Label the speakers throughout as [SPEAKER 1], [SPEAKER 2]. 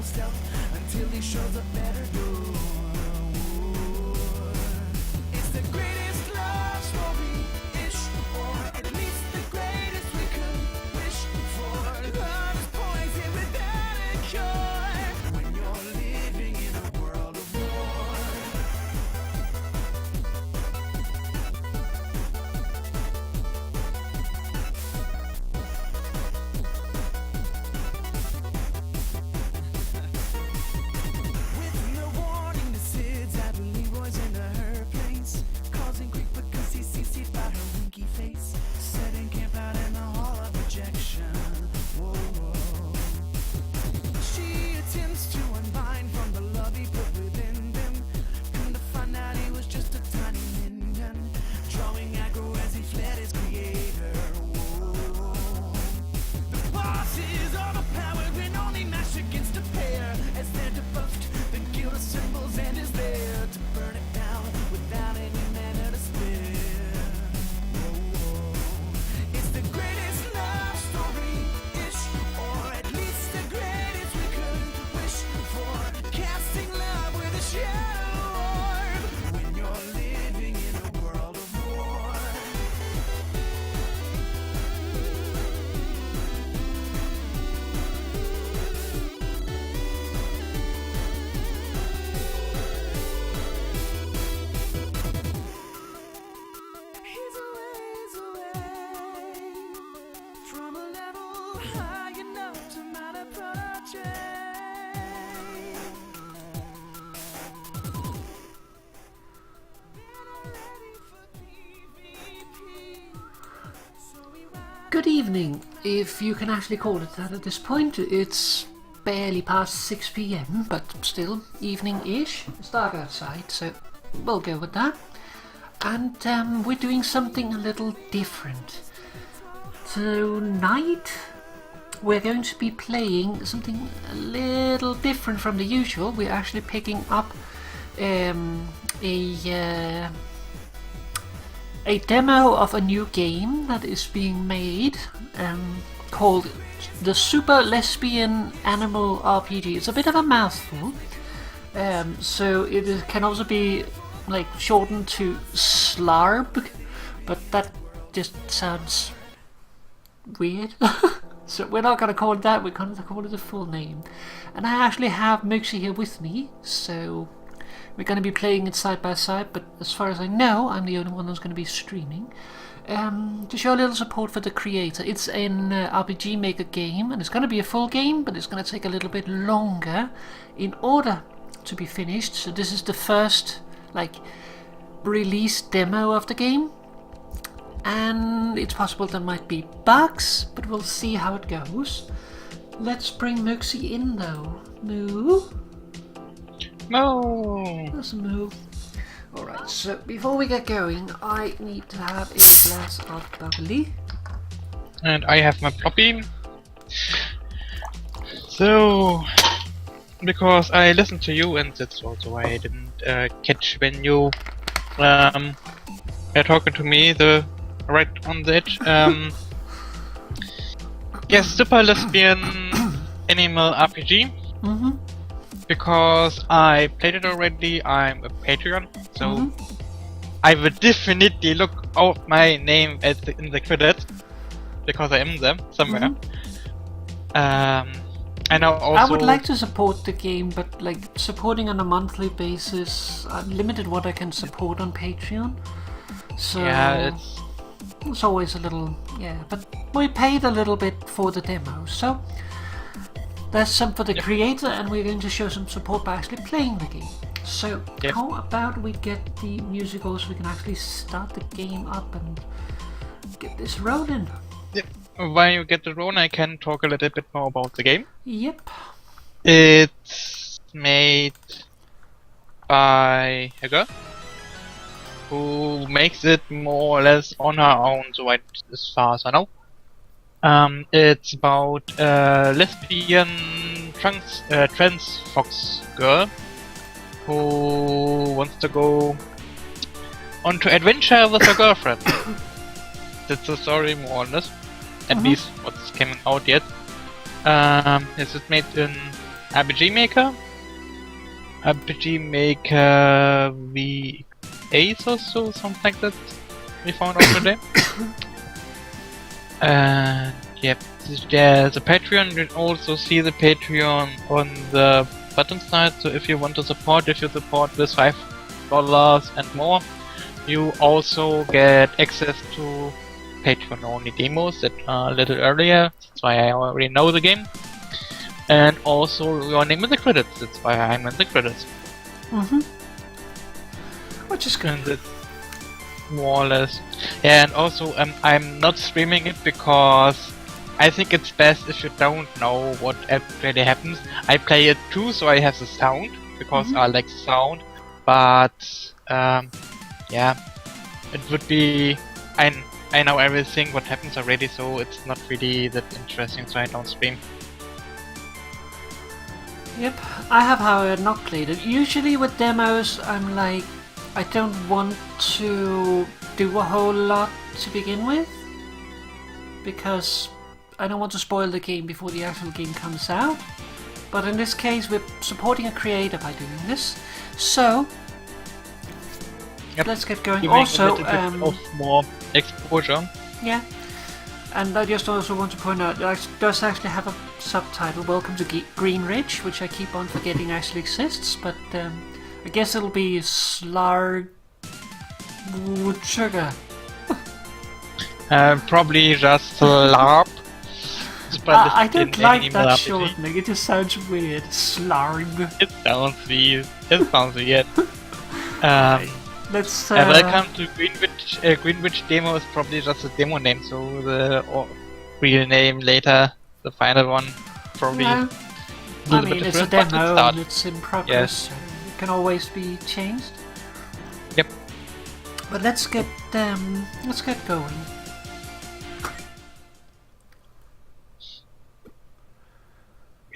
[SPEAKER 1] stealth until he shows a better door. It's the greatest love story-ish, or at least the greatest we could wish for. Love is poison without a cure when you're living in a world of war. With no warning, the Sid's at Leroy's into her place, causing grief because he sees teeth by her winky face, setting camp out in the hall of rejection. Whoa, whoa. She attempts to unbind from the love he put within them, and to find out he was just a tiny minion, drawing aggro as he fled his creator. Whoa. The boss is overpowered and only matched against a pair, as they're debuffed, the guild assembles and is there to burn it down without any manner to spare. It's the greatest love story-ish, or at least the greatest we could wish for. Casting love with a shadow orb when you're living in a world of war. He's a ways away from a level high enough to mount a protege. Ready for PvP, so we ride.
[SPEAKER 2] Good evening, if you can actually call it that at this point. It's barely past 6 PM, but still evening-ish. It's dark outside, so we'll go with that. And we're doing something a little different. Tonight, we're going to be playing something a little different from the usual. We're actually picking up a demo of a new game that is being made called the Super Lesbian Animal RPG. It's a bit of a mouthful, so it can also be like shortened to SLARB, but that just sounds weird. So we're not gonna call it that, we're gonna call it the full name. And I actually have Mooxie here with me, so we're gonna be playing it side by side, but as far as I know, I'm the only one who's gonna be streaming. To show a little support for the creator. It's an RPG Maker game, and it's gonna be a full game, but it's gonna take a little bit longer in order to be finished. So this is the first release demo of the game, and it's possible there might be bugs, but we'll see how it goes. Let's bring Mooxie in though. Moo?
[SPEAKER 3] No.
[SPEAKER 2] There's a moo. Alright, so before we get going, I need to have a glass of bubbly.
[SPEAKER 3] And I have my floppy. So, because I listened to you, and that's also why I didn't catch when you were talking to me right on the edge. Yes, Super Lesbian Animal RPG.
[SPEAKER 2] Mm-hmm.
[SPEAKER 3] Because I played it already, I'm a Patreon, so I will definitely look out my name in the credits, because I am there somewhere. And also
[SPEAKER 2] I would like to support the game, but supporting on a monthly basis, I'm limited what I can support on Patreon. So
[SPEAKER 3] yeah,
[SPEAKER 2] it's always a little, but we paid a little bit for the demo, so there's some for the creator, and we're going to show some support by actually playing the game. So how about we get the music so we can actually start the game up and get this rolling.
[SPEAKER 3] Yep. While you get the rolling, I can talk a little bit more about the game.
[SPEAKER 2] Yep.
[SPEAKER 3] It's made by a girl who makes it more or less on her own, so as far as I know. It's about a lesbian trans fox girl who wants to go on to adventure with her girlfriend. That's the story more or less, at least what's coming out yet. This is made in RPG Maker. RPG Maker V8 or so, something like that. We found out today. And yep, there's a Patreon. You can also see the Patreon on the bottom side. So if you want to support, if you support with $5 and more, you also get access to Patreon-only demos that are a little earlier. That's why I already know the game. And also your name in the credits. That's why I'm in the credits.
[SPEAKER 2] Which is good.
[SPEAKER 3] And that's more or less. Yeah, and also I'm not streaming it because I think it's best if you don't know what really happens. I play it too, so I have the sound because I like the sound. But yeah, it would be I know everything what happens already, so it's not really that interesting. So I don't stream.
[SPEAKER 2] Yep, I have, however, not played it. Usually with demos, I'm like, I don't want to do a whole lot to begin with, because I don't want to spoil the game before the actual game comes out. But in this case, we're supporting a creator by doing this, so let's get going. Also,
[SPEAKER 3] a bit of more exposure.
[SPEAKER 2] Yeah. And I just also want to point out that it does actually have a subtitle, Welcome to Greenridge, which I keep on forgetting actually exists, but I guess it'll be Slarg... Sugar.
[SPEAKER 3] Probably just LARP.
[SPEAKER 2] I don't like that shortening, it just sounds weird. Slarg.
[SPEAKER 3] It sounds weird. It sounds weird.
[SPEAKER 2] Let's
[SPEAKER 3] welcome to Greenridge. Greenridge demo is probably just a demo name, so the real name later, the final one, probably.
[SPEAKER 2] No. I mean, it's a demo and it's in progress, so it can always be changed.
[SPEAKER 3] Yep.
[SPEAKER 2] But let's get going.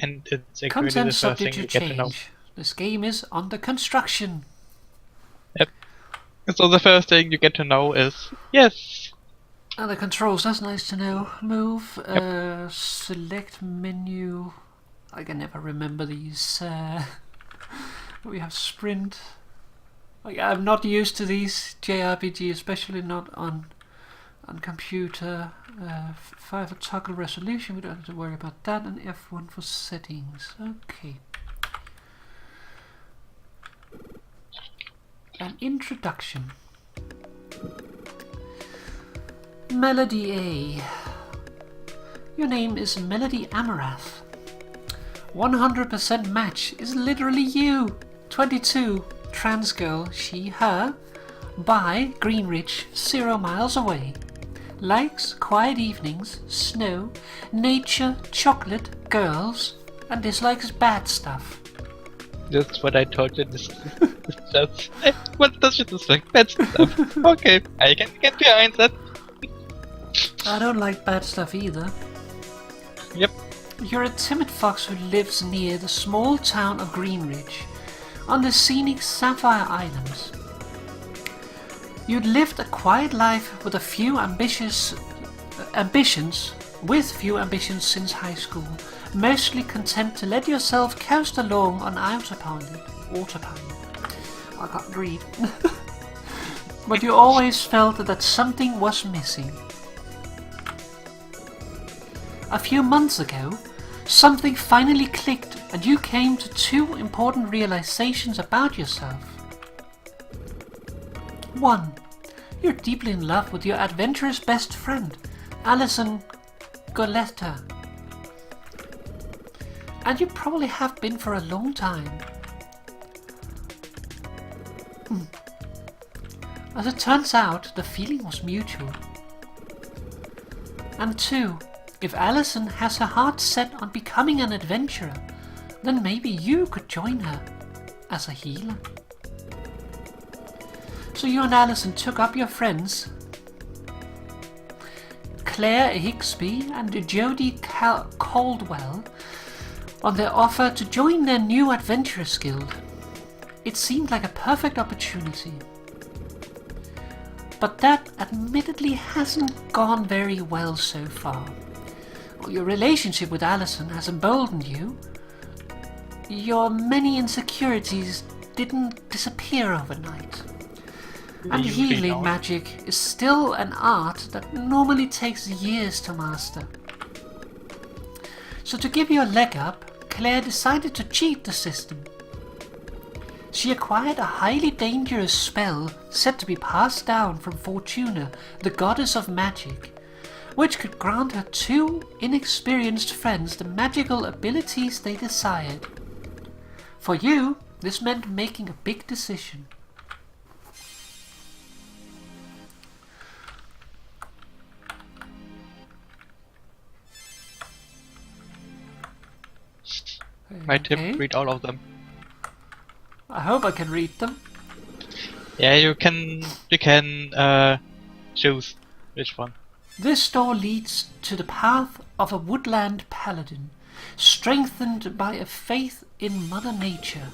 [SPEAKER 3] And it's actually
[SPEAKER 2] Content
[SPEAKER 3] the first thing
[SPEAKER 2] subject
[SPEAKER 3] you
[SPEAKER 2] to
[SPEAKER 3] get to know.
[SPEAKER 2] change. This game is under construction.
[SPEAKER 3] Yep. So the first thing you get to know is yes.
[SPEAKER 2] And the controls, that's nice to know. Move, select menu. I can never remember these. We have sprint. I'm not used to these JRPG, especially not on computer. 5 for toggle resolution, we don't have to worry about that, and F1 for settings. Okay. An introduction. Melody A. Your name is Melody Amarath. 100% match is literally you. 22, trans girl, she, her. By Greenridge, 0 miles away. Likes quiet evenings, snow, nature, chocolate, girls, and dislikes bad stuff.
[SPEAKER 3] That's what I told you. This is just what does it dislike? Bad stuff. Okay, I can get behind that.
[SPEAKER 2] I don't like bad stuff either.
[SPEAKER 3] Yep.
[SPEAKER 2] You're a timid fox who lives near the small town of Greenridge, on the scenic Sapphire Islands. You'd lived a quiet life with few ambitions since high school, mostly content to let yourself coast along on autopilot. I can't read. But you always felt that something was missing. A few months ago, something finally clicked and you came to 2 important realizations about yourself. 1. You're deeply in love with your adventurous best friend, Alison Goletta. And you probably have been for a long time. As it turns out, the feeling was mutual. And 2. If Alison has her heart set on becoming an adventurer, then maybe you could join her as a healer. So you and Alison took up your friends, Claire Higsby and Jodie Caldwell, on their offer to join their new adventurers guild. It seemed like a perfect opportunity. But that admittedly hasn't gone very well so far. Your relationship with Alison has emboldened you your many insecurities didn't disappear overnight. And
[SPEAKER 3] Usually
[SPEAKER 2] healing
[SPEAKER 3] not.
[SPEAKER 2] magic is still an art that normally takes years to master. So to give you a leg up, Claire decided to cheat the system. She acquired a highly dangerous spell said to be passed down from Fortuna, the goddess of magic, which could grant her two inexperienced friends the magical abilities they desired. For you, this meant making a big decision.
[SPEAKER 3] My tip,
[SPEAKER 2] Okay.
[SPEAKER 3] read all of them.
[SPEAKER 2] I hope I can read them.
[SPEAKER 3] Yeah, you can choose which one.
[SPEAKER 2] This door leads to the path of a woodland paladin, strengthened by a faith in Mother Nature.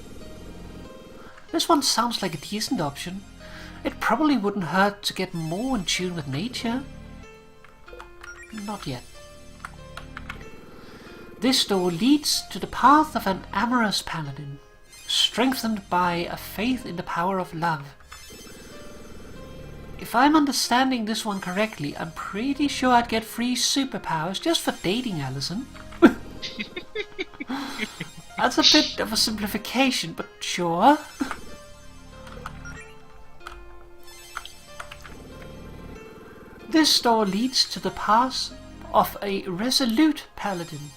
[SPEAKER 2] This one sounds like a decent option. It probably wouldn't hurt to get more in tune with nature. Not yet. This door leads to the path of an amorous paladin, strengthened by a faith in the power of love. If I'm understanding this one correctly, I'm pretty sure I'd get free superpowers just for dating Alison. That's a bit of a simplification, but sure. This door leads to the path of a resolute paladin,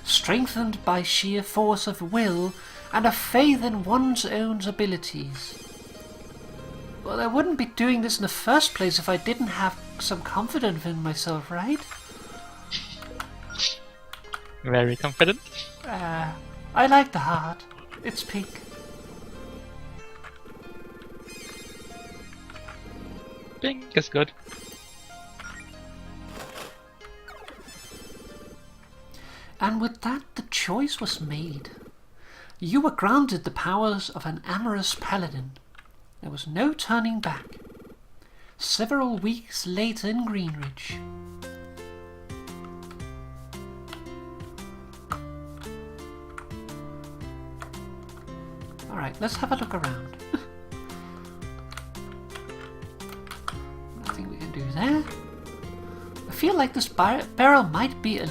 [SPEAKER 2] strengthened by sheer force of will and a faith in one's own abilities. Well, I wouldn't be doing this in the first place if I didn't have some confidence in myself, right?
[SPEAKER 3] Very confident.
[SPEAKER 2] I like the heart. It's pink.
[SPEAKER 3] Pink is good.
[SPEAKER 2] And with that, the choice was made. You were granted the powers of an amorous paladin. There was no turning back. Several weeks later in Greenridge. Alright, let's have a look around. Nothing we can do there. I feel like this barrel might be a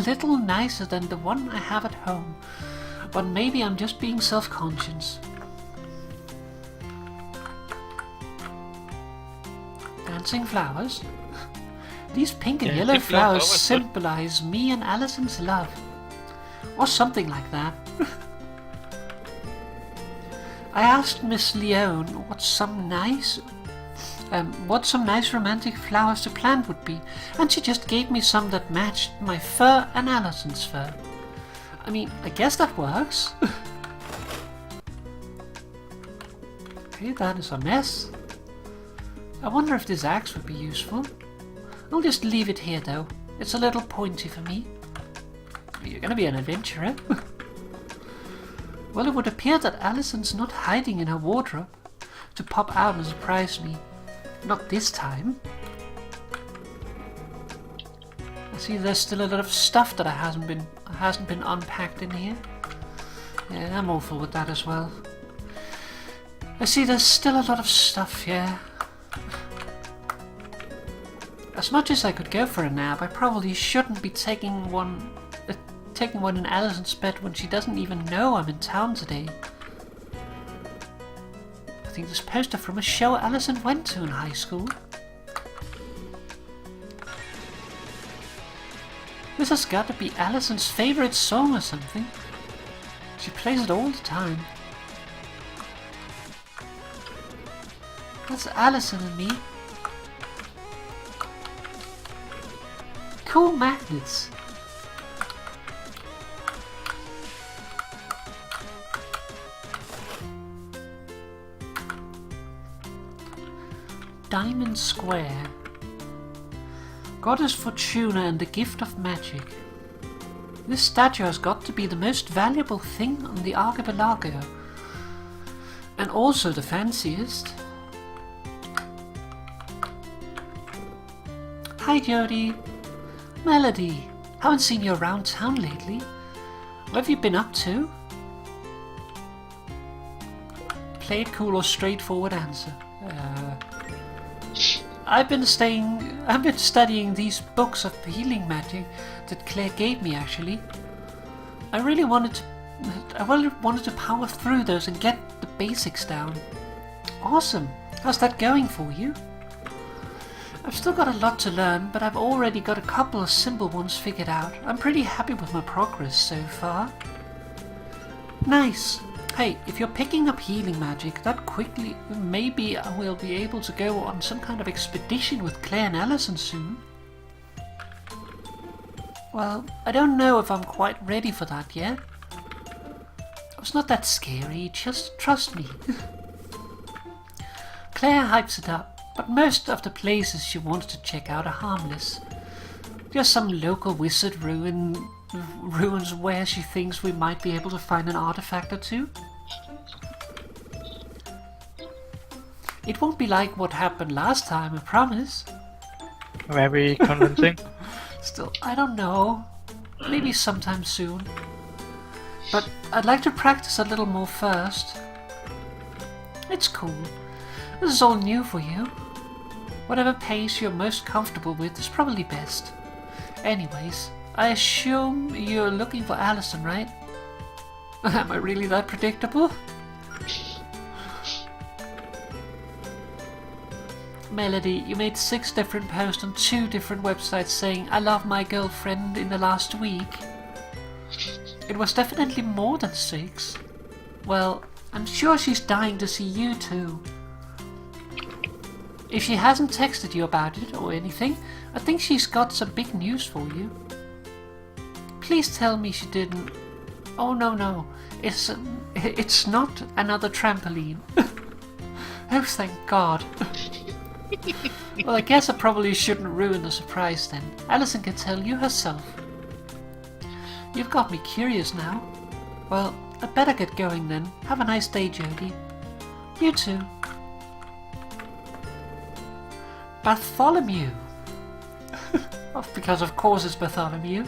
[SPEAKER 2] little nicer than the one I have at home, but maybe I'm just being self-conscious. Dancing flowers? These pink and
[SPEAKER 3] Yeah,
[SPEAKER 2] yellow
[SPEAKER 3] pink
[SPEAKER 2] flowers
[SPEAKER 3] flowers,
[SPEAKER 2] symbolize me and Alison's love. Or something like that. I asked Miss Leone what some nice romantic flowers to plant would be, and she just gave me some that matched my fur and Alison's fur. I mean, I guess that works. Okay, that is a mess. I wonder if this axe would be useful. I'll just leave it here though. It's a little pointy for me. You're gonna be an adventurer. Well, it would appear that Alison's not hiding in her wardrobe to pop out and surprise me. Not this time. I see there's still a lot of stuff that hasn't been unpacked in here. Yeah, I'm awful with that as well. I see there's still a lot of stuff here. As much as I could go for a nap, I probably shouldn't be taking one in Alison's bed when she doesn't even know I'm in town today. I think this poster from a show Alison went to in high school. This has got to be Alison's favorite song or something. She plays it all the time. That's Alison and me. Cool magnets. Diamond Square. Goddess Fortuna and the gift of magic. This statue has got to be the most valuable thing on the archipelago. And also the fanciest. Hi Jody. Melody. Haven't seen you around town lately. What have you been up to? play it cool or straightforward answer. I've been studying these books of healing magic that Claire gave me. Actually, I really wanted to power through those and get the basics down. Awesome. How's that going for you? I've still got a lot to learn, but I've already got a couple of simple ones figured out. I'm pretty happy with my progress so far. Nice. Hey, if you're picking up healing magic that quickly, maybe I will be able to go on some kind of expedition with Claire and Alison soon. Well, I don't know if I'm quite ready for that yet. It's not that scary, just trust me. Claire hypes it up, but most of the places she wants to check out are harmless. Just some local wizard ruins where she thinks we might be able to find an artifact or two. It won't be like what happened last time, I promise.
[SPEAKER 3] Very convincing.
[SPEAKER 2] Still, I don't know. Maybe sometime soon. But I'd like to practice a little more first. It's cool. This is all new for you. Whatever pace you're most comfortable with is probably best. Anyways, I assume you're looking for Alison, right? Am I really that predictable? Melody, you made 6 different posts on 2 different websites saying I love my girlfriend in the last week. It was definitely more than 6. Well, I'm sure she's dying to see you too. If she hasn't texted you about it or anything, I think she's got some big news for you. Please tell me she didn't. Oh no, it's not another trampoline. Oh, thank God. Well, I guess I probably shouldn't ruin the surprise then. Alison can tell you herself. You've got me curious now. Well, I'd better get going then. Have a nice day, Jodie. You too. Bartholomew. Because of course it's Bartholomew.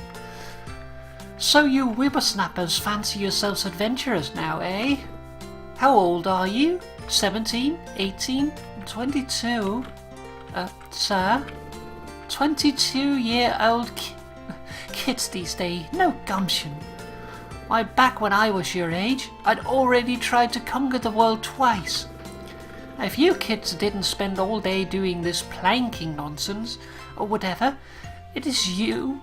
[SPEAKER 2] So you whippersnappers fancy yourselves adventurers now, eh? How old are you? 17? 18? 22? Sir? 22-year-old kids these days. No gumption. Why, back when I was your age, I'd already tried to conquer the world twice. If you kids didn't spend all day doing this planking nonsense, or whatever, it is you...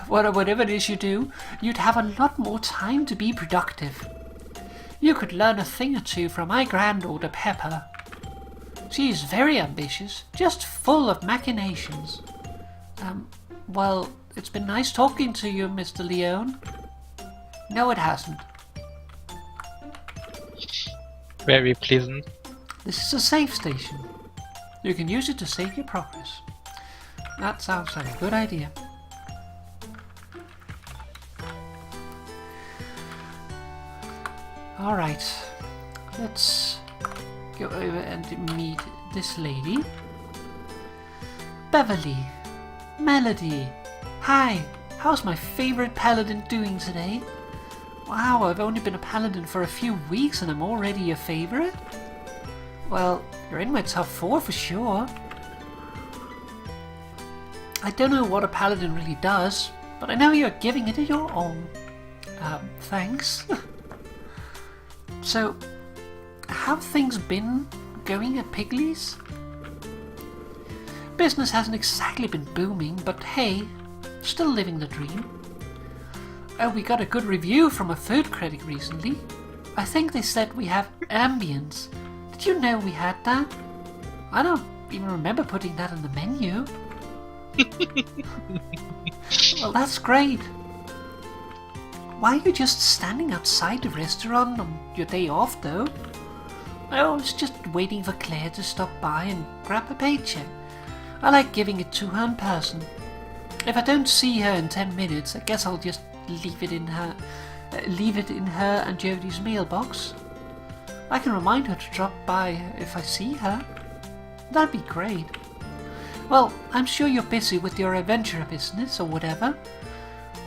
[SPEAKER 2] whatever it is you do, you'd have a lot more time to be productive. You could learn a thing or two from my granddaughter Pepper. She is very ambitious, just full of machinations. Well, it's been nice talking to you, Mr. Leone. No, it hasn't.
[SPEAKER 3] Very pleasant.
[SPEAKER 2] This is a save station. You can use it to save your progress. That sounds like a good idea. Alright, let's go over and meet this lady. Beverly. Melody. Hi, how's my favorite paladin doing today? Wow, I've only been a paladin for a few weeks and I'm already your favorite? Well, you're in my top 4 for sure. I don't know what a paladin really does, but I know you're giving it your all. Thanks. So, have things been going at Pigley's? Business hasn't exactly been booming, but hey, still living the dream. Oh, we got a good review from a food critic recently. I think they said we have ambience. Did you know we had that? I don't even remember putting that on the menu. Well, that's great. Why are you just standing outside the restaurant on your day off, though? I was just waiting for Claire to stop by and grab a paycheck. I like giving it to her in person. If I don't see her in 10 minutes, I guess I'll just leave it in her and Jodie's mailbox. I can remind her to drop by if I see her. That'd be great. Well, I'm sure you're busy with your adventure business or whatever.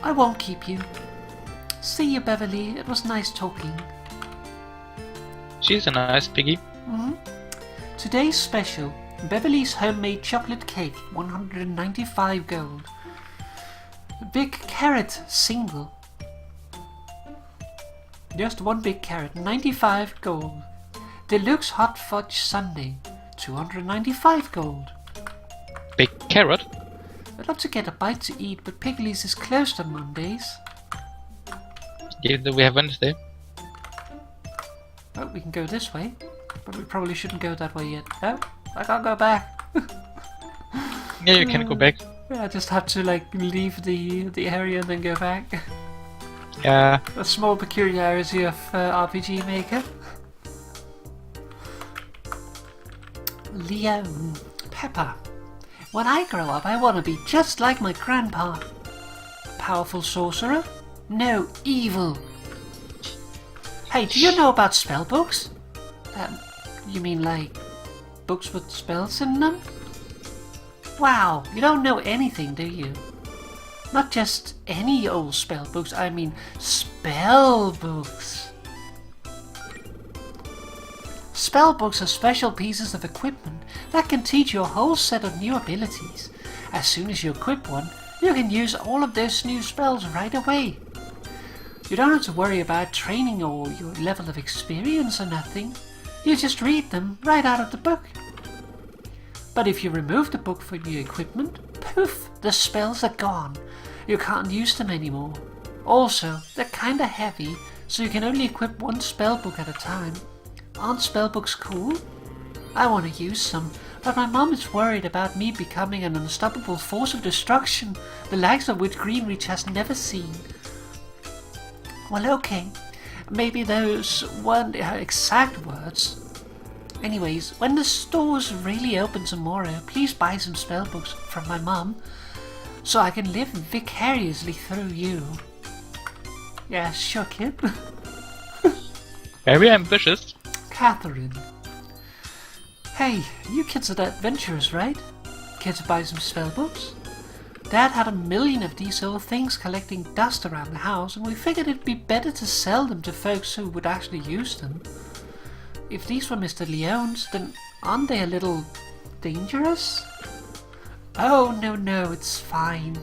[SPEAKER 2] I won't keep you. See you, Beverly. It was nice talking.
[SPEAKER 3] She's a nice piggy.
[SPEAKER 2] Today's special, Beverly's homemade chocolate cake, 195 gold. Big carrot, single. Just one big carrot, 95 gold. Deluxe hot fudge sundae, 295 gold.
[SPEAKER 3] Big carrot.
[SPEAKER 2] I'd love to get a bite to eat, but Piggly's is closed on Mondays.
[SPEAKER 3] Yeah, we have Wednesday.
[SPEAKER 2] Oh, we can go this way, but we probably shouldn't go that way yet. Oh, I can't go back.
[SPEAKER 3] Yeah, you can go back.
[SPEAKER 2] I just have to like leave the area and then go back.
[SPEAKER 3] Yeah.
[SPEAKER 2] A small peculiarity of RPG Maker. Leon. Pepper. When I grow up, I want to be just like my grandpa. Powerful sorcerer? No, evil. Hey, do you know about spell books? You mean like books with spells in them? Wow, you don't know anything, do you? Not just any old spell books, I mean spell books. Spell books are special pieces of equipment that can teach you a whole set of new abilities. As soon as you equip one, you can use all of those new spells right away. You don't have to worry about training or your level of experience or nothing. You just read them right out of the book. But if you remove the book from your equipment, poof, the spells are gone. You can't use them anymore. Also, they're kinda heavy, so you can only equip one spellbook at a time. Aren't spellbooks cool? I want to use some, but my mom is worried about me becoming an unstoppable force of destruction, the likes of which Greenridge has never seen. Well, okay, maybe those weren't her exact words. Anyways, when the stores really open tomorrow, please buy some spellbooks from my mom, so I can live vicariously through you. Yeah, sure, kid.
[SPEAKER 3] Very ambitious.
[SPEAKER 2] Catherine. Hey, you kids are adventurers, right? Kids buy some spellbooks? Dad had 1,000,000 of these old things collecting dust around the house, and we figured it'd be better to sell them to folks who would actually use them. If these were Mr. Leon's, then aren't they a little dangerous? Oh, no, it's fine.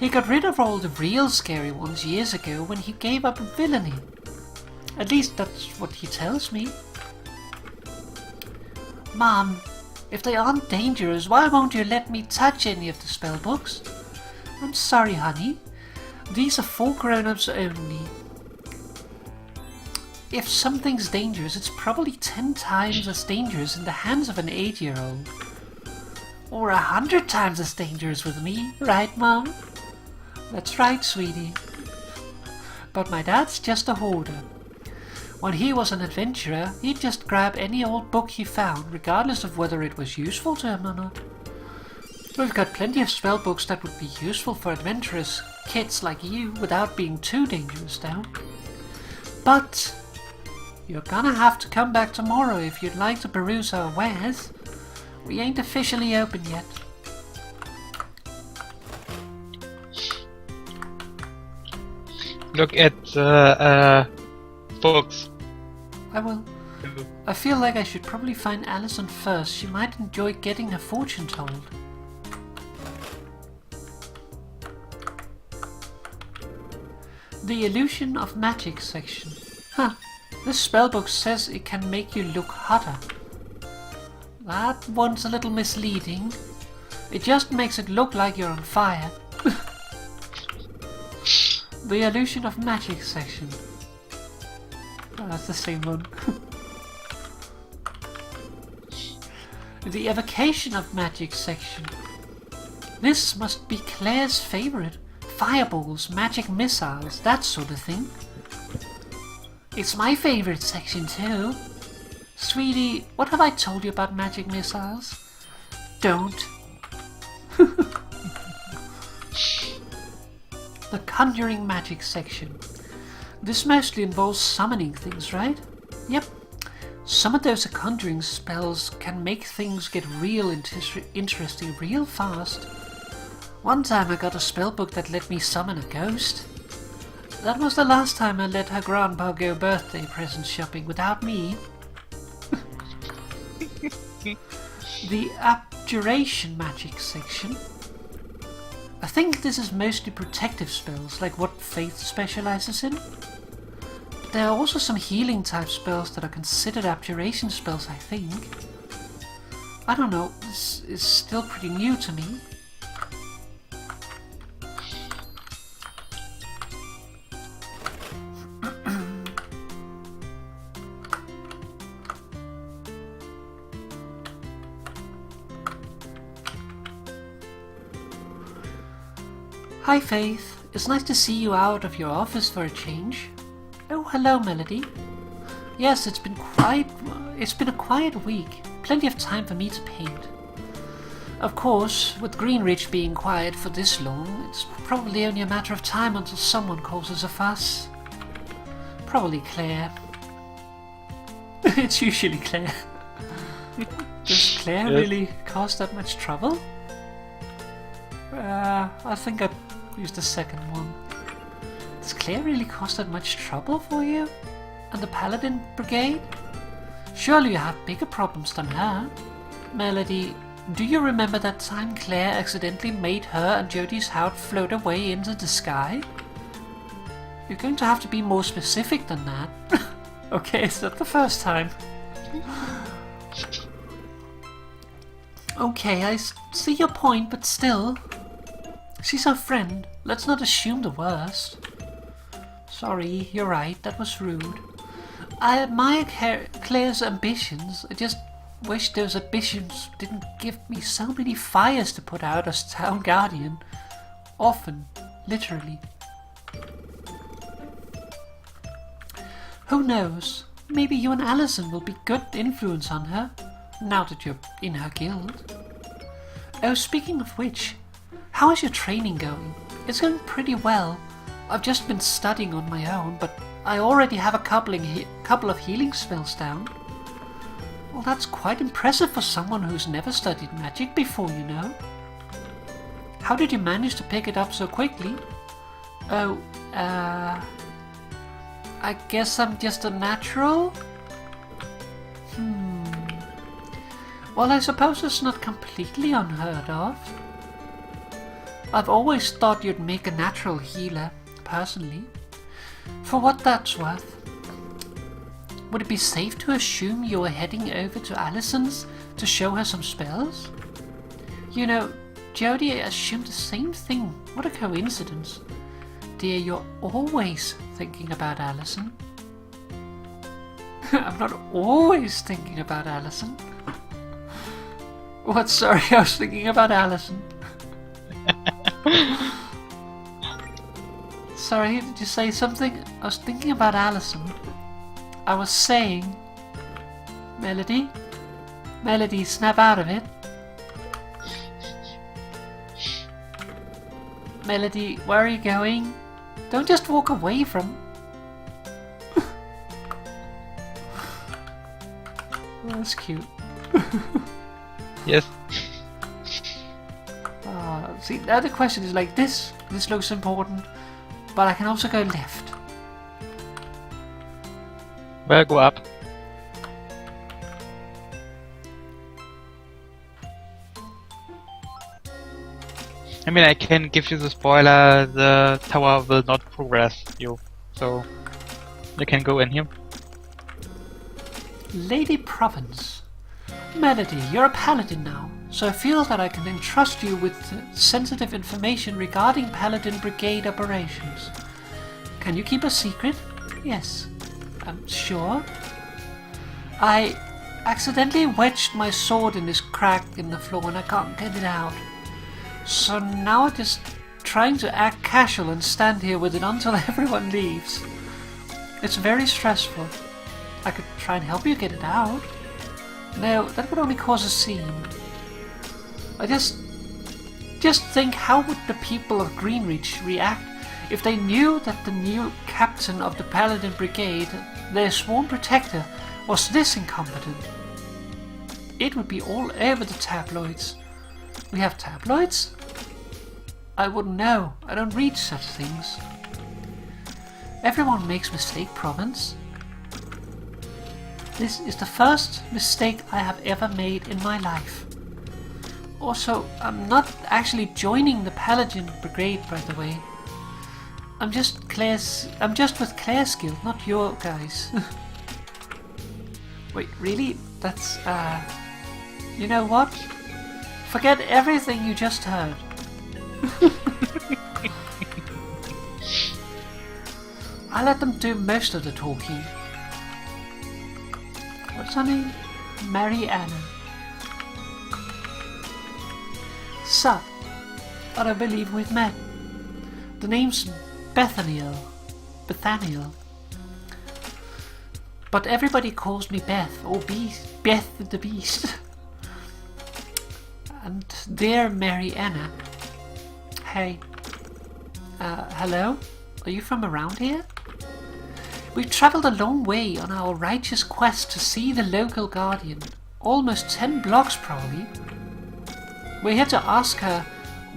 [SPEAKER 2] He got rid of all the real scary ones years ago when he gave up villainy. At least that's what he tells me. Mom, if they aren't dangerous, why won't you let me touch any of the spellbooks? I'm sorry, honey. These are for grown-ups only. If something's dangerous, it's probably 10 times as dangerous in the hands of an 8-year-old. Or 100 times as dangerous with me, right, Mom? That's right, sweetie. But my dad's just a hoarder. When he was an adventurer, he'd just grab any old book he found, regardless of whether it was useful to him or not. We've got plenty of spellbooks that would be useful for adventurous kids like you without being too dangerous, though. But you're gonna have to come back tomorrow if you'd like to peruse our wares. We ain't officially open yet.
[SPEAKER 3] Look at books.
[SPEAKER 2] I will. I feel like I should probably find Alison first. She might enjoy getting her fortune told. The Illusion of Magic section. Huh. This spellbook says it can make you look hotter. That one's a little misleading. It just makes it look like you're on fire. The Illusion of Magic section. Oh, that's the same one. The Evocation of Magic section. This must be Claire's favorite. Fireballs, magic missiles, that sort of thing. It's my favorite section too. Sweetie, what have I told you about magic missiles? Don't. The Conjuring Magic section. This mostly involves summoning things, right? Yep. Some of those conjuring spells can make things get real interesting real fast. One time I got a spellbook that let me summon a ghost. That was the last time I let her grandpa go birthday present shopping without me. The abjuration magic section. I think this is mostly protective spells, like what Faith specializes in. But there are also some healing type spells that are considered abjuration spells, I think. I don't know, this is still pretty new to me. Hi Faith, it's nice to see you out of your office for a change. Oh, hello Melody. Yes, it's been a quiet week. Plenty of time for me to paint. Of course, with Greenridge being quiet for this long, it's probably only a matter of time until someone causes a fuss. Probably Claire. It's usually Claire. Does Claire really cause that much trouble? I think I'd use the second one. Does Claire really cause that much trouble for you? And the Paladin Brigade? Surely you have bigger problems than her. Melody, do you remember that time Claire accidentally made her and Jodie's house float away into the sky? You're going to have to be more specific than that. Okay, it's not the first time. Okay, I see your point, but still. She's our friend. Let's not assume the worst. Sorry, you're right. That was rude. I admire Claire's ambitions. I just wish those ambitions didn't give me so many fires to put out as town guardian. Often. Literally. Who knows? Maybe you and Alison will be good influence on her, now that you're in her guild. Oh, speaking of which, how is your training going? It's going pretty well. I've just been studying on my own, but I already have a couple of healing spells down. Well, that's quite impressive for someone who's never studied magic before, you know. How did you manage to pick it up so quickly? Oh, I guess I'm just a natural? Well, I suppose it's not completely unheard of. I've always thought you'd make a natural healer, personally. For what that's worth. Would it be safe to assume you were heading over to Alison's to show her some spells? You know, Jodie assumed the same thing. What a coincidence. Dear, you're always thinking about Alison. I'm not always thinking about Alison. What? Sorry, I was thinking about Alison. Sorry, did you say something? I was thinking about Alison. I was saying... Melody? Melody, snap out of it. Melody, where are you going? Don't just walk away from... Oh, that's cute.
[SPEAKER 3] Yes.
[SPEAKER 2] See, the other question is like this. This looks important, but I can also go left.
[SPEAKER 3] Well, go up. I mean, I can give you the spoiler, the tower will not progress you, so you can go in here.
[SPEAKER 2] Lady Province. Melody, you're a paladin now, so I feel that I can entrust you with sensitive information regarding Paladin Brigade operations. Can you keep a secret? Yes. Sure. I accidentally wedged my sword in this crack in the floor and I can't get it out. So now I'm just trying to act casual and stand here with it until everyone leaves. It's very stressful. I could try and help you get it out. No, that would only cause a scene. I just think, how would the people of Greenridge react if they knew that the new captain of the Paladin Brigade, their sworn protector, was this incompetent? It would be all over the tabloids. We have tabloids? I wouldn't know. I don't read such things. Everyone makes mistake, province. This is the first mistake I have ever made in my life. Also, I'm not actually joining the Paladin brigade, by the way. I'm just with Claire's guild, not your guys. Wait, really? That's, you know what? Forget everything you just heard. I let them do most of the talking. What's her name? Mariana. So, I don't believe we've met. The name's Bethaniel. But everybody calls me Beth, or Beth the Beast. And dear Mariana. Hey. Hello? Are you from around here? We've travelled a long way on our righteous quest to see the local guardian. Almost 10 blocks, probably. We're here to ask her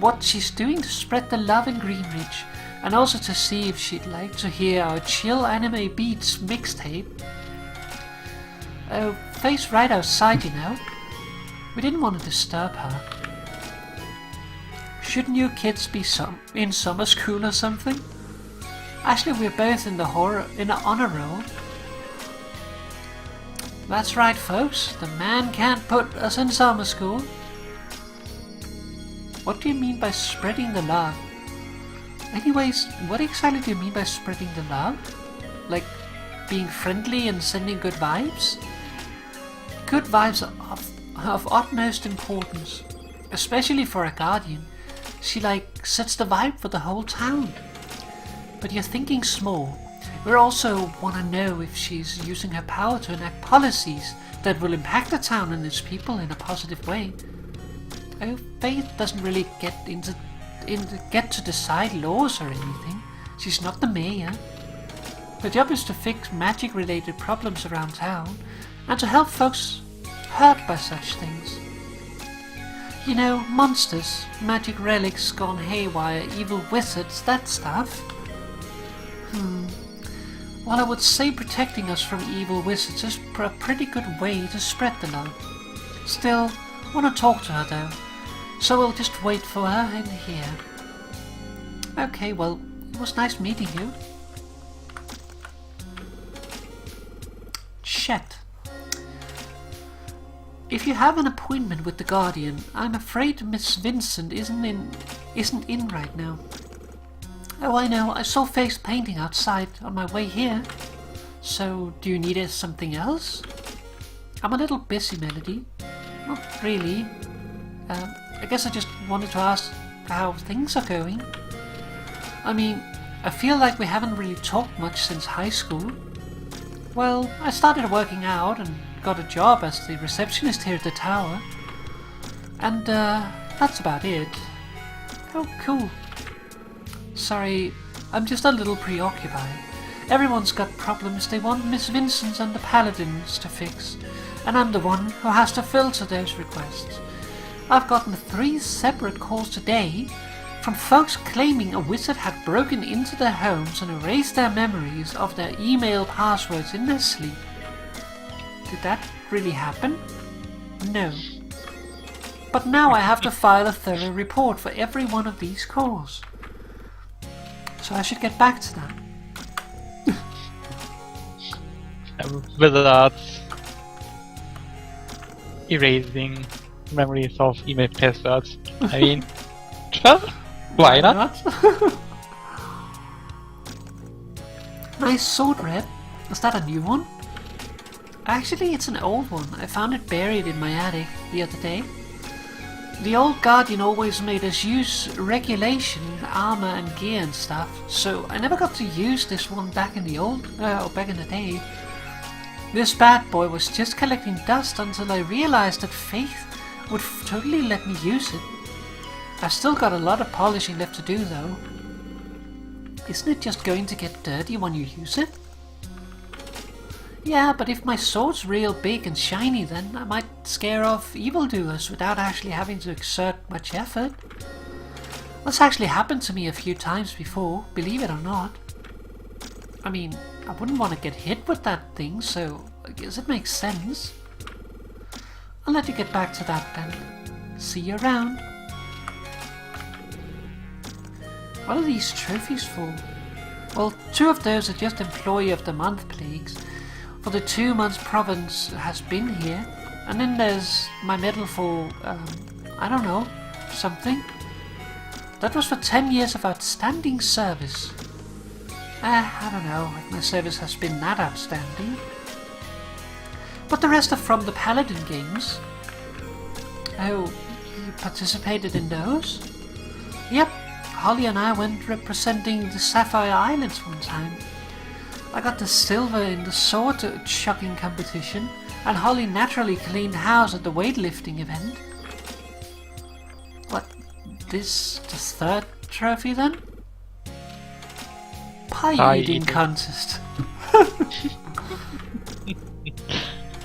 [SPEAKER 2] what she's doing to spread the love in Greenridge, and also to see if she'd like to hear our chill anime beats mixtape. Oh, face right outside, you know. We didn't want to disturb her. Shouldn't you kids be in summer school or something? Actually, we're both in the honor roll. That's right, folks. The man can't put us in summer school. What do you mean by spreading the love? Anyways, what exactly do you mean by spreading the love? Like being friendly and sending good vibes? Good vibes are of utmost importance, especially for a guardian. She sets the vibe for the whole town. But you're thinking small. We also want to know if she's using her power to enact policies that will impact the town and its people in a positive way. Oh, Faith doesn't really get to decide laws or anything. She's not the mayor. Her job is to fix magic-related problems around town and to help folks hurt by such things. You know, monsters, magic relics gone haywire, evil wizards, that stuff. Well, I would say protecting us from evil wizards is a pretty good way to spread the love. Still, I want to talk to her though, so we'll just wait for her in here. Okay, well, it was nice meeting you. Shit. If you have an appointment with the Guardian, I'm afraid Miss Vincent isn't in right now. Oh, I know, I saw face painting outside on my way here. So, do you need something else? I'm a little busy, Melody. Not really. I guess I just wanted to ask how things are going. I mean, I feel like we haven't really talked much since high school. Well, I started working out and got a job as the receptionist here at the tower. And, that's about it. Oh, cool. Sorry, I'm just a little preoccupied. Everyone's got problems they want Miss Vincent and the Paladins to fix, and I'm the one who has to filter those requests. I've gotten 3 separate calls today from folks claiming a wizard had broken into their homes and erased their memories of their email passwords in their sleep. Did that really happen? No. But now I have to file a thorough report for every one of these calls. So I should get back to that.
[SPEAKER 3] Wizards erasing memories of email passwords. I mean, why not?
[SPEAKER 2] Nice sword, Red. Is that a new one? Actually, it's an old one. I found it buried in my attic the other day. The old Guardian always made us use regulation, armor and gear and stuff, so I never got to use this one back in the day. This bad boy was just collecting dust until I realized that Faith would totally let me use it. I've still got a lot of polishing left to do though. Isn't it just going to get dirty when you use it? Yeah, but if my sword's real big and shiny, then I might scare off evildoers without actually having to exert much effort. That's actually happened to me a few times before, believe it or not. I mean, I wouldn't want to get hit with that thing, so I guess it makes sense. I'll let you get back to that then. See you around. What are these trophies for? Well, 2 of those are just Employee of the Month plagues. For the 2 months Province has been here. And then there's my medal for, I don't know, something. That was for 10 years of outstanding service. I don't know if my service has been that outstanding. But the rest are from the Paladin games. Oh, you participated in those? Yep, Holly and I went representing the Sapphire Islands one time. I got the silver in the sword chucking competition, and Holly naturally cleaned house at the weightlifting event. What, this the 3rd trophy then? Pie eating contest.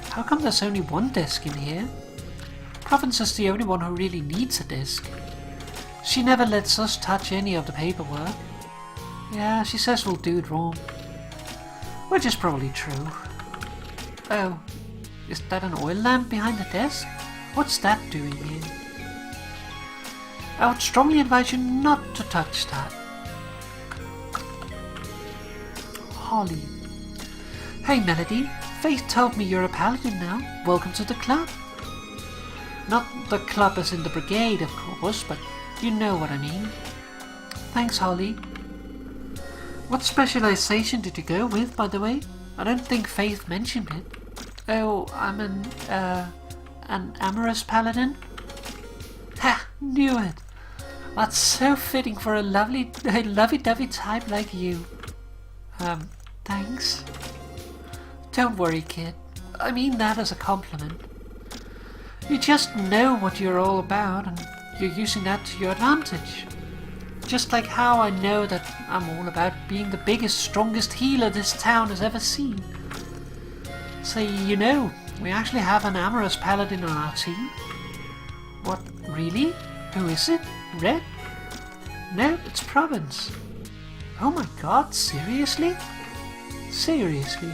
[SPEAKER 2] How come there's only 1 desk in here? Province is the only one who really needs a desk. She never lets us touch any of the paperwork. Yeah, she says we'll do it wrong. Which is probably true. Oh, is that an oil lamp behind the desk? What's that doing here? I would strongly advise you not to touch that. Holly. Hey Melody, Faith told me you're a paladin now. Welcome to the club. Not the club as in the brigade, of course, but you know what I mean. Thanks, Holly. What specialization did you go with, by the way? I don't think Faith mentioned it. Oh, I'm an amorous paladin? Ha! Knew it! That's so fitting for a lovey-dovey type like you. Thanks. Don't worry, kid. I mean that as a compliment. You just know what you're all about, and you're using that to your advantage. Just like how I know that I'm all about being the biggest, strongest healer this town has ever seen. Say, you know, we actually have an amorous paladin on our team. What, really? Who is it? Red? No, it's Province. Oh my god, seriously? Seriously.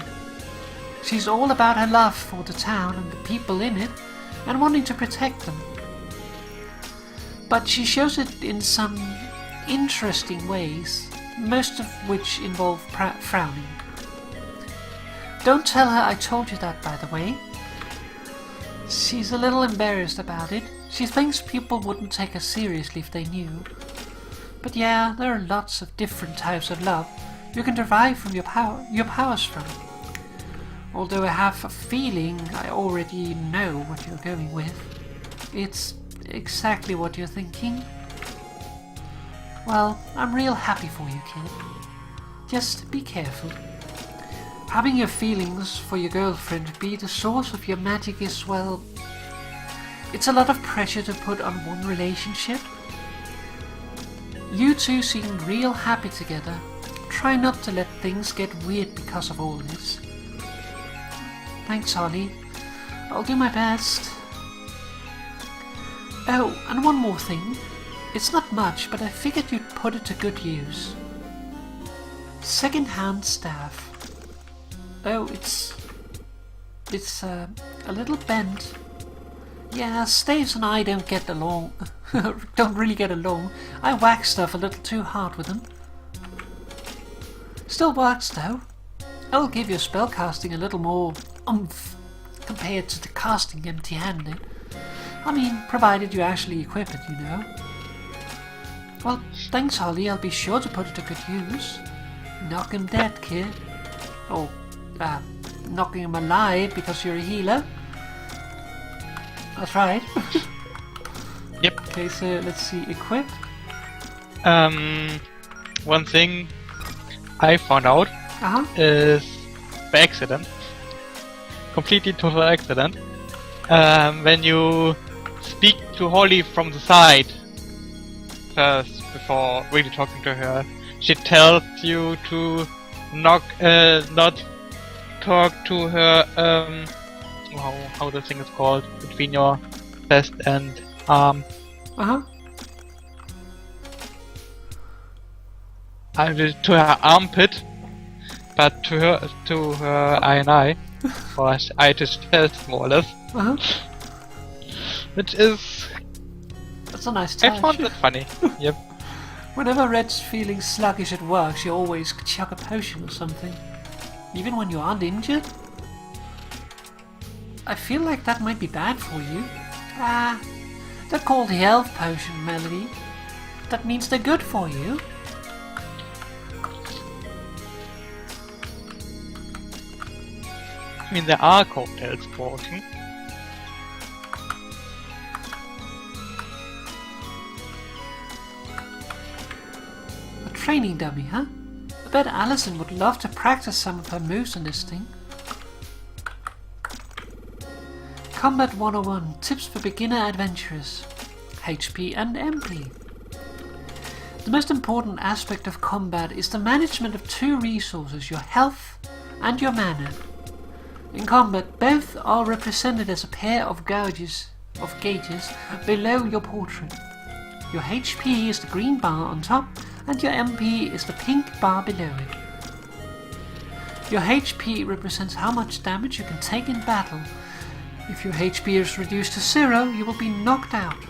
[SPEAKER 2] She's all about her love for the town and the people in it, and wanting to protect them. But she shows it in some interesting ways, most of which involve frowning. Don't tell her I told you that, by the way. She's a little embarrassed about it. She thinks people wouldn't take her seriously if they knew. But yeah, there are lots of different types of love you can derive from your powers from. Although I have a feeling I already know what you're going with. It's exactly what you're thinking. Well, I'm real happy for you, kid. Just be careful. Having your feelings for your girlfriend be the source of your magic is, well, it's a lot of pressure to put on one relationship. You two seem real happy together. Try not to let things get weird because of all this. Thanks, Holly. I'll do my best. Oh, and one more thing. It's not much, but I figured you'd put it to good use. Second-hand staff. Oh, it's a little bent. Yeah, Staves and I don't get along. Don't really get along. I whack stuff a little too hard with them. Still works though. I'll give your spellcasting a little more oomph compared to the casting empty-handed. I mean, provided you actually equip it, you know. Well, thanks, Holly. I'll be sure to put it to good use. Knock him dead, kid. Or, knocking him alive because you're a healer. That's right.
[SPEAKER 3] Yep.
[SPEAKER 2] Okay, so let's see. Equip.
[SPEAKER 3] One thing I found out is by accident. Completely total accident. When you speak to Holly from the side first, before really talking to her, she tells you to not talk to her, how the thing is called, between your chest and arm. To her armpit, but to her eye and eye, or eye to chest, more or less,
[SPEAKER 2] Uh-huh.
[SPEAKER 3] which is
[SPEAKER 2] That's a nice
[SPEAKER 3] I
[SPEAKER 2] touch.
[SPEAKER 3] found it funny. Yep.
[SPEAKER 2] Whenever Red's feeling sluggish at work, she always chuck a potion or something. Even when you aren't injured? I feel like that might be bad for you. They're called health potion, Melody. That means they're good for you.
[SPEAKER 3] I mean, there are cocktails potion.
[SPEAKER 2] A training dummy, huh? I bet Alison would love to practice some of her moves on this thing. Combat 101, tips for beginner adventurers. HP and MP. The most important aspect of combat is the management of two resources, your health and your mana. In combat, both are represented as a pair of gauges below your portrait. Your HP is the green bar on top, and your MP is the pink bar below it. Your HP represents how much damage you can take in battle. If your HP is reduced to 0, you will be knocked out.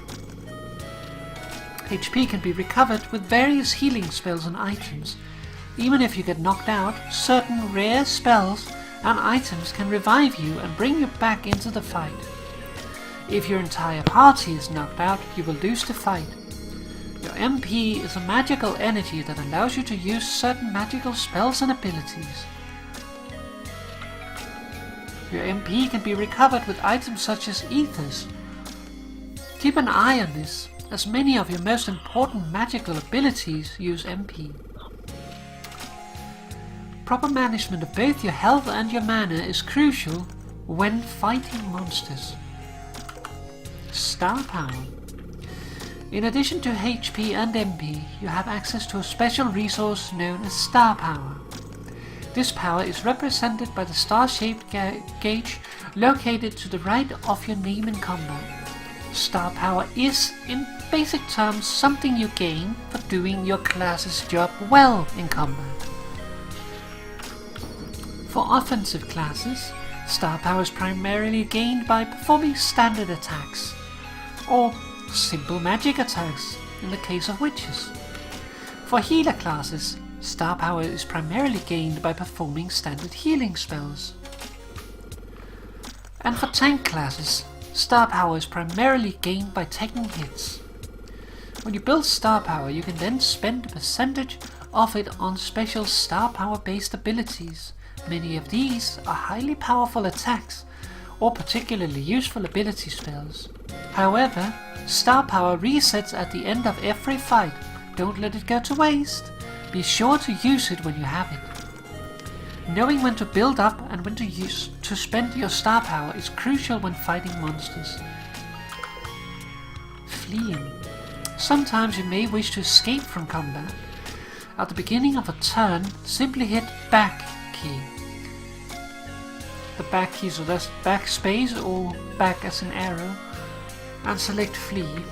[SPEAKER 2] HP can be recovered with various healing spells and items. Even if you get knocked out, certain rare spells and items can revive you and bring you back into the fight. If your entire party is knocked out, you will lose the fight. Your MP is a magical energy that allows you to use certain magical spells and abilities. Your MP can be recovered with items such as ethers. Keep an eye on this, as many of your most important magical abilities use MP. Proper management of both your health and your mana is crucial when fighting monsters. Star Power. In addition to HP and MP, you have access to a special resource known as Star Power. This power is represented by the star-shaped gauge located to the right of your name in combat. Star Power is, in basic terms, something you gain for doing your class's job well in combat. For offensive classes, Star Power is primarily gained by performing standard attacks, or simple magic attacks in the case of witches. For healer classes, Star Power is primarily gained by performing standard healing spells. And for tank classes, Star Power is primarily gained by taking hits. When you build Star Power, you can then spend a percentage of it on special Star Power based abilities. Many of these are highly powerful attacks or particularly useful ability spells. However, Star Power resets at the end of every fight. Don't let it go to waste. Be sure to use it when you have it. Knowing when to build up and when to spend your Star Power is crucial when fighting monsters. Fleeing. Sometimes you may wish to escape from combat. At the beginning of a turn, simply hit back key. The back key, so that's backspace or back as an arrow, and select flee.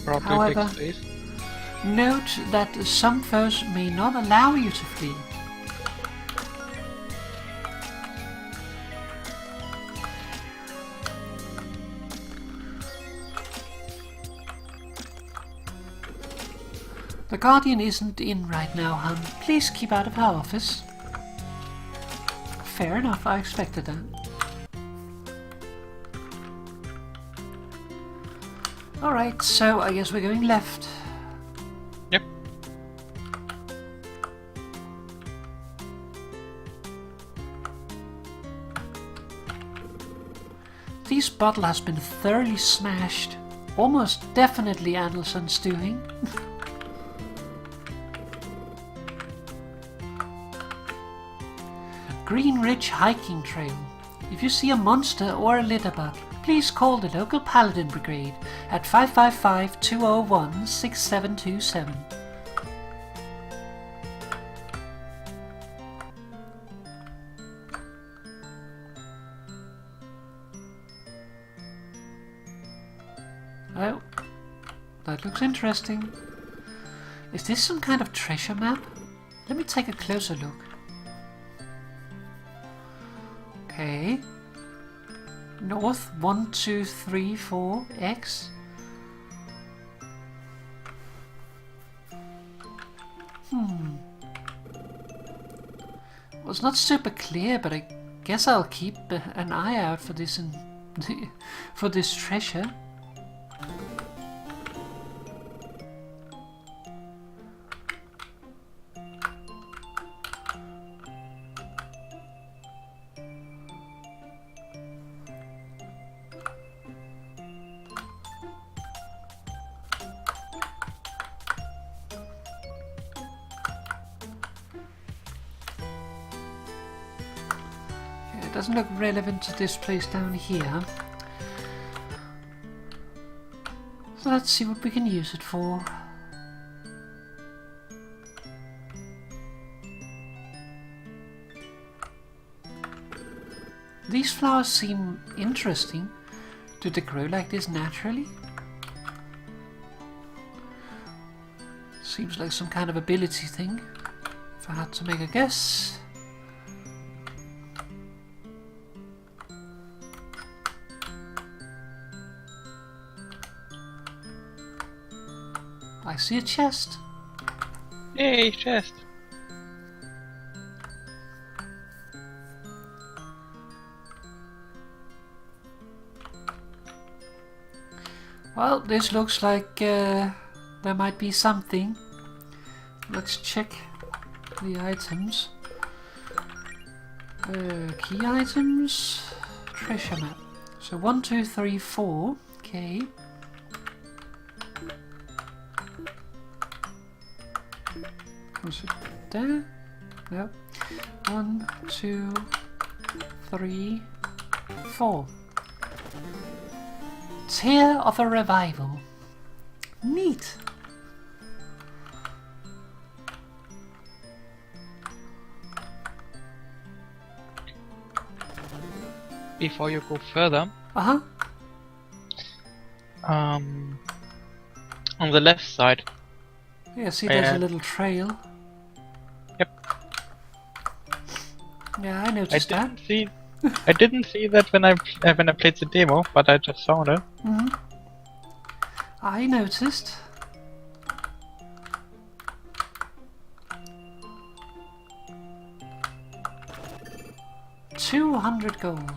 [SPEAKER 3] Probably
[SPEAKER 2] However,
[SPEAKER 3] backspace.
[SPEAKER 2] note that some foes may not allow you to flee. The Guardian isn't in right now, hun. Please keep out of her office. Fair enough, I expected that. Alright, so I guess we're going left.
[SPEAKER 3] Yep.
[SPEAKER 2] This bottle has been thoroughly smashed. Almost definitely Alison's doing. Greenridge hiking trail. If you see a monster or a litterbug, please call the local Paladin brigade at 555-201-6727. Oh, that looks interesting. Is this some kind of treasure map? Let me take a closer look. Okay. North 1, 2, 3, 4, X. Well, it's not super clear, but I guess I'll keep an eye out for this and for this treasure. It doesn't look relevant to this place down here. So let's see what we can use it for. These flowers seem interesting. Do they grow like this naturally? Seems like some kind of ability thing, if I had to make a guess. I see a chest.
[SPEAKER 3] Yay, chest.
[SPEAKER 2] Well, this looks like there might be something. Let's check the items. Key items, treasure map. So 1, 2, 3, 4. Okay. Was it there? No. 1, 2, 3, 4. Tear of a Revival. Neat.
[SPEAKER 3] Before you go further,
[SPEAKER 2] Uh-huh.
[SPEAKER 3] on the left side.
[SPEAKER 2] Yeah, see there's
[SPEAKER 3] Yeah.
[SPEAKER 2] a little trail.
[SPEAKER 3] Yep.
[SPEAKER 2] Yeah, I noticed that.
[SPEAKER 3] I didn't see that when I played the demo, but I just found it.
[SPEAKER 2] I noticed. $200 gold.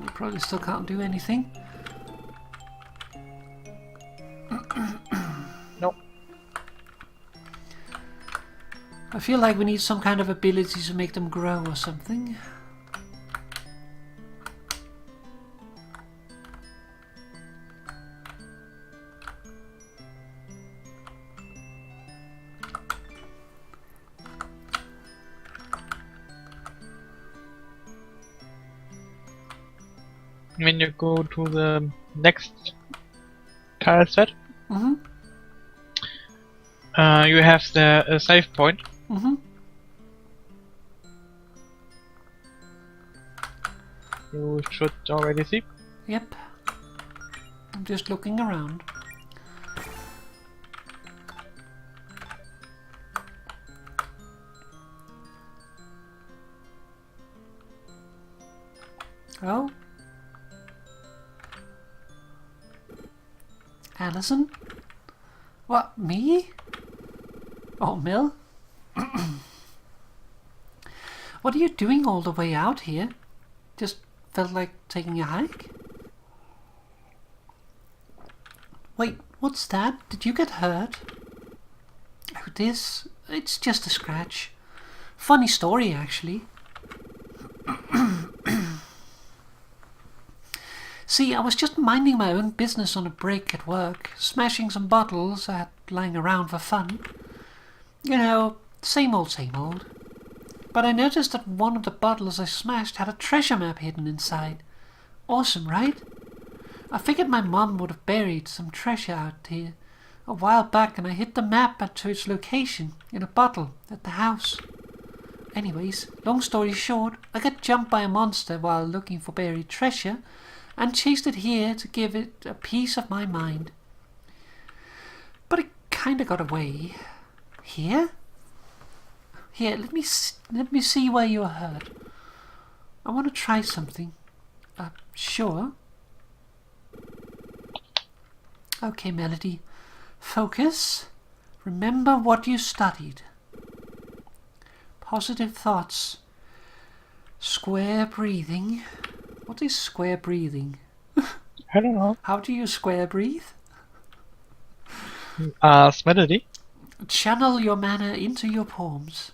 [SPEAKER 2] We probably still can't do anything.
[SPEAKER 3] Nope.
[SPEAKER 2] I feel like we need some kind of ability to make them grow or something.
[SPEAKER 3] When you go to the next tile set,
[SPEAKER 2] Mm-hmm.
[SPEAKER 3] You have the save point.
[SPEAKER 2] Mm-hmm.
[SPEAKER 3] You should already see.
[SPEAKER 2] Yep. I'm just looking around. Oh. Alison? What, me? Oh, Mill? What are you doing all the way out here? Just felt like taking a hike? Wait, what's that? Did you get hurt? Oh, this? It's just a scratch. Funny story, actually. See, I was just minding my own business on a break at work, smashing some bottles I had lying around for fun. You know, same old, same old. But I noticed that one of the bottles I smashed had a treasure map hidden inside. Awesome, right? I figured my mum would have buried some treasure out here a while back, and I hid the map to its location in a bottle at the house. Anyways, long story short, I got jumped by a monster while looking for buried treasure, and chased it here to give it a piece of my mind. But it kinda got away. Here? Here, let me see where you are hurt. I want to try something. Sure. Okay, Melody. Focus. Remember what you studied. Positive thoughts. Square breathing. What is square breathing?
[SPEAKER 3] I don't know.
[SPEAKER 2] How do you square breathe?
[SPEAKER 3] Melody.
[SPEAKER 2] Channel your mana into your palms.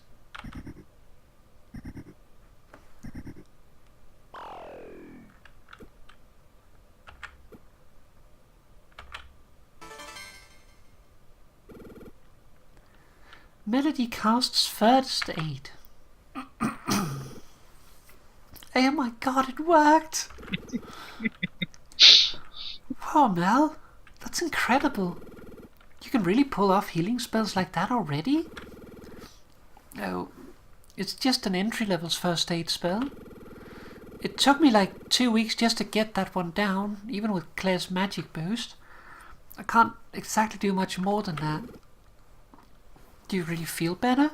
[SPEAKER 2] Melody casts first aid. Oh my god, it worked! Wow, Mel, that's incredible. You can really pull off healing spells like that already? Oh, it's just an entry-level's first aid spell. It took me like 2 weeks just to get that one down, even with Claire's magic boost. I can't exactly do much more than that. Do you really feel better?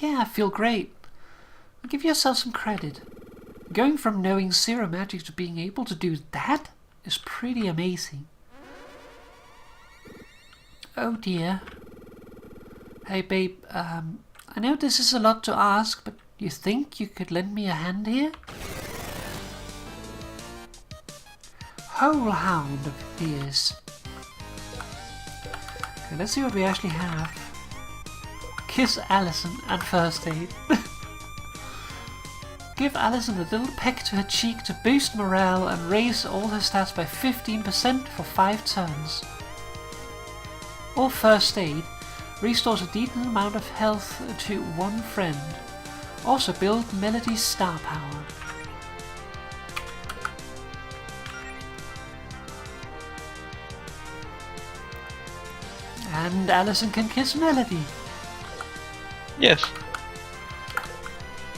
[SPEAKER 2] Yeah, I feel great. Give yourself some credit. Going from knowing zero magic to being able to do that is pretty amazing. Oh dear. Hey babe, I know this is a lot to ask, but you think you could lend me a hand here? Whole hound appears. Okay, let's see what we actually have. Kiss Alison and first aid. Give Alison a little peck to her cheek to boost morale and raise all her stats by 15% for 5 turns. Or first aid restores a decent amount of health to one friend. Also build Melody's star power. And Alison can kiss Melody.
[SPEAKER 3] Yes.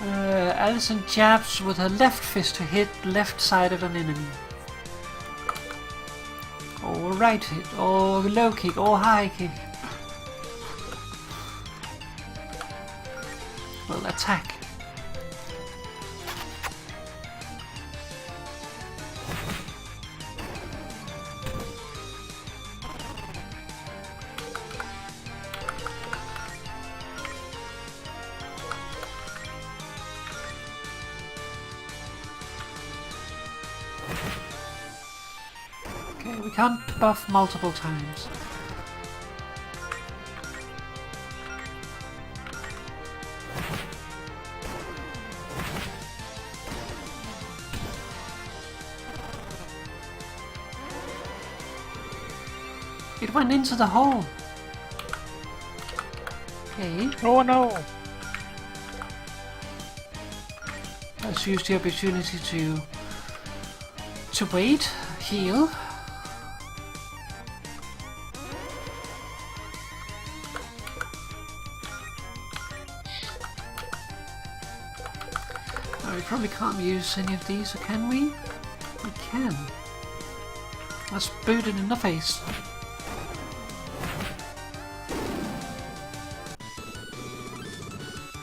[SPEAKER 2] Alison jabs with her left fist to hit left side of an enemy. Or right hit, or low kick, or high kick. Well, attack. Okay, we can't buff multiple times. It went into the hole. Okay.
[SPEAKER 3] Oh no!
[SPEAKER 2] Let's use the opportunity to wait, heal. Oh, we probably can't use any of these, or can we? We can. Let's boot it in the face.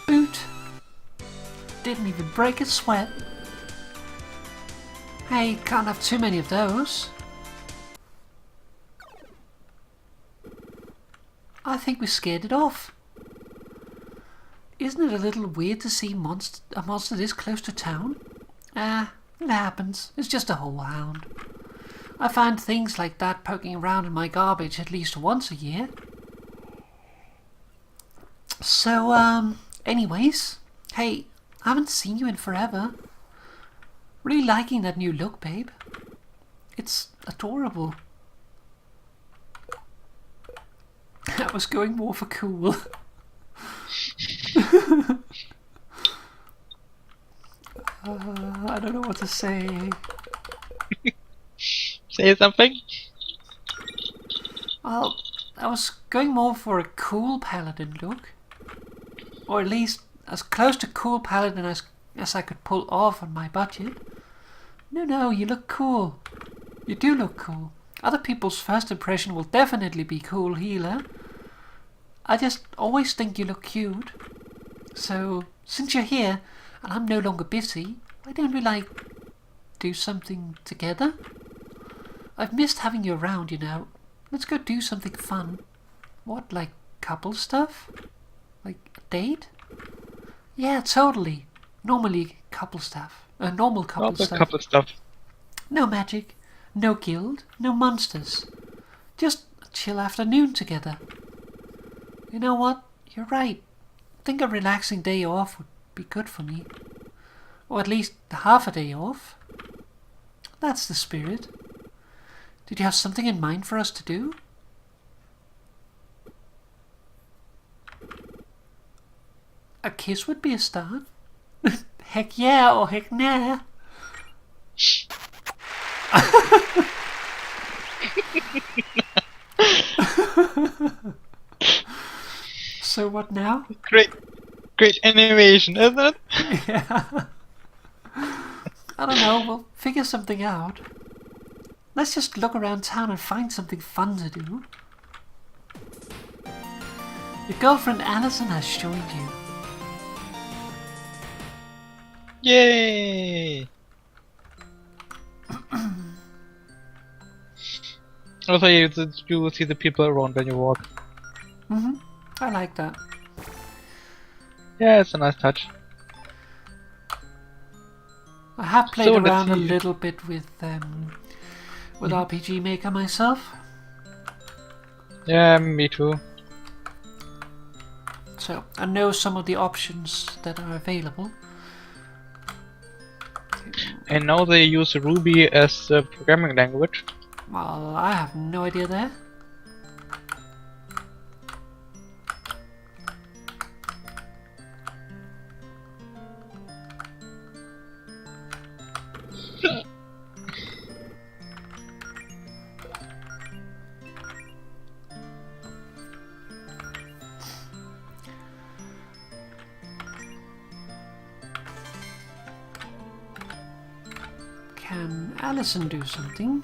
[SPEAKER 2] Boot. Didn't even break a sweat. Hey, can't have too many of those. I think we scared it off. Isn't it a little weird to see a monster this close to town? It happens. It's just a whole hound. I find things like that poking around in my garbage at least once a year. So, anyways, hey, I haven't seen you in forever. Really liking that new look, babe. It's adorable. I was going more for cool. I don't know what to say.
[SPEAKER 3] Say something?
[SPEAKER 2] Well, I was going more for a cool paladin look. Or at least as close to cool paladin as I could pull off on my budget. No, you look cool. You do look cool. Other people's first impression will definitely be cool healer. I just always think you look cute. So, since you're here, and I'm no longer busy, why don't we, like, do something together? I've missed having you around, you know. Let's go do something fun. What, like couple stuff? Like a date? Yeah, totally. Normally couple stuff. Normal couple stuff.
[SPEAKER 3] Couple stuff.
[SPEAKER 2] No magic, no guild, no monsters. Just a chill afternoon together. You know what? You're right. I think a relaxing day off would be good for me. Or at least half a day off. That's the spirit. Did you have something in mind for us to do? A kiss would be a start. Heck yeah or heck nah. So what now?
[SPEAKER 3] Great animation, isn't it?
[SPEAKER 2] Yeah. I don't know, we'll figure something out. Let's just look around town and find something fun to do. Your girlfriend Alison has joined you.
[SPEAKER 3] Yay! Also, you see the people around when you walk.
[SPEAKER 2] I like that.
[SPEAKER 3] Yeah, it's a nice touch.
[SPEAKER 2] I have played
[SPEAKER 3] So, let's
[SPEAKER 2] around a
[SPEAKER 3] see.
[SPEAKER 2] little bit with RPG Maker myself.
[SPEAKER 3] Yeah, me too.
[SPEAKER 2] So I know some of the options that are available.
[SPEAKER 3] And now they use Ruby as the programming language.
[SPEAKER 2] Well, I have no idea there. Can Alison do something?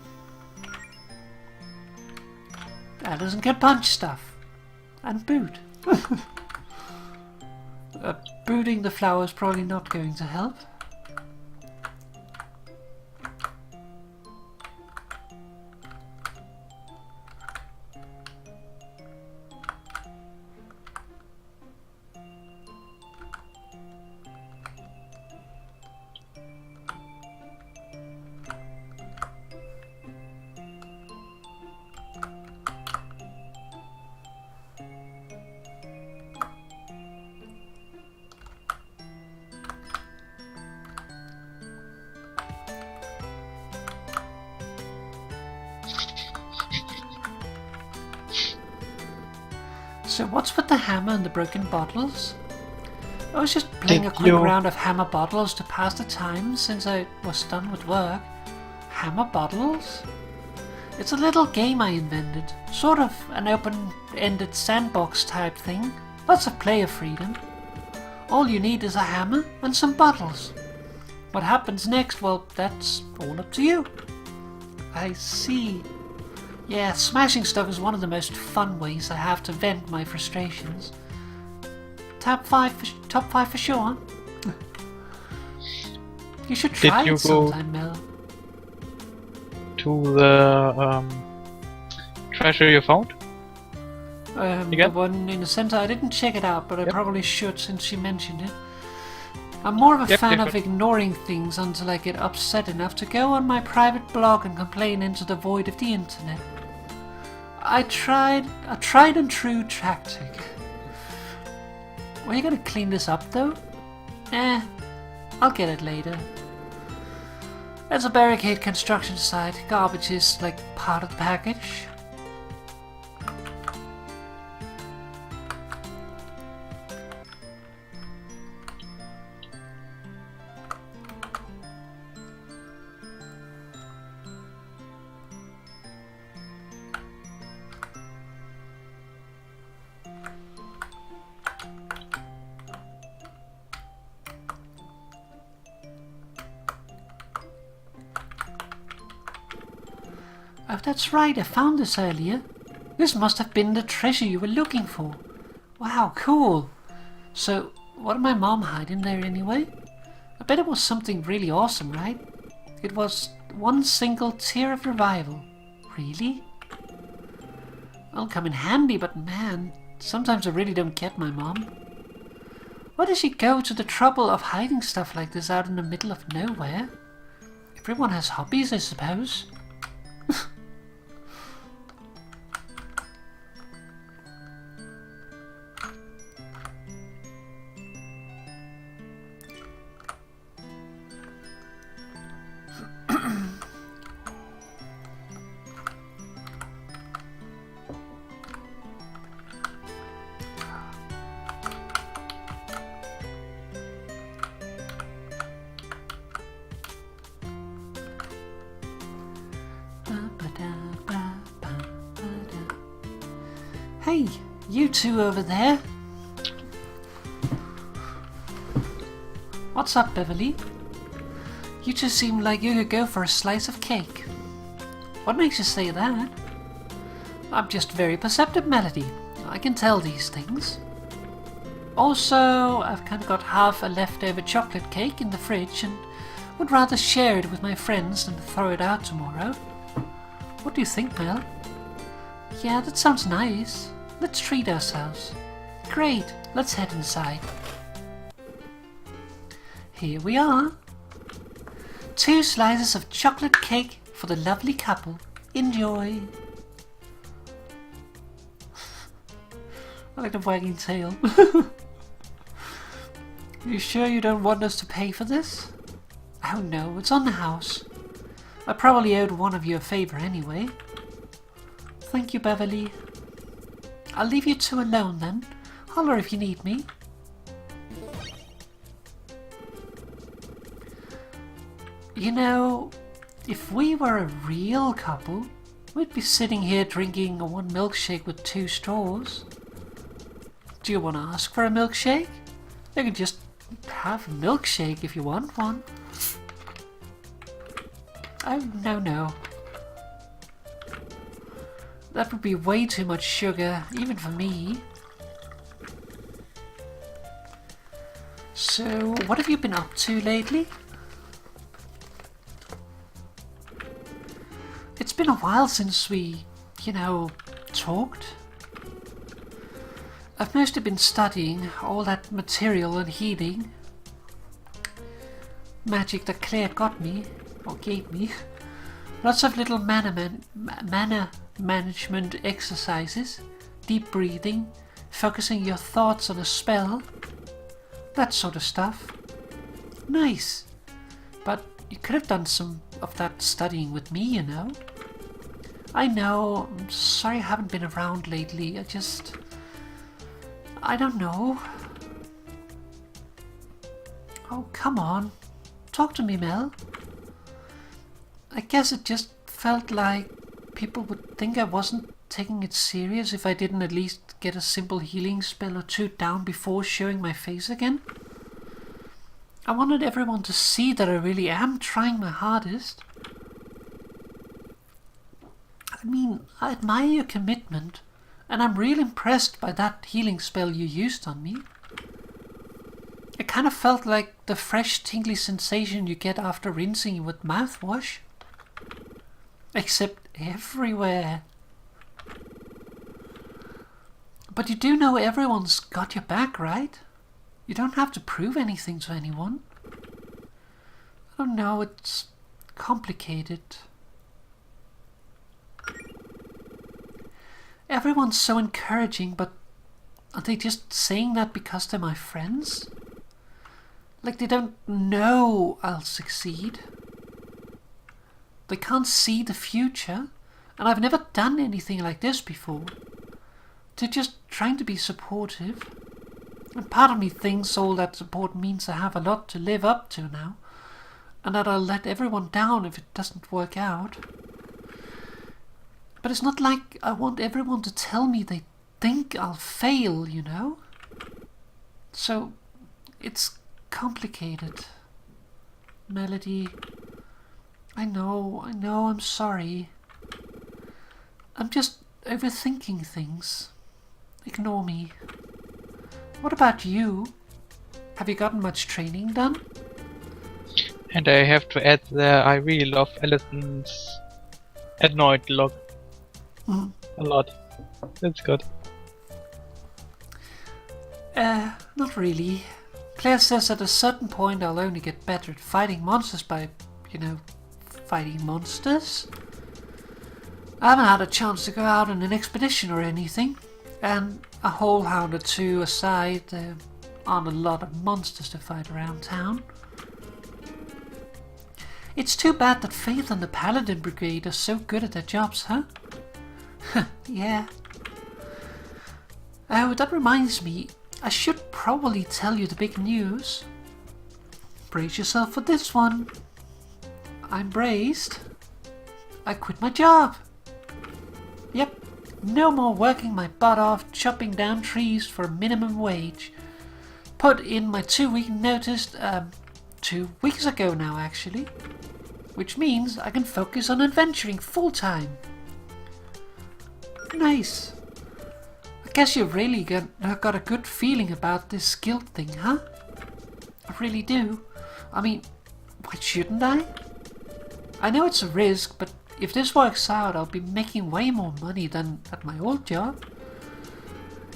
[SPEAKER 2] Alison can punch stuff. And boot. Booting the flower is probably not going to help. So what's with the hammer and the broken bottles? I was just playing a quick round of hammer bottles to pass the time since I was done with work. Hammer bottles? It's a little game I invented. Sort of an open-ended sandbox type thing. Lots of player freedom. All you need is a hammer and some bottles. What happens next, well, that's all up to you. I see. Yeah, smashing stuff is one of the most fun ways I have to vent my frustrations. Top 5 for sure. You should try it sometime, Mel.
[SPEAKER 3] To the treasure you found?
[SPEAKER 2] The one in the center, I didn't check it out, but I probably should since you mentioned it. I'm more of a fan of ignoring things until I get upset enough to go on my private blog and complain into the void of the internet. A tried and true tactic. Are you gonna clean this up though? I'll get it later. There's a barricade construction site. Garbage is like part of the package. Oh, that's right, I found this earlier. This must have been the treasure you were looking for. Wow, cool. So, what did my mom hide in there anyway? I bet it was something really awesome, right? It was one single tear of revival. Really? Well, come in handy, but man, sometimes I really don't get my mom. Why does she go to the trouble of hiding stuff like this out in the middle of nowhere? Everyone has hobbies, I suppose. Hey, you two over there. What's up, Beverly? You two seem like you could go for a slice of cake. What makes you say that? I'm just very perceptive, Melody. I can tell these things. Also, I've kind of got half a leftover chocolate cake in the fridge and would rather share it with my friends than throw it out tomorrow. What do you think, Mel? Yeah, that sounds nice. Let's treat ourselves. Great, let's head inside. Here we are. 2 slices of chocolate cake for the lovely couple. Enjoy. I like the wagging tail. You sure you don't want us to pay for this? Oh no, it's on the house. I probably owed one of you a favor anyway. Thank you, Beverly. I'll leave you two alone then. Holler if you need me. You know, if we were a real couple, we'd be sitting here drinking a 1 milkshake with 2 straws. Do you want to ask for a milkshake? You can just have a milkshake if you want one. Oh, no. That would be way too much sugar, even for me. So, what have you been up to lately? It's been a while since we, talked. I've mostly been studying all that material and healing. Magic that Claire gave me. Lots of little mana management exercises, deep breathing, focusing your thoughts on a spell, that sort of stuff. Nice. But you could have done some of that studying with me, you know. I know, I'm sorry I haven't been around lately, I don't know. Oh, come on. Talk to me, Mel. I guess it just felt like people would think I wasn't taking it serious if I didn't at least get a simple healing spell or 2 down before showing my face again. I wanted everyone to see that I really am trying my hardest. I mean, I admire your commitment, and I'm real impressed by that healing spell you used on me. It kind of felt like the fresh tingly sensation you get after rinsing with mouthwash. Except everywhere. But you do know everyone's got your back, right? You don't have to prove anything to anyone. I don't know, it's complicated. Everyone's so encouraging, but are they just saying that because they're my friends? Like they don't know I'll succeed. They can't see the future, and I've never done anything like this before. They're just trying to be supportive. And part of me thinks all that support means I have a lot to live up to now, and that I'll let everyone down if it doesn't work out. But it's not like I want everyone to tell me they think I'll fail, you know? So, it's complicated. Melody, I know, I'm sorry. I'm just overthinking things. Ignore me. What about you? Have you gotten much training done?
[SPEAKER 3] And I have to add there, I really love Alison's annoyed look. A lot. It's good.
[SPEAKER 2] Not really. Claire says at a certain point I'll only get better at fighting monsters by, fighting monsters. I haven't had a chance to go out on an expedition or anything, and a whole hound or two aside, there aren't a lot of monsters to fight around town. It's too bad that Faith and the Paladin Brigade are so good at their jobs, huh? Yeah. Oh, that reminds me, I should probably tell you the big news. Brace yourself for this one. I'm braced. I quit my job. Yep, no more working my butt off chopping down trees for a minimum wage. Put in my 2-week notice 2 weeks ago now actually. Which means I can focus on adventuring full time. Nice. I guess you really got a good feeling about this guild thing, huh? I really do. I mean, why shouldn't I? I know it's a risk, but if this works out, I'll be making way more money than at my old job.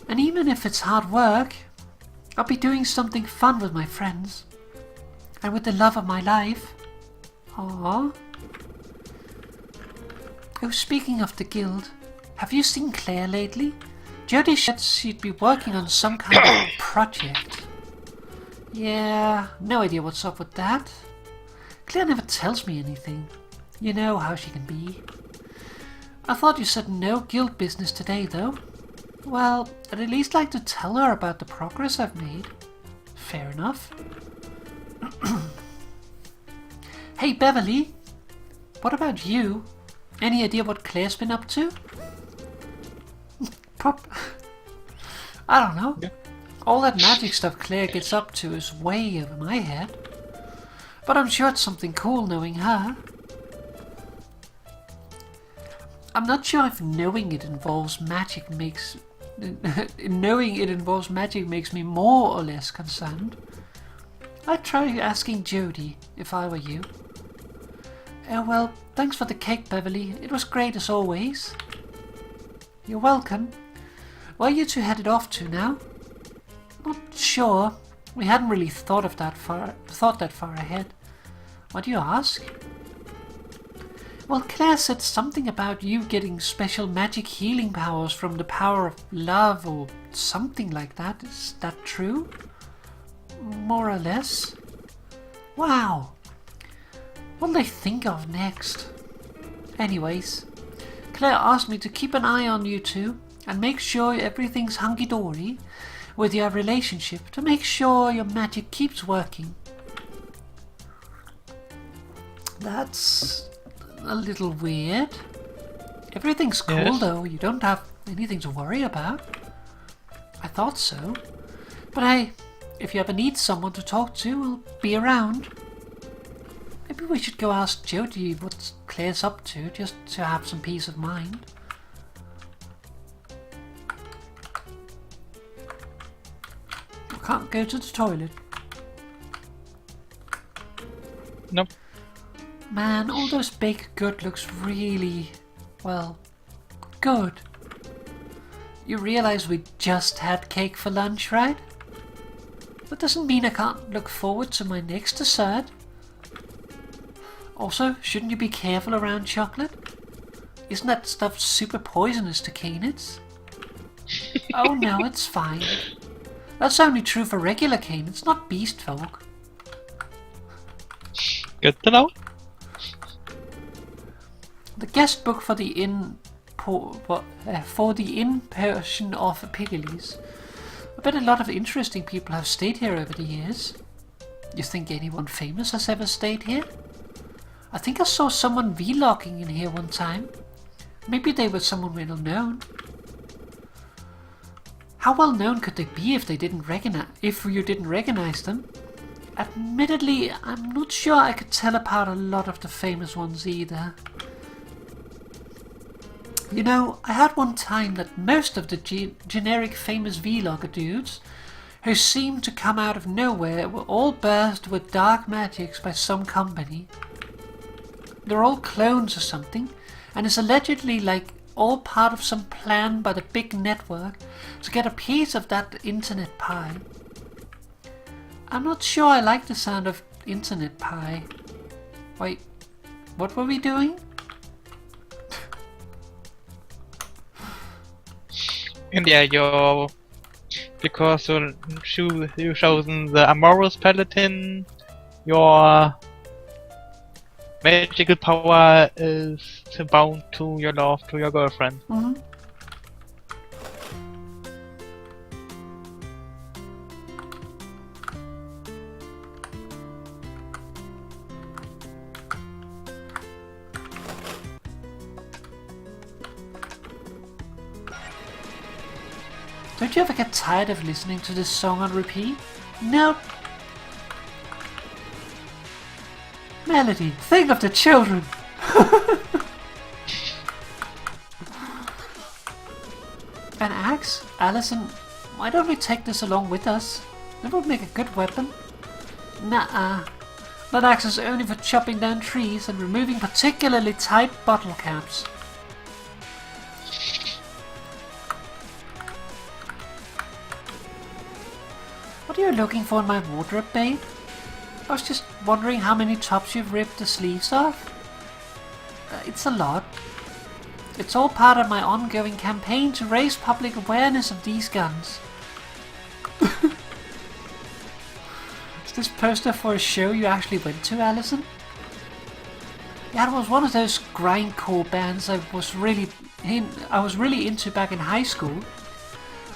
[SPEAKER 2] And even if it's hard work, I'll be doing something fun with my friends. And with the love of my life. Aww. Oh, speaking of the guild, have you seen Claire lately? Jodie said she'd be working on some kind of project. Yeah, no idea what's up with that. Claire never tells me anything. You know how she can be. I thought you said no guild business today, though. Well, I'd at least like to tell her about the progress I've made. Fair enough. Hey, Beverly. What about you? Any idea what Claire's been up to? I don't know.
[SPEAKER 3] Yeah.
[SPEAKER 2] All that magic stuff Claire gets up to is way over my head. But I'm sure it's something cool knowing her. I'm not sure if knowing it involves magic makes me more or less concerned. I'd try asking Jodie if I were you. Oh well, thanks for the cake, Beverly. It was great as always. You're welcome. Where are you two headed off to now? Not sure. We hadn't really thought that far ahead. Why do you ask? Well, Claire said something about you getting special magic healing powers from the power of love or something like that. Is that true? More or less. Wow. What'll they think of next? Anyways, Claire asked me to keep an eye on you two and make sure everything's hunky-dory with your relationship to make sure your magic keeps working. That's a little weird. Everything's cool,
[SPEAKER 3] Yes.
[SPEAKER 2] though. You don't have anything to worry about. I thought so. But hey, if you ever need someone to talk to, I'll be around. Maybe we should go ask Jodie what Claire's up to, just to have some peace of mind. I can't go to the toilet.
[SPEAKER 3] Nope.
[SPEAKER 2] Man, all those baked good looks really, well, good. You realize we just had cake for lunch, right? That doesn't mean I can't look forward to my next dessert. Also, shouldn't you be careful around chocolate? Isn't that stuff super poisonous to canids? Oh no, it's fine. That's only true for regular canids, not beast folk.
[SPEAKER 3] Good to know.
[SPEAKER 2] The guest book for the inn version of Piggly's. I bet a lot of interesting people have stayed here over the years. You think anyone famous has ever stayed here? I think I saw someone vlogging in here one time. Maybe they were someone well known. How well known could they be if you didn't recognize them? Admittedly, I'm not sure I could tell apart a lot of the famous ones either. You know, I heard one time that most of the generic famous vlogger dudes who seem to come out of nowhere were all birthed with dark magics by some company. They're all clones or something, and it's allegedly like all part of some plan by the big network to get a piece of that internet pie. I'm not sure I like the sound of internet pie. Wait, what were we doing?
[SPEAKER 3] And yeah, because you've chosen the amorous Paladin, your magical power is bound to your love to your girlfriend.
[SPEAKER 2] Mm-hmm. Don't you ever get tired of listening to this song on repeat? No. Melody, think of the children! An axe? Alison, why don't we take this along with us? It would make a good weapon. Nuh-uh. That axe is only for chopping down trees and removing particularly tight bottle caps. What are you looking for in my wardrobe, babe? I was just wondering how many tops you've ripped the sleeves off. It's a lot. It's all part of my ongoing campaign to raise public awareness of these guns. Is this poster for a show you actually went to, Alison? Yeah, it was one of those grindcore bands I was really into back in high school.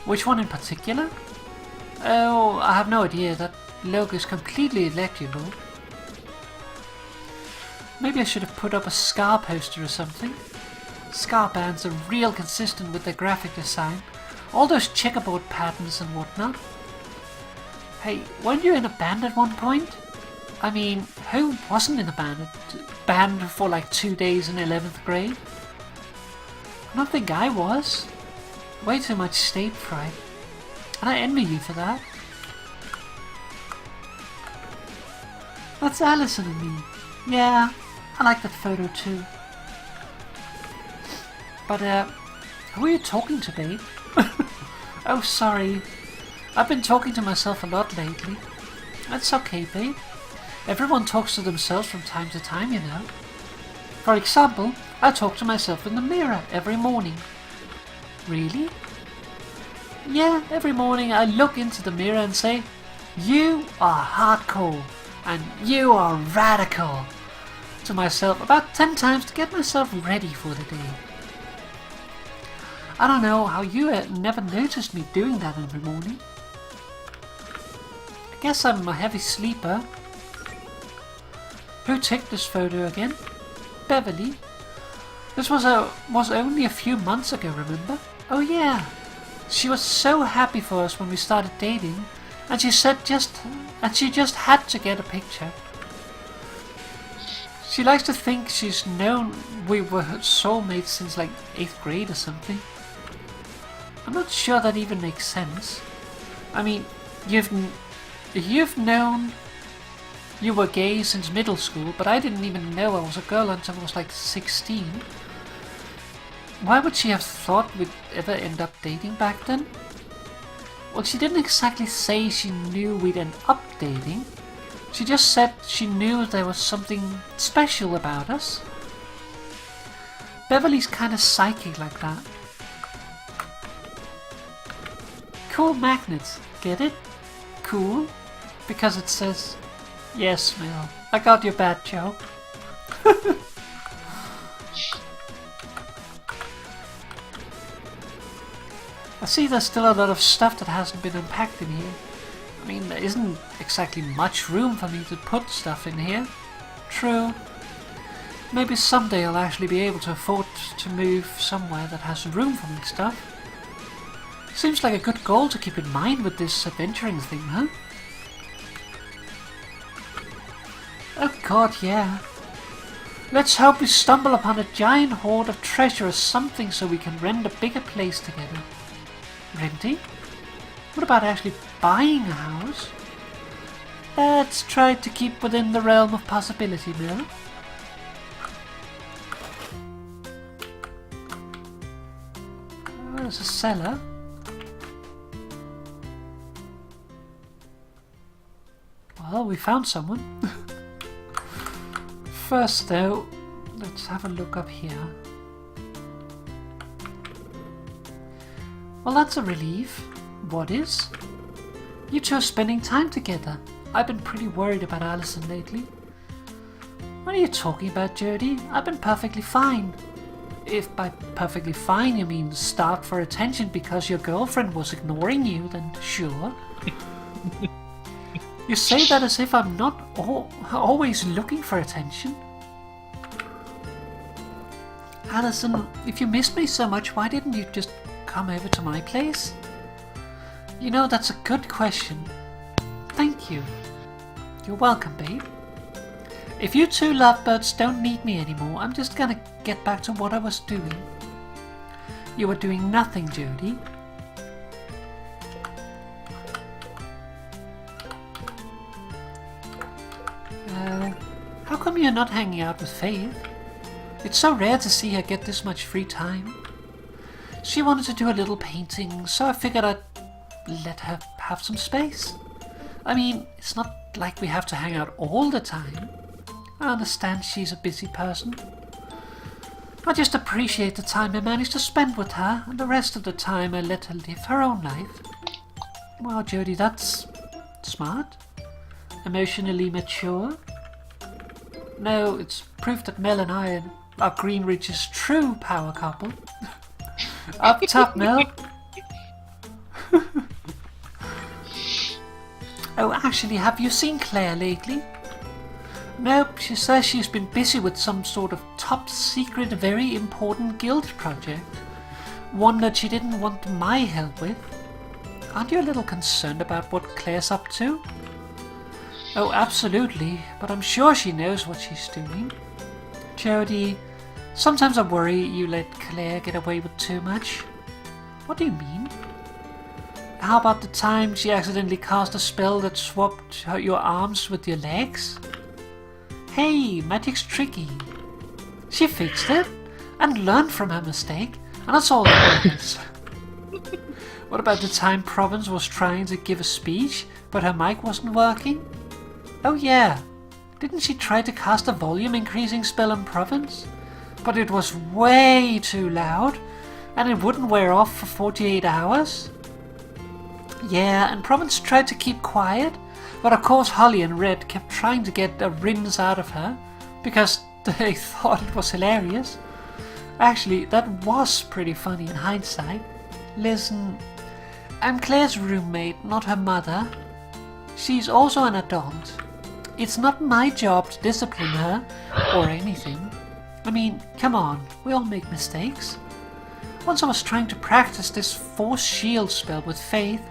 [SPEAKER 2] Which one in particular? Oh, I have no idea. That logo is completely illegible. Maybe I should have put up a Scar poster or something. Scar bands are real consistent with their graphic design. All those checkerboard patterns and whatnot. Hey, weren't you in a band at one point? I mean, who wasn't in a band for like 2 days in 11th grade? I don't think I was. Way too much stage fright. And I envy you for that. That's Alison and me. Yeah, I like that photo too. But, who are you talking to, babe? Oh, sorry. I've been talking to myself a lot lately. That's okay, babe. Everyone talks to themselves from time to time, you know. For example, I talk to myself in the mirror every morning. Really? Yeah, every morning I look into the mirror and say, "You are hardcore," and "You are radical," to myself about 10 times to get myself ready for the day. I don't know how you never noticed me doing that every morning. I guess I'm a heavy sleeper. Who took this photo again? Beverly. This was only a few months ago, remember? Oh yeah. She was so happy for us when we started dating, and she just had to get a picture. She likes to think she's known we were soulmates since like 8th grade or something. I'm not sure that even makes sense. I mean, you've known you were gay since middle school, but I didn't even know I was a girl until I was like 16. Why would she have thought we'd ever end up dating back then? Well, she didn't exactly say she knew we'd end up dating. She just said she knew there was something special about us. Beverly's kind of psychic like that. Cool magnets, get it? Cool? Because it says, "Yes, Mel, I got your bad joke." I see there's still a lot of stuff that hasn't been unpacked in here. I mean, there isn't exactly much room for me to put stuff in here. True. Maybe someday I'll actually be able to afford to move somewhere that has room for my stuff. Seems like a good goal to keep in mind with this adventuring thing, huh? Oh god, yeah. Let's hope we stumble upon a giant hoard of treasure or something so we can rent a bigger place together. Renting? What about actually buying a house. Let's try to keep within the realm of possibility, Mel. Oh, there's a cellar. Well, we found someone. First though, let's have a look up here. Well, that's a relief. What is? You two are spending time together. I've been pretty worried about Alison lately. What are you talking about, Jody? I've been perfectly fine. If by perfectly fine you mean starved for attention because your girlfriend was ignoring you, then sure. You say that as if I'm not always looking for attention. Alison, if you missed me so much, why didn't you just come over to my place? You know, that's a good question. Thank you. You're welcome, babe. If you two lovebirds don't need me anymore, I'm just gonna get back to what I was doing. You were doing nothing, Jody. How come you're not hanging out with Faith? It's so rare to see her get this much free time. She wanted to do a little painting, so I figured I'd let her have some space. I mean, it's not like we have to hang out all the time. I understand she's a busy person. I just appreciate the time I managed to spend with her, and the rest of the time I let her live her own life. Wow, Jody, that's smart. Emotionally mature. No, it's proof that Mel and I are Greenridge's true power couple. Up top, Mel. Oh, actually, have you seen Claire lately? Nope, she says she's been busy with some sort of top secret, very important guild project. One that she didn't want my help with. Aren't you a little concerned about what Claire's up to? Oh, absolutely, but I'm sure she knows what she's doing. Jody, sometimes I worry you let Claire get away with too much. What do you mean? How about the time she accidentally cast a spell that swapped your arms with your legs? Hey, magic's tricky. She fixed it and learned from her mistake, and that's all that matters. What about the time Province was trying to give a speech, but her mic wasn't working? Oh yeah, didn't she try to cast a volume increasing spell on Province? But it was way too loud, and it wouldn't wear off for 48 hours? Yeah, and Province tried to keep quiet, but of course Holly and Red kept trying to get a rinse out of her, because they thought it was hilarious. Actually, that was pretty funny in hindsight. Listen, I'm Claire's roommate, not her mother. She's also an adult. It's not my job to discipline her, or anything. I mean, come on, we all make mistakes. Once I was trying to practice this force shield spell with Faith,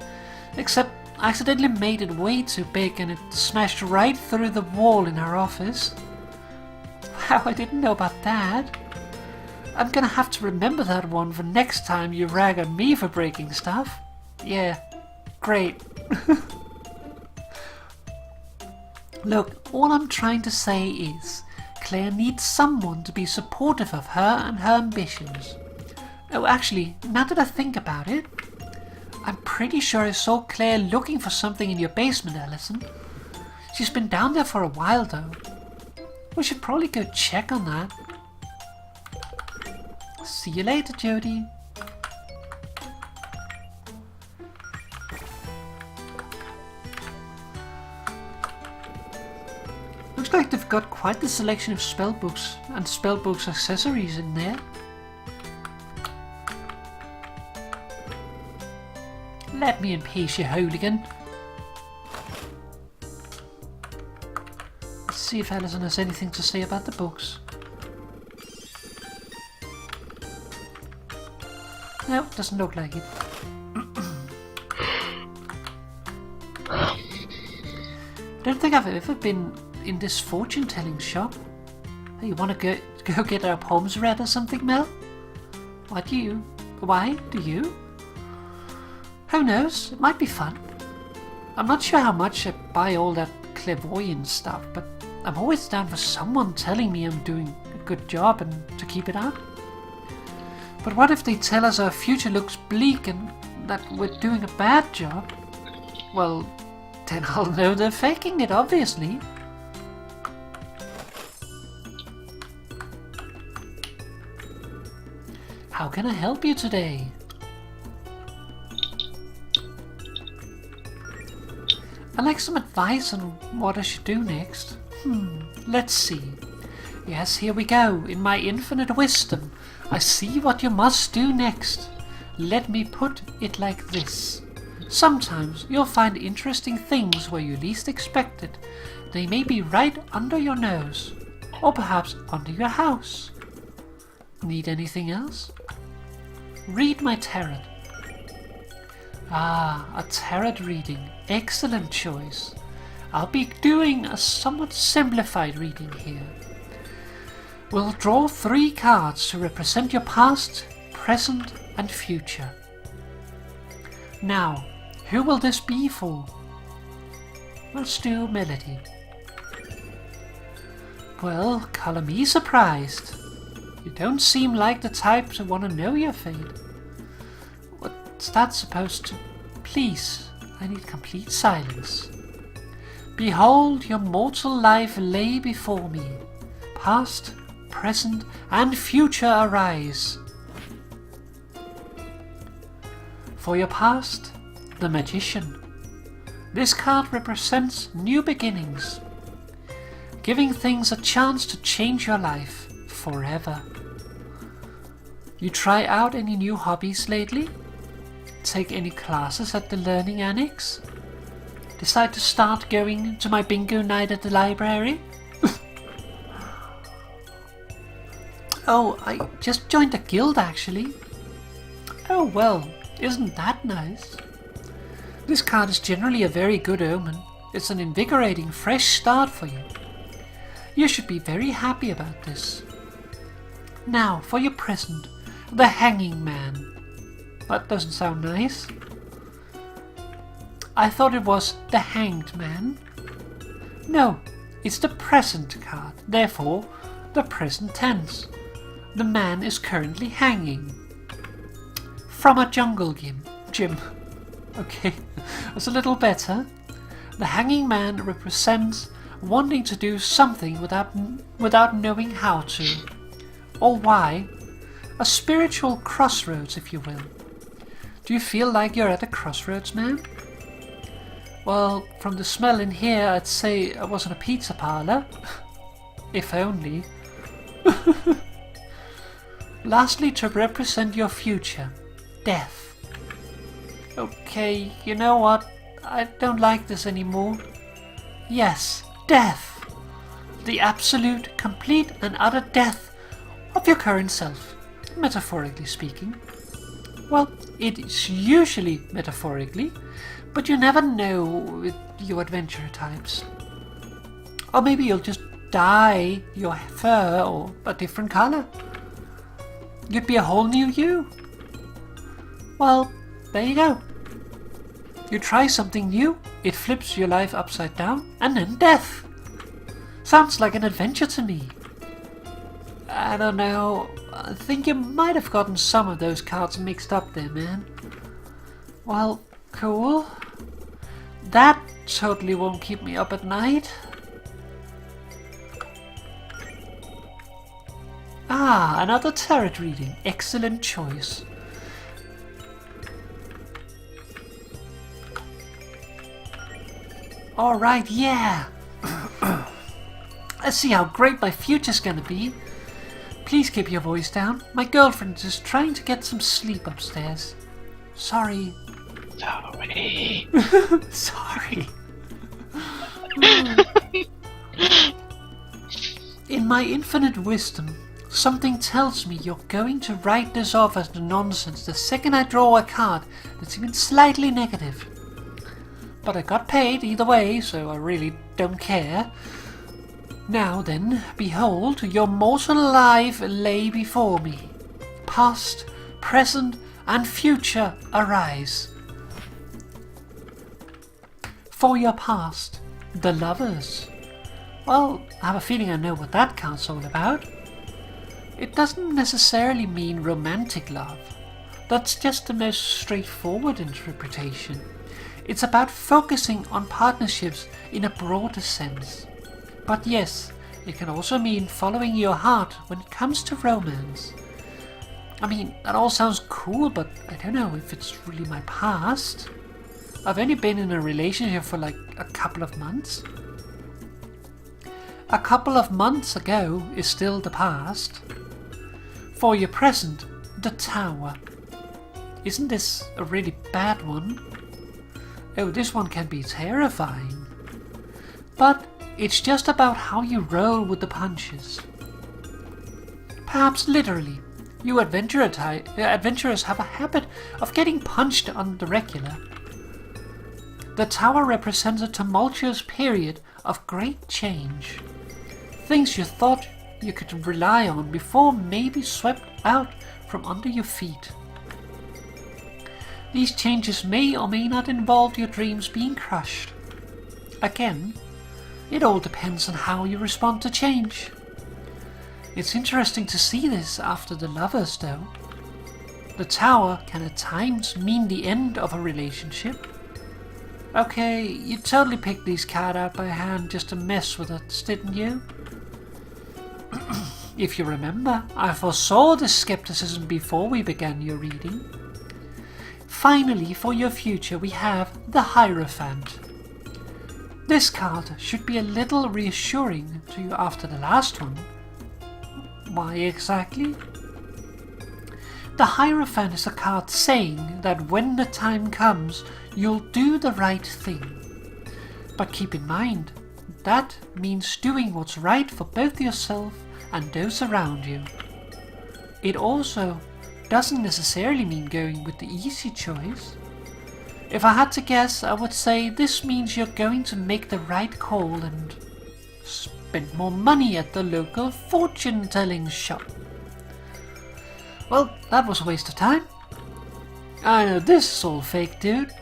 [SPEAKER 2] except I accidentally made it way too big and it smashed right through the wall in her office. Wow, I didn't know about that. I'm gonna have to remember that one for next time you rag on me for breaking stuff. Yeah, great. Look, all I'm trying to say is Claire needs someone to be supportive of her and her ambitions. Oh, actually, now that I think about it, I'm pretty sure I saw Claire looking for something in your basement, Alison. She's been down there for a while, though. We should probably go check on that. See you later, Jody. Looks like they've got quite the selection of spellbooks and spellbooks accessories in there. Let me in peace, you hooligan. Let's see if Alison has anything to say about the books. No, doesn't look like it. Don't think I've ever been in this fortune-telling shop. Hey, you want to go get our poems read or something, Mel? Why do you? Who knows? It might be fun. I'm not sure how much I buy all that clairvoyant stuff, but I'm always down for someone telling me I'm doing a good job and to keep it up. But what if they tell us our future looks bleak and that we're doing a bad job? Well, then I'll know they're faking it, obviously. How can I help you today? I'd like some advice on what I should do next. Let's see. Yes, here we go. In my infinite wisdom, I see what you must do next. Let me put it like this. Sometimes you'll find interesting things where you least expect it. They may be right under your nose, or perhaps under your house. Need anything else? Read my tarot. Ah, a tarot reading. Excellent choice. I'll be doing a somewhat simplified reading here. We'll draw 3 cards to represent your past, present, and future. Now, who will this be for? Let's do Melody. Well, color me surprised. You don't seem like the type to want to know your fate. What's that supposed to... Please, I need complete silence. Behold, your mortal life lay before me. Past, present, and future arise. For your past, the Magician. This card represents new beginnings, giving things a chance to change your life forever. You try out any new hobbies lately? Take any classes at the Learning Annex? Decide to start going to my bingo night at the library? Oh, I just joined a guild actually. Oh well, isn't that nice? This card is generally a very good omen. It's an invigorating, fresh start for you. You should be very happy about this. Now, for your present, the Hanging Man. That doesn't sound nice. I thought it was the Hanged Man. No, it's the present card, therefore the present tense. The man is currently hanging. From a jungle gym. Okay, that's a little better. The Hanging Man represents wanting to do something without knowing how to, or why. A spiritual crossroads, if you will. Do you feel like you're at a crossroads, man? Well, from the smell in here, I'd say I was in a pizza parlor. If only. Lastly, to represent your future, death. Okay, you know what? I don't like this anymore. Yes, death. The absolute, complete and utter death of your current self, metaphorically speaking. Well, it is usually metaphorically, but you never know with you adventurer types. Or maybe you'll just dye your fur or a different color. You'd be a whole new you. Well, there you go. You try something new, it flips your life upside down, and then death. Sounds like an adventure to me. I don't know, I think you might have gotten some of those cards mixed up there, man. Well, cool. That totally won't keep me up at night. Ah, another tarot reading. Excellent choice. Alright, yeah. Let's see how great my future's gonna be. Please keep your voice down. My girlfriend is trying to get some sleep upstairs. Sorry.
[SPEAKER 3] Sorry.
[SPEAKER 2] Sorry. In my infinite wisdom, something tells me you're going to write this off as nonsense the second I draw a card that's even slightly negative. But I got paid either way, so I really don't care. Now then, behold, your mortal life lay before me. Past, present, and future arise. For your past, the lovers. Well, I have a feeling I know what that card's all about. It doesn't necessarily mean romantic love. That's just the most straightforward interpretation. It's about focusing on partnerships in a broader sense. But yes, it can also mean following your heart when it comes to romance. I mean, that all sounds cool, but I don't know if it's really my past. I've only been in a relationship for like a couple of months. A couple of months ago is still the past. For your present, the Tower. Isn't this a really bad one? Oh, this one can be terrifying. But it's just about how you roll with the punches. Perhaps literally, you adventurers have a habit of getting punched on the regular. The Tower represents a tumultuous period of great change. Things you thought you could rely on before may be swept out from under your feet. These changes may or may not involve your dreams being crushed. Again, it all depends on how you respond to change. It's interesting to see this after the lovers though. The Tower can at times mean the end of a relationship. Okay, you totally picked these cards out by hand just to mess with us, didn't you? If you remember, I foresaw this skepticism before we began your reading. Finally, for your future, we have the Hierophant. This card should be a little reassuring to you after the last one. Why exactly? The Hierophant is a card saying that when the time comes, you'll do the right thing. But keep in mind, that means doing what's right for both yourself and those around you. It also doesn't necessarily mean going with the easy choice. If I had to guess, I would say this means you're going to make the right call and spend more money at the local fortune-telling shop. Well, that was a waste of time. I know this is all fake, dude.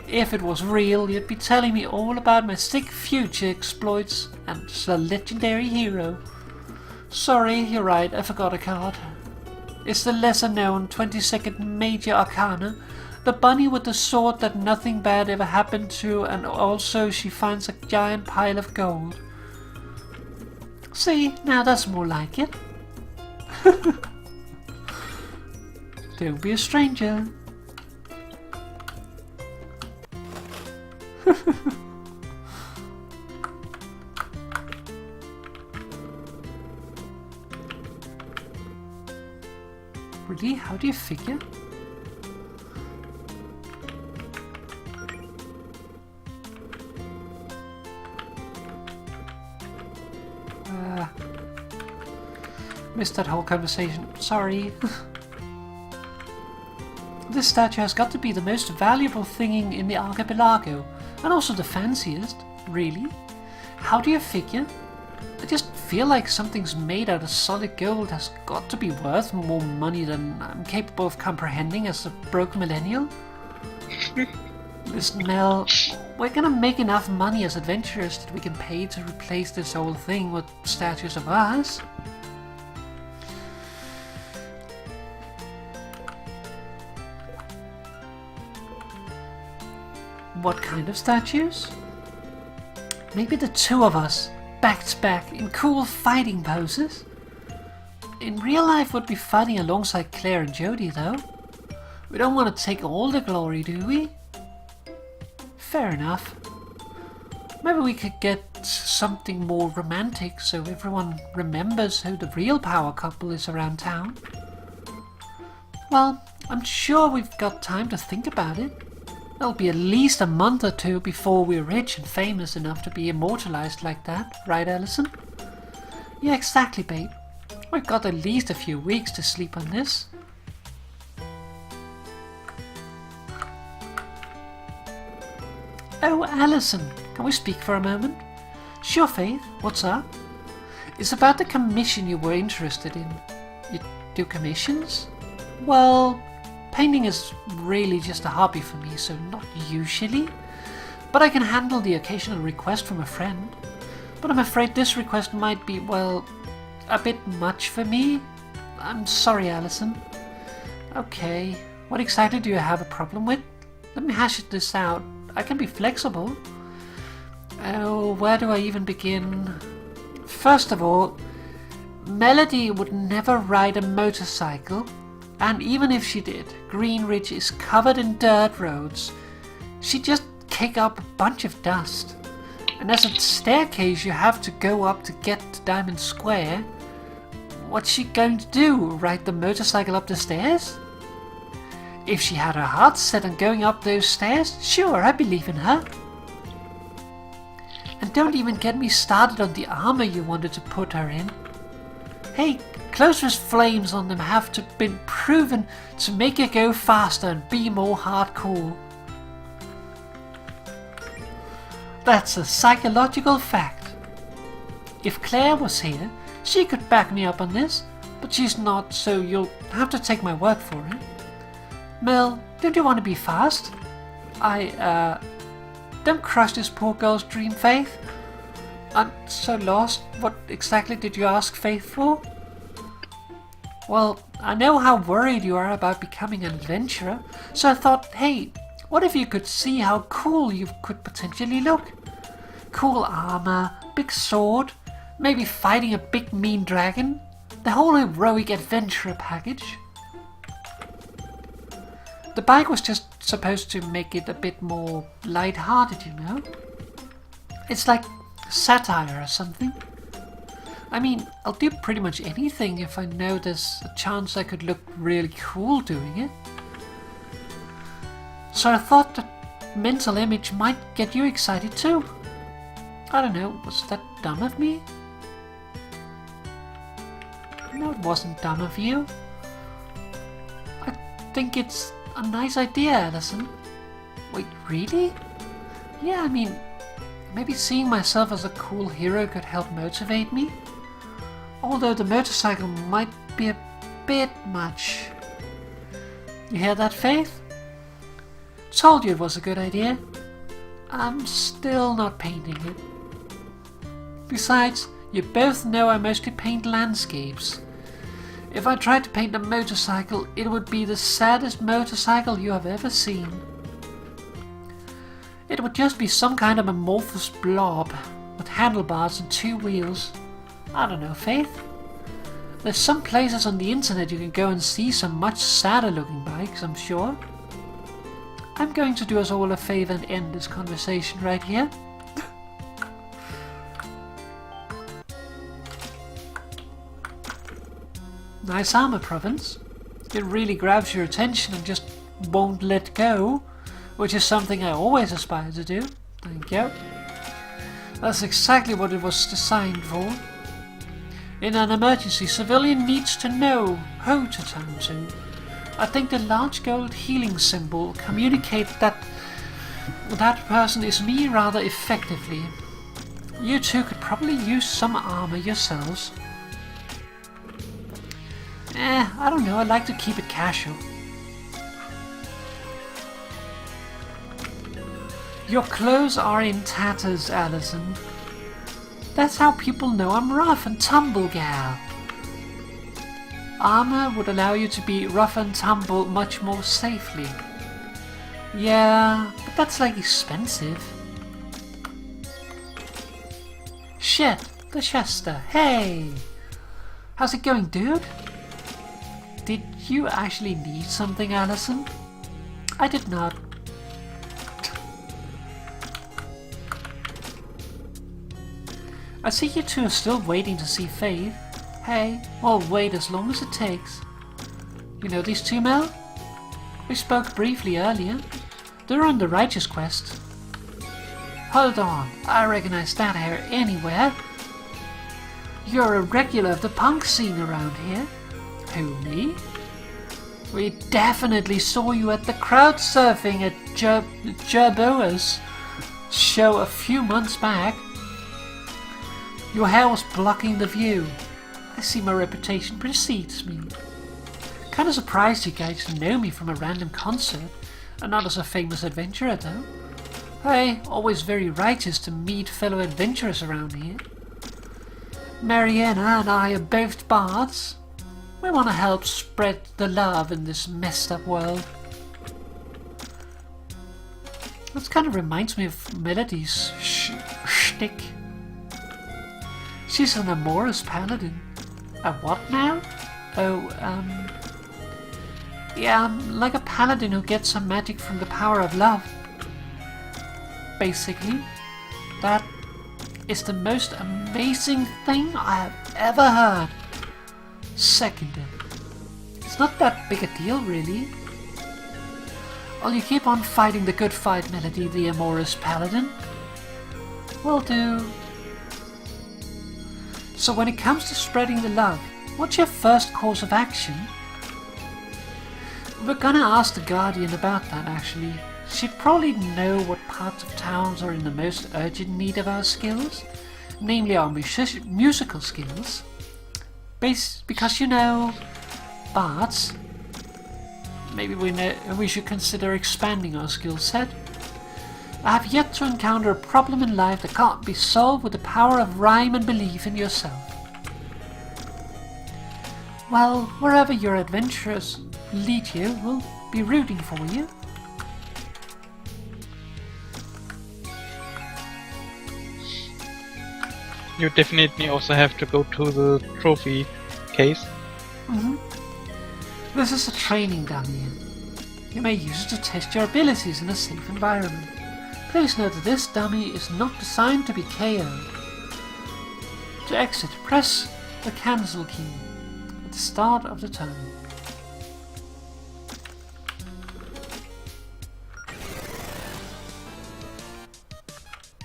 [SPEAKER 2] If it was real, you'd be telling me all about my sick future exploits and the legendary hero. Sorry, you're right, I forgot a card. It's the lesser known 22nd Major Arcana, the bunny with the sword that nothing bad ever happened to, and also she finds a giant pile of gold. See, now that's more like it. Don't be a stranger. Really? How do you figure? Missed that whole conversation. Sorry. This statue has got to be the most valuable thing in the archipelago, and also the fanciest, really. How do you figure? I just feel like something's made out of solid gold has got to be worth more money than I'm capable of comprehending as a broke millennial. Listen, Mel, we're gonna make enough money as adventurers that we can pay to replace this whole thing with statues of us. What kind of statues? Maybe the two of us, back to back, in cool fighting poses? In real life would be fighting alongside Claire and Jodie though. We don't want to take all the glory, do we? Fair enough. Maybe we could get something more romantic so everyone remembers who the real power couple is around town. Well, I'm sure we've got time to think about it. It'll be at least a month or two before we're rich and famous enough to be immortalized like that, right, Alison? Yeah, exactly, babe. We've got at least a few weeks to sleep on this. Oh, Alison, can we speak for a moment? Sure, Faith, what's up? It's about the commission you were interested in. You do commissions? Well, painting is really just a hobby for me, so not usually. but I can handle the occasional request from a friend. But I'm afraid this request might be, well, a bit much for me. I'm sorry, Alison. Okay, what exactly do you have a problem with? Let me hash this out. I can be flexible. Oh, where do I even begin? First of all, Melody would never ride a motorcycle, and even if she did, Greenridge is covered in dirt roads. She'd just kick up a bunch of dust. And there's a staircase you have to go up to get to Diamond Square. What's she going to do? Ride the motorcycle up the stairs? If she had her heart set on going up those stairs, sure, I believe in her. And don't even get me started on the armor you wanted to put her in. Hey, clothes with flames on them have to been proven to make you go faster and be more hardcore. That's a psychological fact. If Claire was here, she could back me up on this, but she's not, so you'll have to take my word for it. Mel, don't you want to be fast? Don't crush this poor girl's dream, Faith. I'm so lost. What exactly did you ask Faith for? Well, I know how worried you are about becoming an adventurer, so I thought, hey, what if you could see how cool you could potentially look? Cool armor, big sword, maybe fighting a big mean dragon. The whole heroic adventurer package. The bike was just supposed to make it a bit more light-hearted, you know? It's like satire or something. I mean, I'll do pretty much anything if I know there's a chance I could look really cool doing it. So I thought that mental image might get you excited too. I don't know, was that dumb of me? No, it wasn't dumb of you. I think it's a nice idea, Alison. Wait, really? Yeah, I mean, maybe seeing myself as a cool hero could help motivate me. Although the motorcycle might be a bit much. You hear that, Faith? Told you it was a good idea. I'm still not painting it. Besides, you both know I mostly paint landscapes. If I tried to paint a motorcycle, it would be the saddest motorcycle you have ever seen. It would just be some kind of amorphous blob with handlebars and two wheels. I don't know, Faith. There's some places on the internet you can go and see some much sadder looking bikes, I'm sure. I'm going to do us all a favor and end this conversation right here. Nice armor, Province. It really grabs your attention and just won't let go, which is something I always aspire to do. Thank you. That's exactly what it was designed for. In an emergency, civilian needs to know who to turn to. I think the large gold healing symbol communicates that that person is me rather effectively. You two could probably use some armor yourselves. I don't know, I like to keep it casual. Your clothes are in tatters, Alison. That's how people know I'm rough and tumble gal. Armor would allow you to be rough and tumble much more safely. Yeah, but that's like expensive. Shit, the Chester, hey! How's it going, dude? Did you actually need something, Alison? I did not. I see you two are still waiting to see Faith. Hey, I'll wait as long as it takes. You know these two, Mel? We spoke briefly earlier. They're on the Righteous Quest. Hold on, I recognize that hair anywhere. You're a regular of the punk scene around here. Who, me? We definitely saw you at the crowd surfing at Jerboa's show a few months back. Your hair was blocking the view. I see my reputation precedes me. Kinda surprised you guys know me from a random concert, and not as a famous adventurer though. Hey, always very righteous to meet fellow adventurers around here. Mariana and I are both bards. We want to help spread the love in this messed up world. This kind of reminds me of Melody's shtick. She's an amorous paladin. A what now? Oh, yeah, like a paladin who gets her magic from the power of love. Basically, that is the most amazing thing I have ever heard. Seconded. It's not that big a deal, really. Well, you keep on fighting the good fight, Melody, the amorous paladin. Will do. So when it comes to spreading the love, what's your first course of action? We're gonna ask the Guardian about that, actually. She'd probably know what parts of towns are in the most urgent need of our skills, namely our musical skills. Because, you know, bards. Maybe we should consider expanding our skill set. I have yet to encounter a problem in life that can't be solved with the power of rhyme and belief in yourself. Well, wherever your adventures lead you, we'll be rooting for you.
[SPEAKER 3] You definitely also have to go to the trophy case.
[SPEAKER 2] This is a training dummy. You may use it to test your abilities in a safe environment. Please note that this dummy is not designed to be KO'd. To exit, press the cancel key at the start of the turn.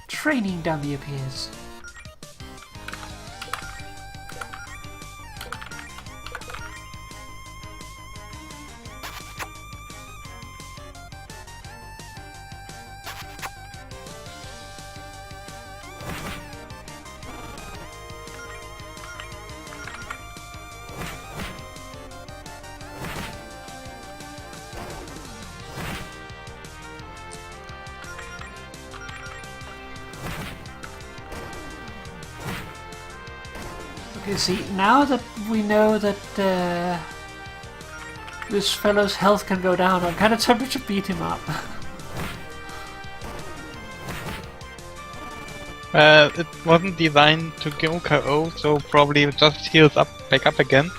[SPEAKER 2] Training dummy appears. Okay, see, now that we know that this fellow's health can go down, I'm kind of tempted to beat him up.
[SPEAKER 3] It wasn't designed to go KO, so probably it just heals back up again.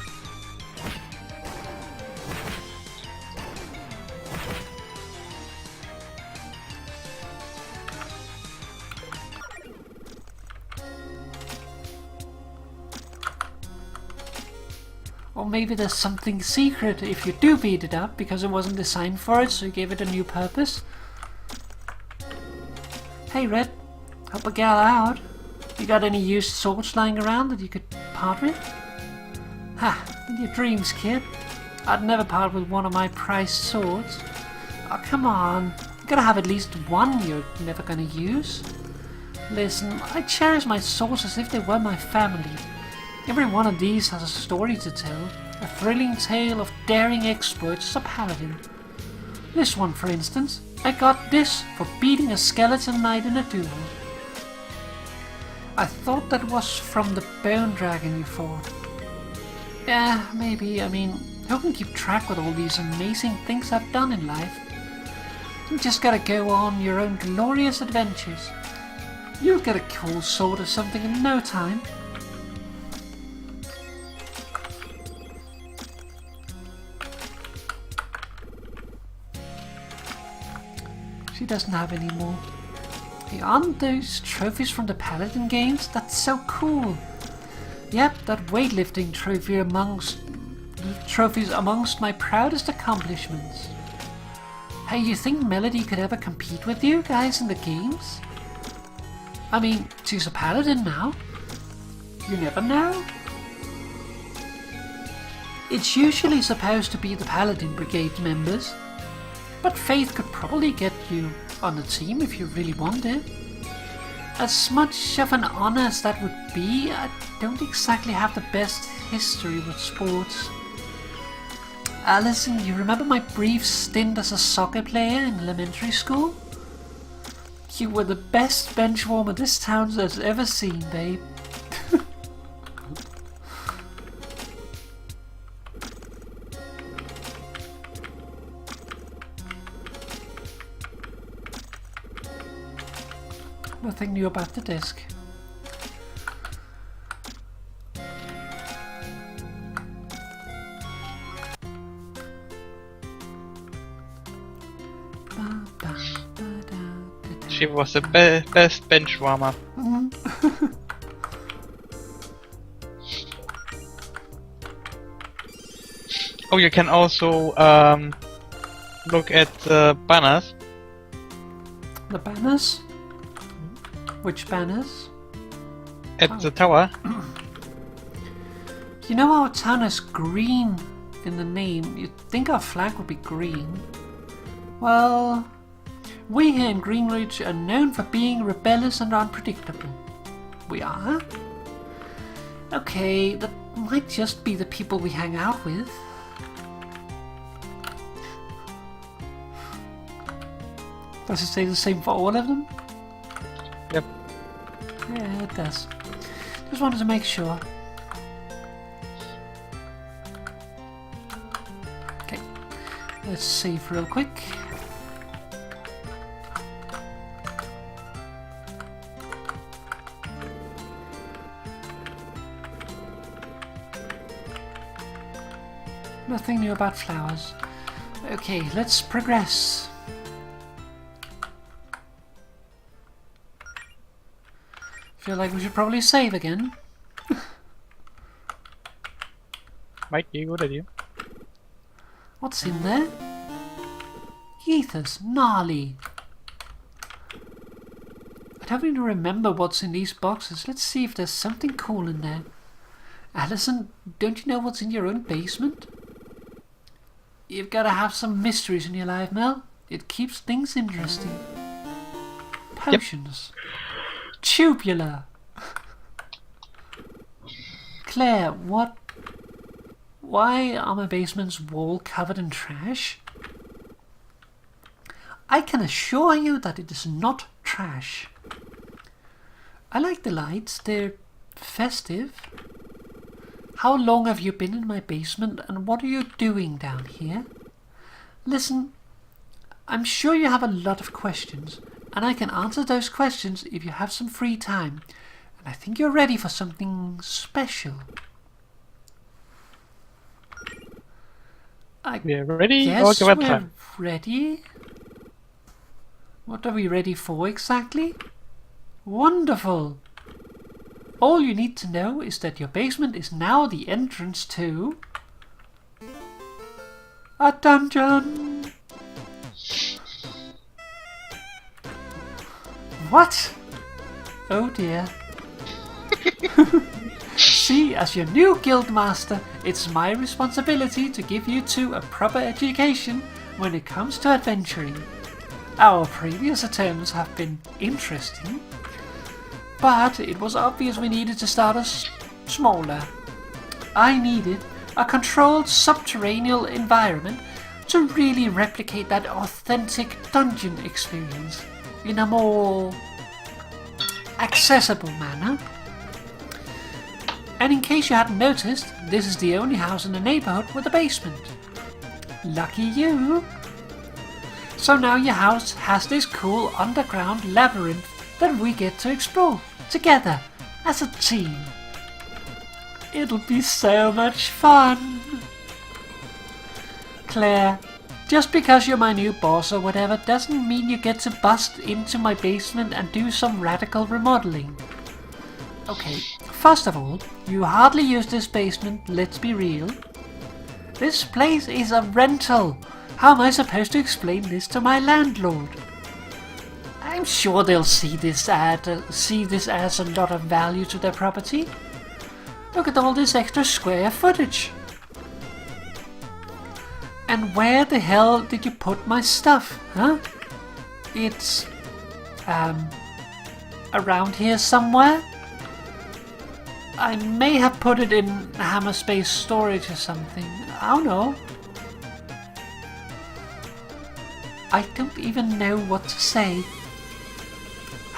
[SPEAKER 2] Or maybe there's something secret if you do beat it up, because it wasn't designed for it, so you gave it a new purpose. Hey Red, help a gal out. You got any used swords lying around that you could part with? Ha, in your dreams, kid. I'd never part with one of my prized swords. Oh, come on. You gotta have at least one you're never gonna use. Listen, I cherish my swords as if they were my family. Every one of these has a story to tell, a thrilling tale of daring exploits as a paladin. This one, for instance, I got this for beating a skeleton knight in a duel. I thought that was from the bone dragon you fought. Yeah, maybe, I mean, who can keep track with all these amazing things I've done in life? You just gotta go on your own glorious adventures. You'll get a cool sword or something in no time. She doesn't have any more. Hey, aren't those trophies from the Paladin games? That's so cool. Yep, that weightlifting trophy amongst my proudest accomplishments. Hey, you think Melody could ever compete with you guys in the games? I mean, she's a paladin now. You never know. It's usually supposed to be the Paladin Brigade members, but Faith could probably get you on the team if you really wanted. As much of an honor as that would be, I don't exactly have the best history with sports. Alison, you remember my brief stint as a soccer player in elementary school? You were the best bench warmer this town has ever seen, babe. Nothing new about the desk.
[SPEAKER 3] She was the best bench warmer. Oh, you can also look at the banners.
[SPEAKER 2] The banners? Which banners?
[SPEAKER 3] At the tower.
[SPEAKER 2] You know our town has green in the name. You'd think our flag would be green. Well, we here in Greenridge are known for being rebellious and unpredictable. We are? Okay, that might just be the people we hang out with. Does it say the same for all of them?
[SPEAKER 3] Yep.
[SPEAKER 2] Yeah, it does. Just wanted to make sure. Okay, let's save real quick. Nothing new about flowers. Okay, let's progress. Feel like we should probably save again.
[SPEAKER 3] Might be a good idea.
[SPEAKER 2] What's in there? Ethers, gnarly. I don't even remember what's in these boxes. Let's see if there's something cool in there. Alison, don't you know what's in your own basement? You've got to have some mysteries in your life, Mel. It keeps things interesting. Potions. Yep. Tubular. Claire, what? Why are my basement's wall covered in trash? I can assure you that it is not trash. I like the lights, they're festive. How long have you been in my basement and what are you doing down here? Listen, I'm sure you have a lot of questions and I can answer those questions if you have some free time. And I think you're ready for something special.
[SPEAKER 3] We're ready?
[SPEAKER 2] Yes, we're ready. What are we ready for exactly? Wonderful! All you need to know is that your basement is now the entrance to a dungeon! What? Oh dear. See, as your new guildmaster, it's my responsibility to give you two a proper education when it comes to adventuring. Our previous attempts have been interesting, but it was obvious we needed to start us smaller. I needed a controlled subterranean environment to really replicate that authentic dungeon experience in a more accessible manner. And in case you hadn't noticed, this is the only house in the neighborhood with a basement. Lucky you! So now your house has this cool underground labyrinth that we get to explore together as a team. It'll be so much fun! Claire, just because you're my new boss or whatever doesn't mean you get to bust into my basement and do some radical remodeling. Okay, first of all, you hardly use this basement, let's be real. This place is a rental. How am I supposed to explain this to my landlord? I'm sure they'll see this as a lot of value to their property. Look at all this extra square footage. And where the hell did you put my stuff, huh? It's around here somewhere? I may have put it in Hammer Space storage or something. I don't know. I don't even know what to say.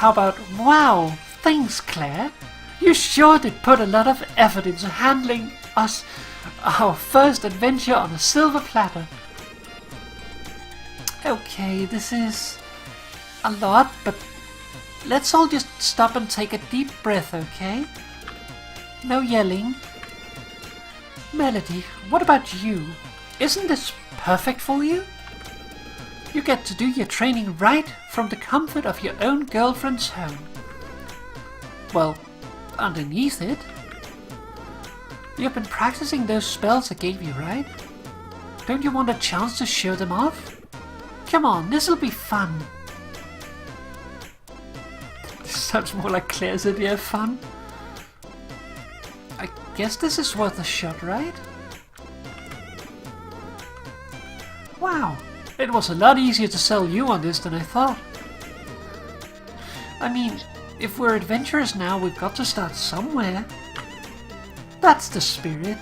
[SPEAKER 2] How about, wow, thanks Claire. You sure did put a lot of effort into handling us our first adventure on a silver platter. Okay, this is a lot, but let's all just stop and take a deep breath, okay? No yelling. Melody, what about you? Isn't this perfect for you? You get to do your training right from the comfort of your own girlfriend's home. Well, underneath it. You've been practicing those spells I gave you, right? Don't you want a chance to show them off? Come on, this'll be fun. This sounds more like Claire's idea of fun. I guess this is worth a shot, right? Wow, it was a lot easier to sell you on this than I thought. I mean, if we're adventurers now, we've got to start somewhere. That's the spirit.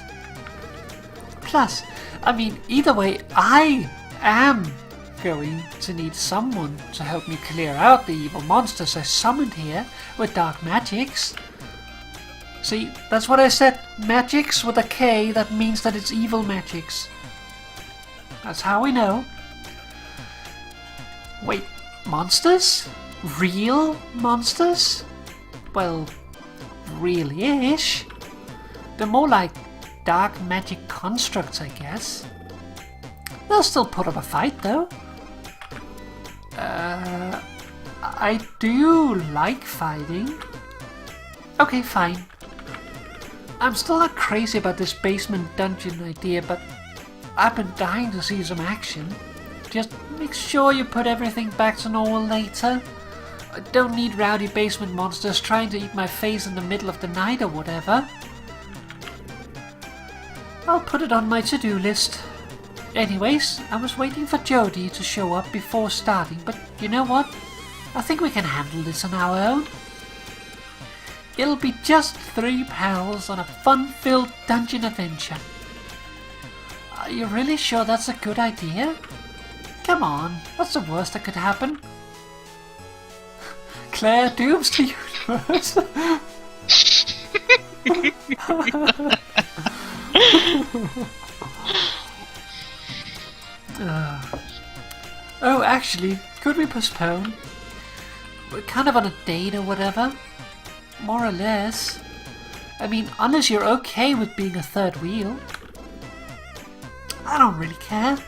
[SPEAKER 2] Plus, I mean, either way, I am going to need someone to help me clear out the evil monsters I summoned here with dark magics. See, that's what I said. Magics with a K, that means that it's evil magics. That's how we know. Wait, monsters? Real monsters? Well, really-ish. They're more like dark magic constructs, I guess. They'll still put up a fight, though. I do like fighting. Okay, fine. I'm still not crazy about this basement dungeon idea, but I've been dying to see some action. Just make sure you put everything back to normal later. I don't need rowdy basement monsters trying to eat my face in the middle of the night or whatever. I'll put it on my to-do list. Anyways, I was waiting for Jodie to show up before starting, but you know what? I think we can handle this on our own. It'll be just 3 pals on a fun-filled dungeon adventure. Are you really sure that's a good idea? Come on, what's the worst that could happen? Claire dooms the universe. Oh, actually, could we postpone? We're kind of on a date or whatever. More or less. I mean, unless you're okay with being a third wheel. I don't really care.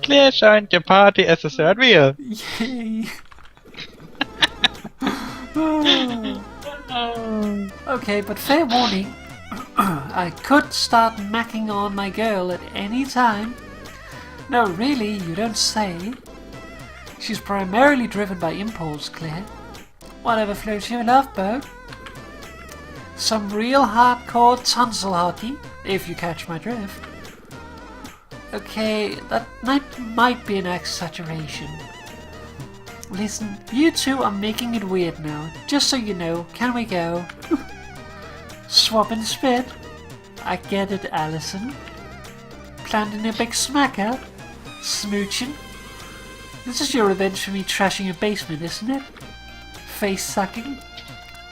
[SPEAKER 3] Claire joined your party as a third wheel.
[SPEAKER 2] Yay! Okay, but fair warning. I could start macking on my girl at any time. No, really, you don't say. She's primarily driven by impulse, Claire. Whatever floats your love boat. Some real hardcore tonsil hockey, if you catch my drift. Okay, that might be an exaggeration. Listen, you two are making it weird now. Just so you know, can we go? Swap and spit. I get it, Alison. Planting a big smacker. Smooching. This is your revenge for me trashing your basement, isn't it? Face sucking.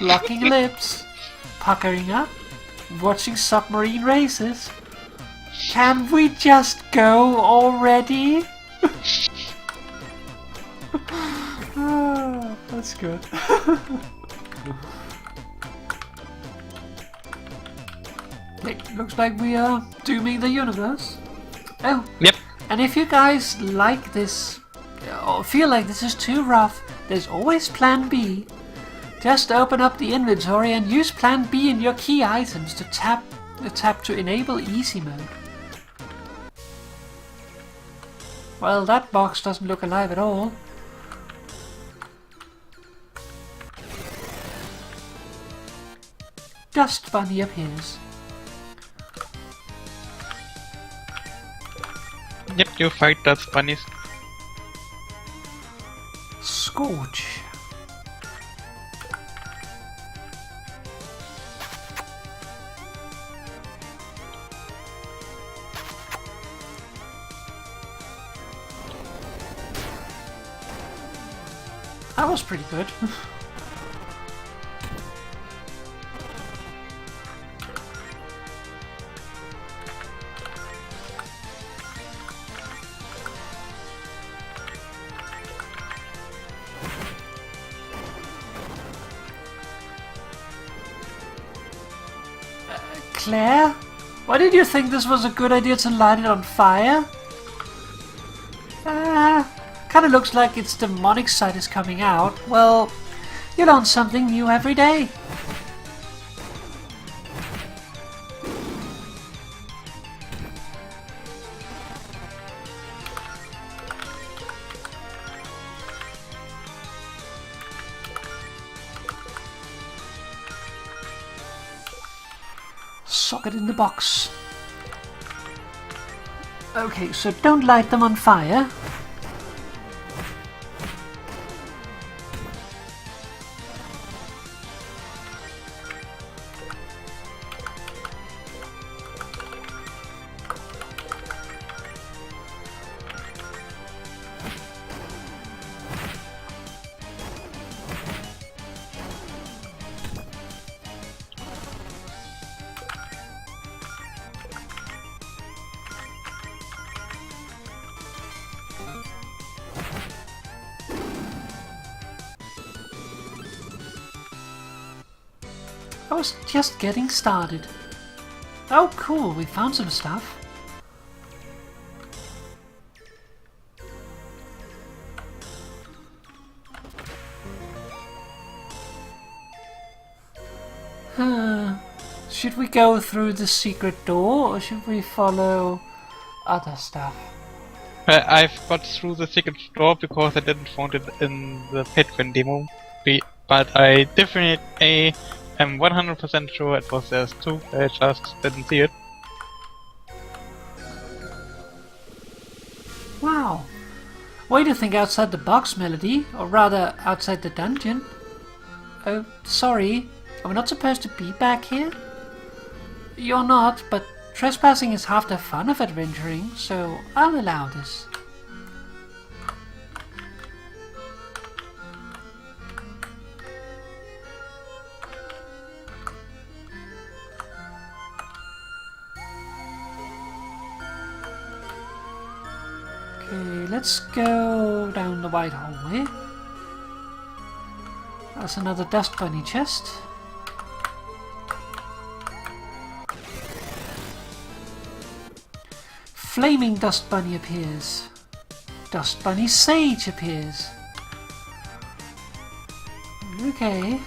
[SPEAKER 2] Locking lips. Puckering up. Watching submarine races. Can we just go already? That's good. It looks like we are dooming the universe. Oh,
[SPEAKER 3] Yep.
[SPEAKER 2] and if you guys like this, or feel like this is too rough, there's always Plan B. Just open up the inventory and use Plan B in your key items to tap to enable easy mode. Well, that box doesn't look alive at all. Dust Bunny appears.
[SPEAKER 3] Yep, you fight dust bunnies.
[SPEAKER 2] Scorch. That was pretty good. Claire? Why did you think this was a good idea to light it on fire? Kinda looks like its demonic side is coming out. Well, you learn something new every day. Socket in the box. Okay, so don't light them on fire. I was just getting started. Oh cool, we found some stuff. Should we go through the secret door or should we follow other stuff?
[SPEAKER 3] I've got through the secret door because I didn't find it in the Patreon demo, but I definitely am 100% sure it was there too. I just didn't see it.
[SPEAKER 2] Wow. Way to think outside the box, Melody, or rather outside the dungeon. Oh, sorry. Are we not supposed to be back here? You're not, but trespassing is half the fun of adventuring, so I'll allow this. Okay, let's go down the wide hallway. That's another dust bunny chest. Flaming dust bunny appears. Dust bunny sage appears. Okay.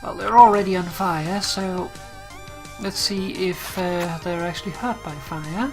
[SPEAKER 2] Well, they're already on fire, so let's see if they're actually hurt by fire.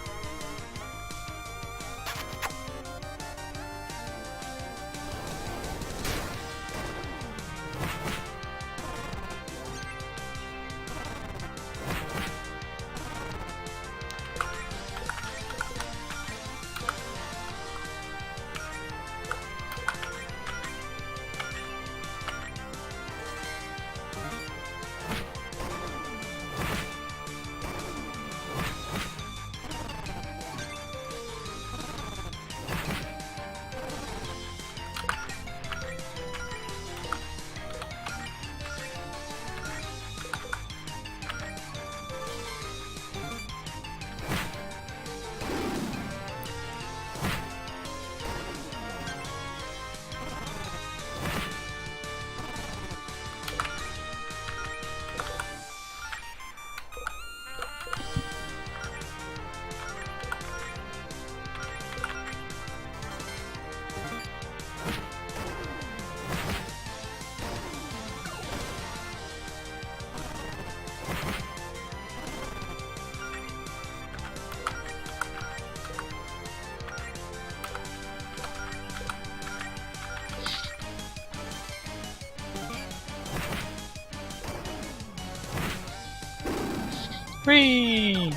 [SPEAKER 3] Whee!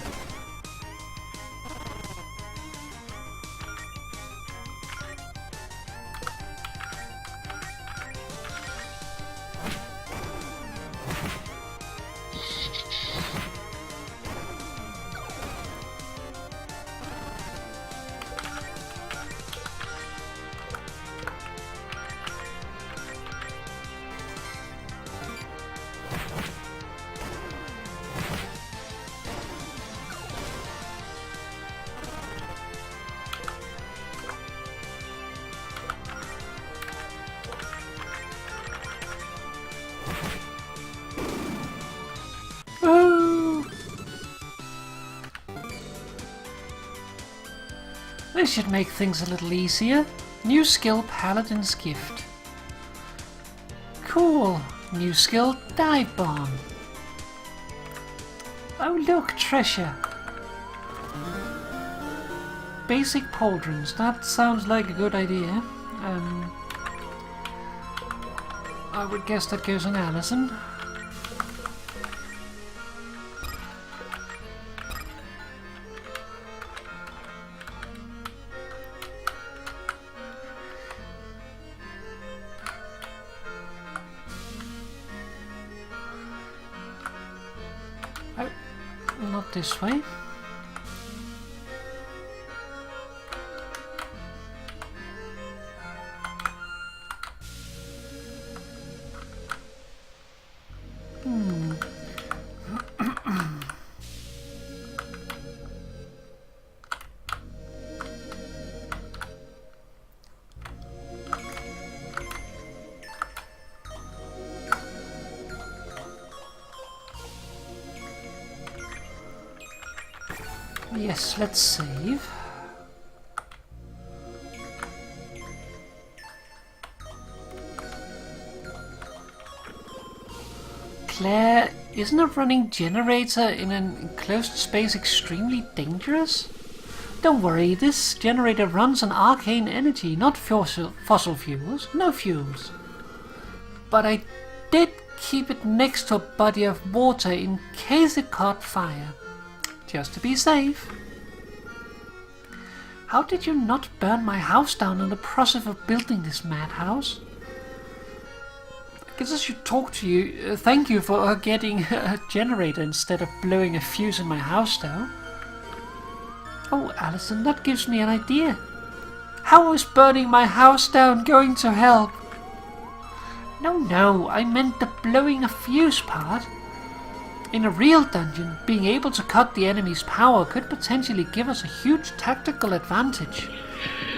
[SPEAKER 2] This should make things a little easier. New skill, Paladin's Gift. Cool. New skill, Dive Bomb. Oh look, treasure. Basic pauldrons. That sounds like a good idea. I would guess that goes on Alison. Oh, not this way. Yes, let's save. Claire, isn't a running generator in an enclosed space extremely dangerous? Don't worry, this generator runs on arcane energy, not fossil fuels. No fuels. But I did keep it next to a body of water in case it caught fire. Just to be safe. How did you not burn my house down in the process of building this madhouse? I guess I should talk to you. Thank you for getting a generator instead of blowing a fuse in my house down. Oh, Alison, that gives me an idea. How is burning my house down going to help? No, I meant the blowing a fuse part. In a real dungeon, being able to cut the enemy's power could potentially give us a huge tactical advantage.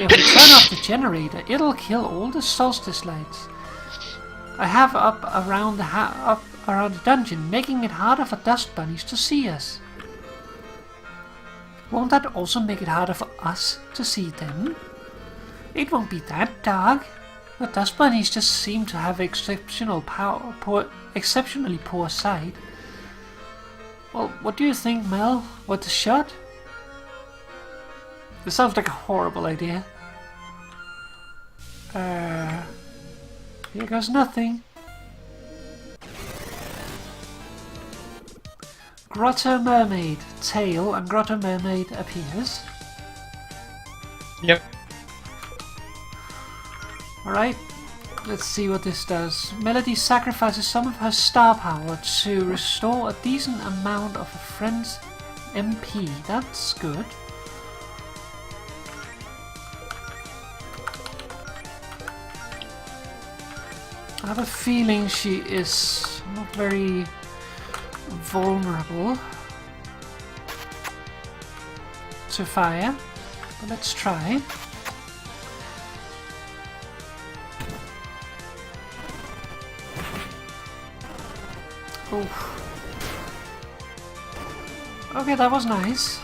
[SPEAKER 2] If we turn off the generator, it'll kill all the solstice lights I have up around the dungeon, making it harder for dust bunnies to see us. Won't that also make it harder for us to see them? It won't be that dark. The dust bunnies just seem to have exceptionally poor sight. Well, what do you think, Mel? What the shot? This sounds like a horrible idea. Here goes nothing. Grotto Mermaid. Tail and Grotto Mermaid appears.
[SPEAKER 3] Yep.
[SPEAKER 2] Alright, let's see what this does. Melody sacrifices some of her star power to restore a decent amount of a friend's MP. That's good. I have a feeling she is not very vulnerable to fire, but let's try. Oh. Okay, that was nice.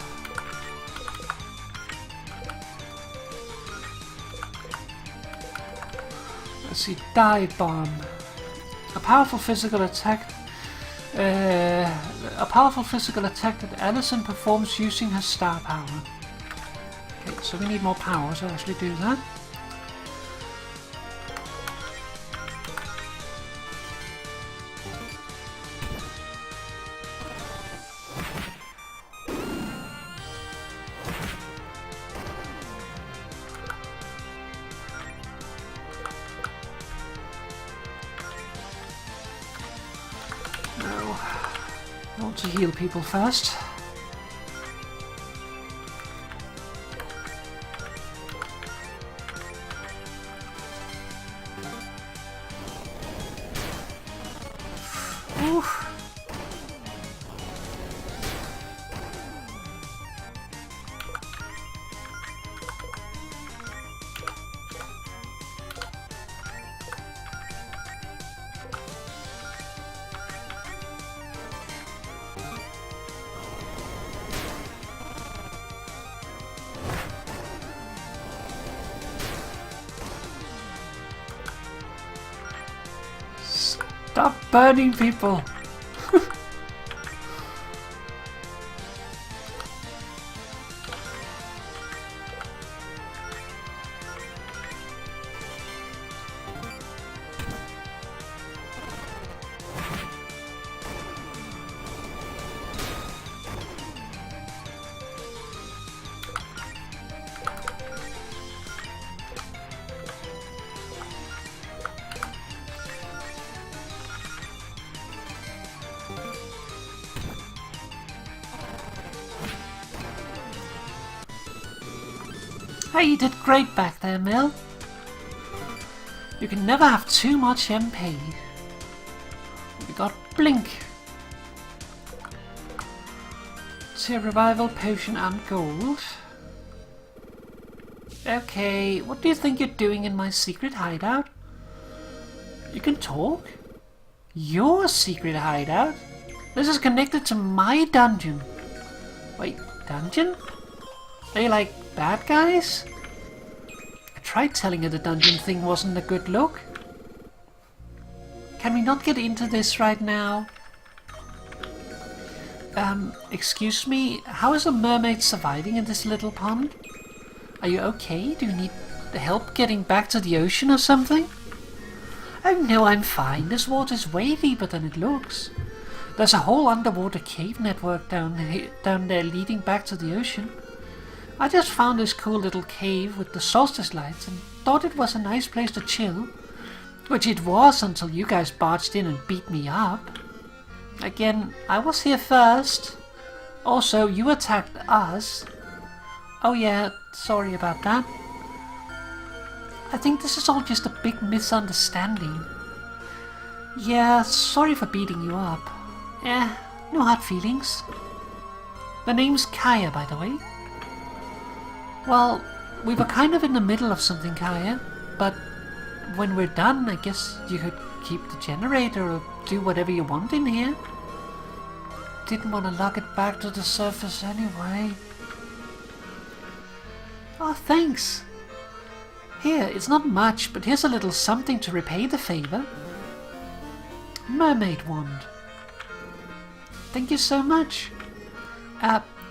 [SPEAKER 2] Let's see, Dive Bomb. A powerful physical attack. A powerful physical attack that Alison performs using her star power. Okay, so we need more power to actually do that. I want to heal people first. Oof. Stop burning people! Hey, you did great back there, Mel. You can never have too much MP. We got Blink. Tear Revival, Potion and Gold. Okay, what do you think you're doing in my secret hideout? You can talk? Your secret hideout? This is connected to my dungeon. Wait, dungeon? Are you like bad guys? I tried telling her the dungeon thing wasn't a good look. Can we not get into this right now? Excuse me, how is a mermaid surviving in this little pond? Are you okay? Do you need help getting back to the ocean or something? Oh no, I'm fine. This water's way deeper than it looks. There's a whole underwater cave network down there leading back to the ocean. I just found this cool little cave with the solstice lights and thought it was a nice place to chill. Which it was until you guys barged in and beat me up. Again, I was here first. Also, you attacked us. Oh yeah, sorry about that. I think this is all just a big misunderstanding. Yeah, sorry for beating you up. No hard feelings. The name's Kaia, by the way. Well, we were kind of in the middle of something, Kaia, but when we're done, I guess you could keep the generator or do whatever you want in here. Didn't want to lug it back to the surface anyway. Oh, thanks. Here, it's not much, but here's a little something to repay the favor. Mermaid wand. Thank you so much.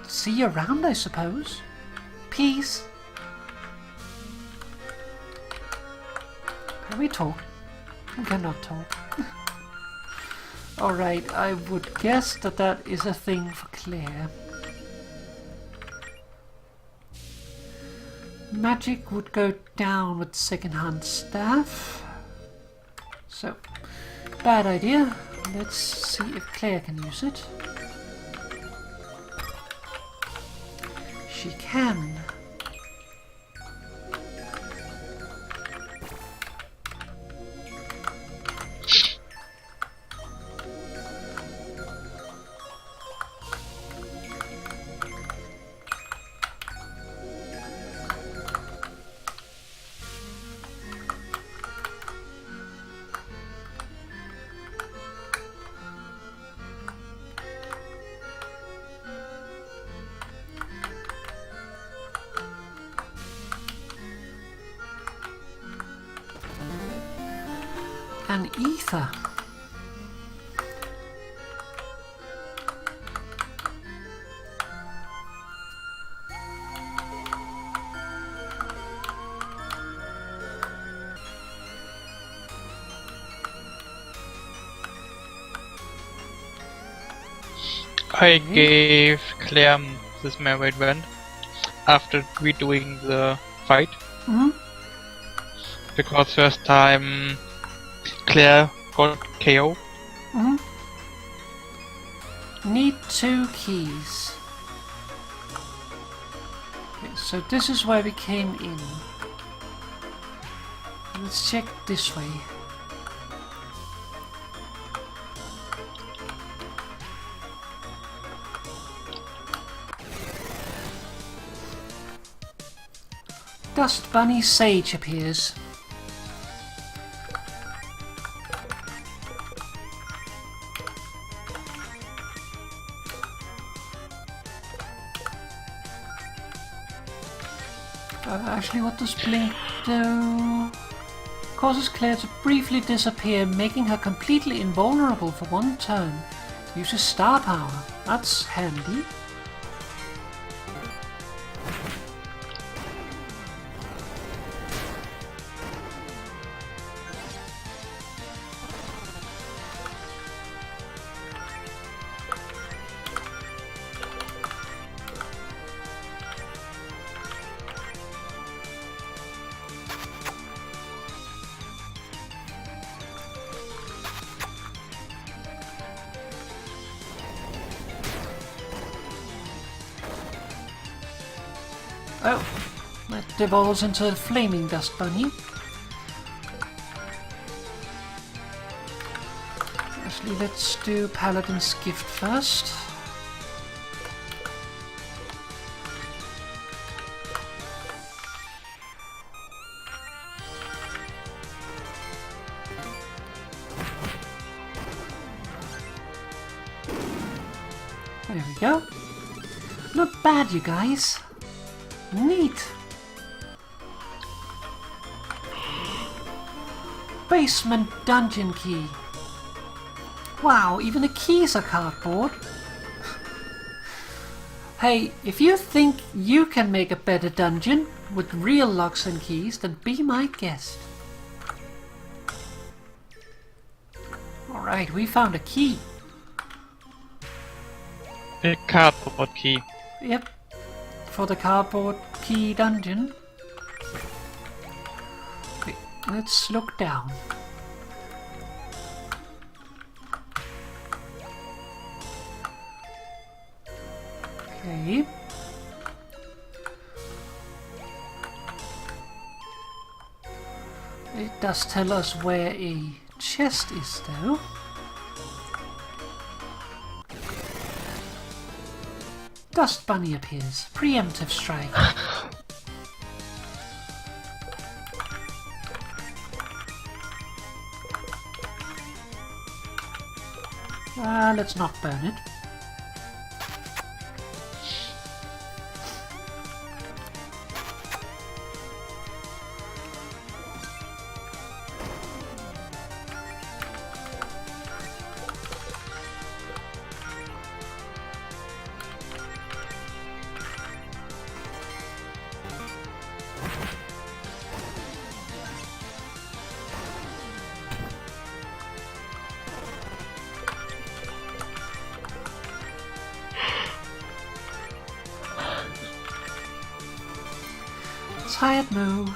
[SPEAKER 2] See you around, I suppose. Peace. Can we talk? We cannot talk. Alright, I would guess that is a thing for Claire. Magic would go down with second-hand staff. So, bad idea. Let's see if Claire can use it. She can. An ether.
[SPEAKER 3] I gave Claire this mermaid wand after redoing the fight.
[SPEAKER 2] Mm-hmm.
[SPEAKER 3] Because first time Claire got KO.
[SPEAKER 2] Mm-hmm. Need 2 keys. Okay, so this is where we came in. Let's check this way. Dust Bunny Sage appears. Actually, what does Blink do? Causes Claire to briefly disappear, making her completely invulnerable for one turn. Uses star power. That's handy. Oh, that devolves into a flaming dust bunny. Actually, let's do Paladin's gift first. There we go. Not bad, you guys. Neat. Basement dungeon key. Wow, even the keys are cardboard. Hey, if you think you can make a better dungeon with real locks and keys, then be my guest. Alright, we found a key.
[SPEAKER 3] A cardboard key.
[SPEAKER 2] Yep. For the cardboard key dungeon. Wait, let's look down. Okay. It does tell us where a chest is though. Dust bunny appears. Preemptive strike. Let's not burn it. Tired Moo.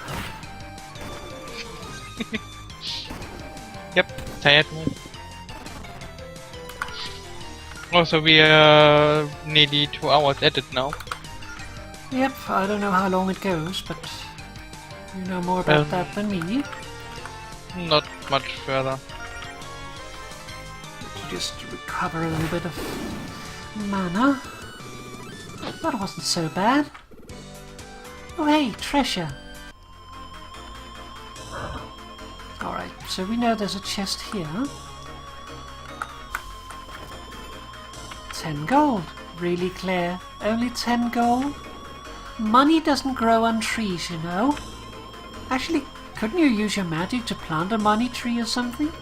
[SPEAKER 3] Yep, tired one. Also, we are nearly 2 hours at it now.
[SPEAKER 2] Yep, I don't know how long it goes, but you know more about that than me.
[SPEAKER 3] Not much further.
[SPEAKER 2] Just recover a little bit of mana. That wasn't so bad. Oh hey, treasure! Alright, so we know there's a chest here. 10 gold. Really, Claire? Only 10 gold? Money doesn't grow on trees, you know. Actually, couldn't you use your magic to plant a money tree or something?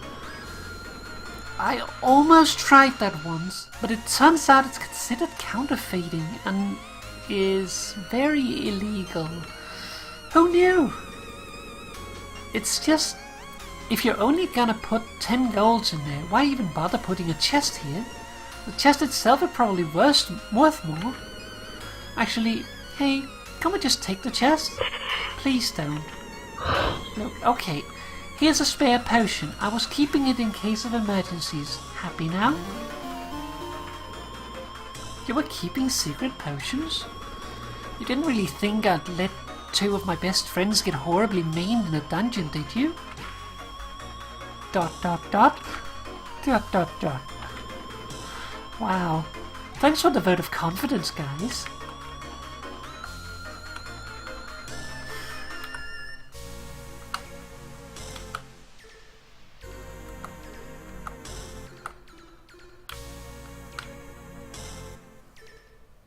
[SPEAKER 2] I almost tried that once, but it turns out it's considered counterfeiting and is very illegal. Who knew? It's just, if you're only gonna put 10 golds in there, why even bother putting a chest here? The chest itself is probably worth more. Actually, hey, can't we just take the chest? Please don't. Look, okay, here's a spare potion. I was keeping it in case of emergencies. Happy now? You were keeping secret potions? You didn't really think I'd let 2 of my best friends get horribly maimed in a dungeon, did you? ... Wow. Thanks for the vote of confidence, guys.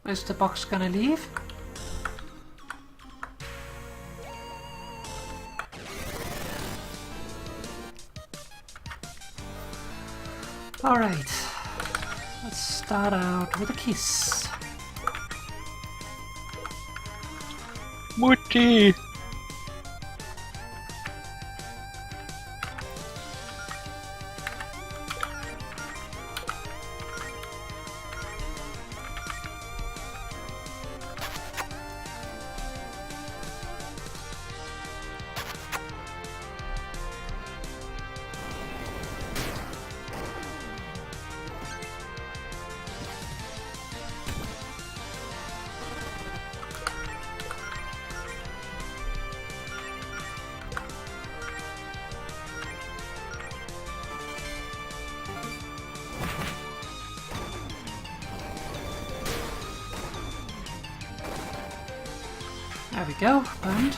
[SPEAKER 2] Is the box gonna leave? Alright, let's start out with a kiss.
[SPEAKER 3] Mooxie!
[SPEAKER 2] There we go, burned.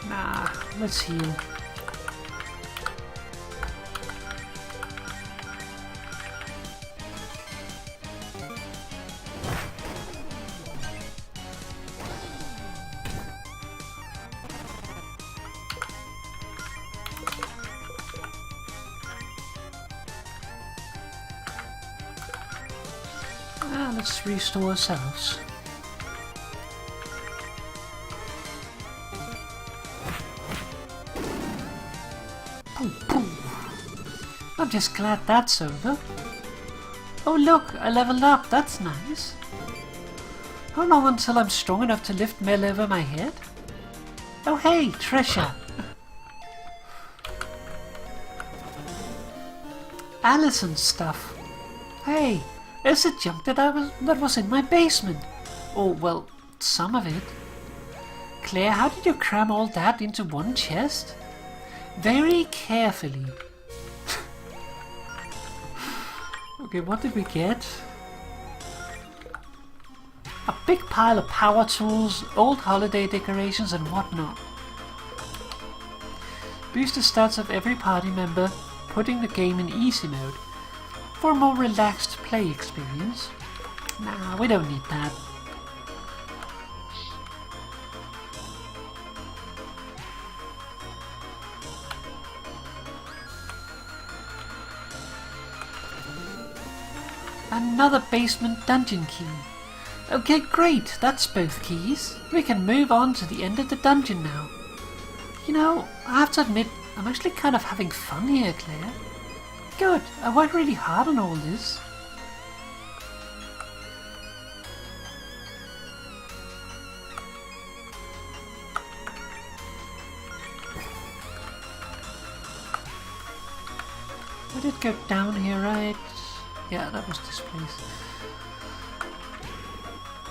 [SPEAKER 2] Nah, let's heal. Let's restore ourselves. I'm just glad that's over. Oh look, I leveled up, that's nice. How long until I'm strong enough to lift Mel over my head? Oh hey, treasure! Alison's stuff. Hey, there's a junk that was in my basement. Oh well, some of it. Claire, how did you cram all that into one chest? Very carefully. Okay, what did we get? A big pile of power tools, old holiday decorations and whatnot. Boost the stats of every party member, putting the game in easy mode. For a more relaxed play experience. Nah, we don't need that. Another basement dungeon key. Okay, great, that's both keys. We can move on to the end of the dungeon now. You know, I have to admit, I'm actually kind of having fun here, Claire. Good, I worked really hard on all this. We did go down here, right? Yeah, that was this place.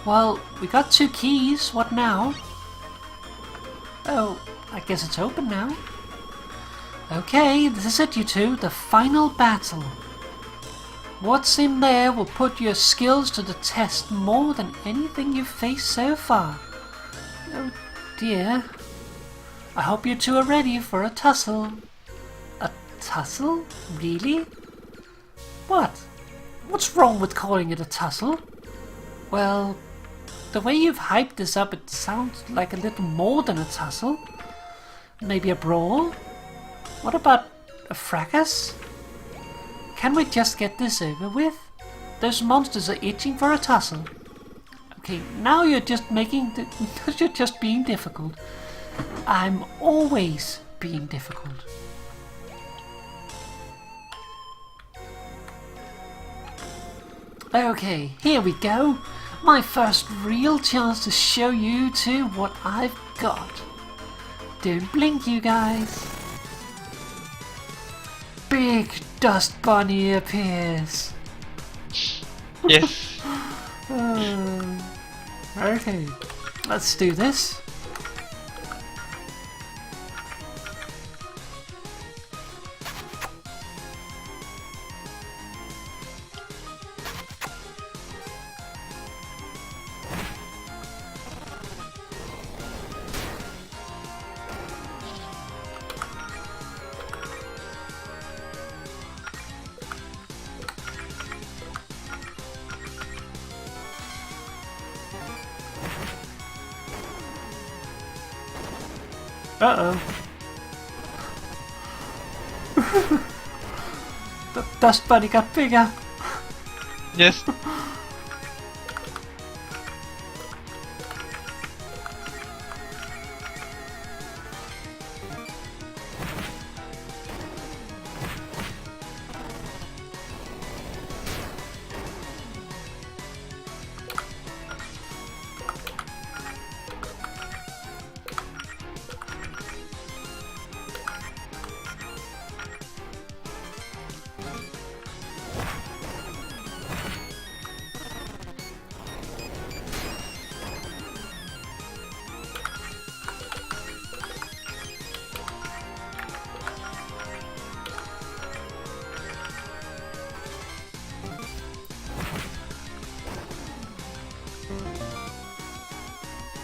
[SPEAKER 2] Well, we got 2 keys, what now? Oh, I guess it's open now. Okay, this is it you two, the final battle. What's in there will put your skills to the test more than anything you've faced so far. Oh dear. I hope you two are ready for a tussle. A tussle? Really? What? What's wrong with calling it a tussle? Well, the way you've hyped this up, it sounds like a little more than a tussle. Maybe a brawl? What about a fracas? Can we just get this over with? Those monsters are itching for a tussle. Okay, now you're just you're just being difficult. I'm always being difficult. Okay, here we go. My first real chance to show you two what I've got. Don't blink, you guys. Big dust bunny appears.
[SPEAKER 3] Yes.
[SPEAKER 2] Okay, let's do this. Uh-oh. The dust bunny got bigger.
[SPEAKER 3] Yes.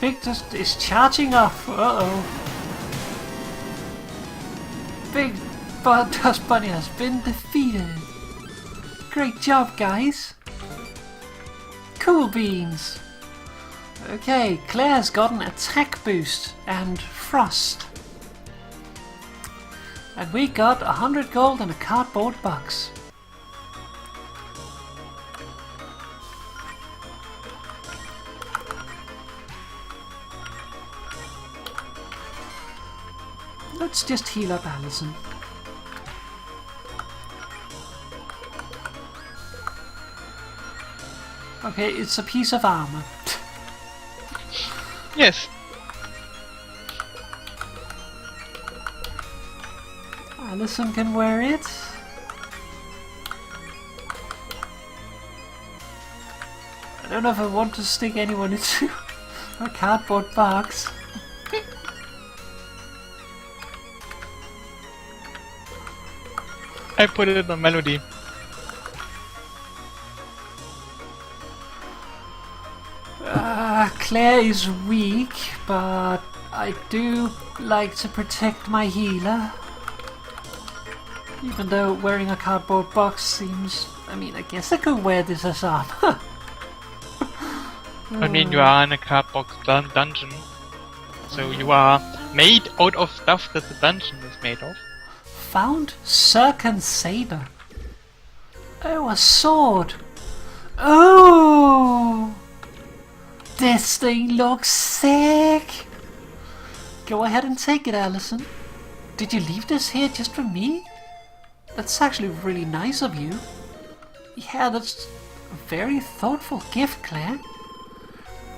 [SPEAKER 2] Big just is charging off. Uh-oh. Big Dust Bunny has been defeated. Great job, guys. Cool beans. Okay, Claire's got an attack boost and frost. And we got 100 gold and a cardboard box. Let's just heal up Alison. Okay, it's a piece of armor.
[SPEAKER 3] Yes.
[SPEAKER 2] Alison can wear it. I don't know if I want to stick anyone into a cardboard box.
[SPEAKER 3] I put it on Melody.
[SPEAKER 2] Claire is weak, but I do like to protect my healer. Even though wearing a cardboard box seems... I mean, I guess I could wear this as armor.
[SPEAKER 3] I mean, you are in a cardboard dungeon. So you are made out of stuff that the dungeon is made of.
[SPEAKER 2] Found Serkan Saber. Oh, a sword. Oh! This thing looks sick! Go ahead and take it, Alison. Did you leave this here just for me? That's actually really nice of you. Yeah, that's a very thoughtful gift, Claire.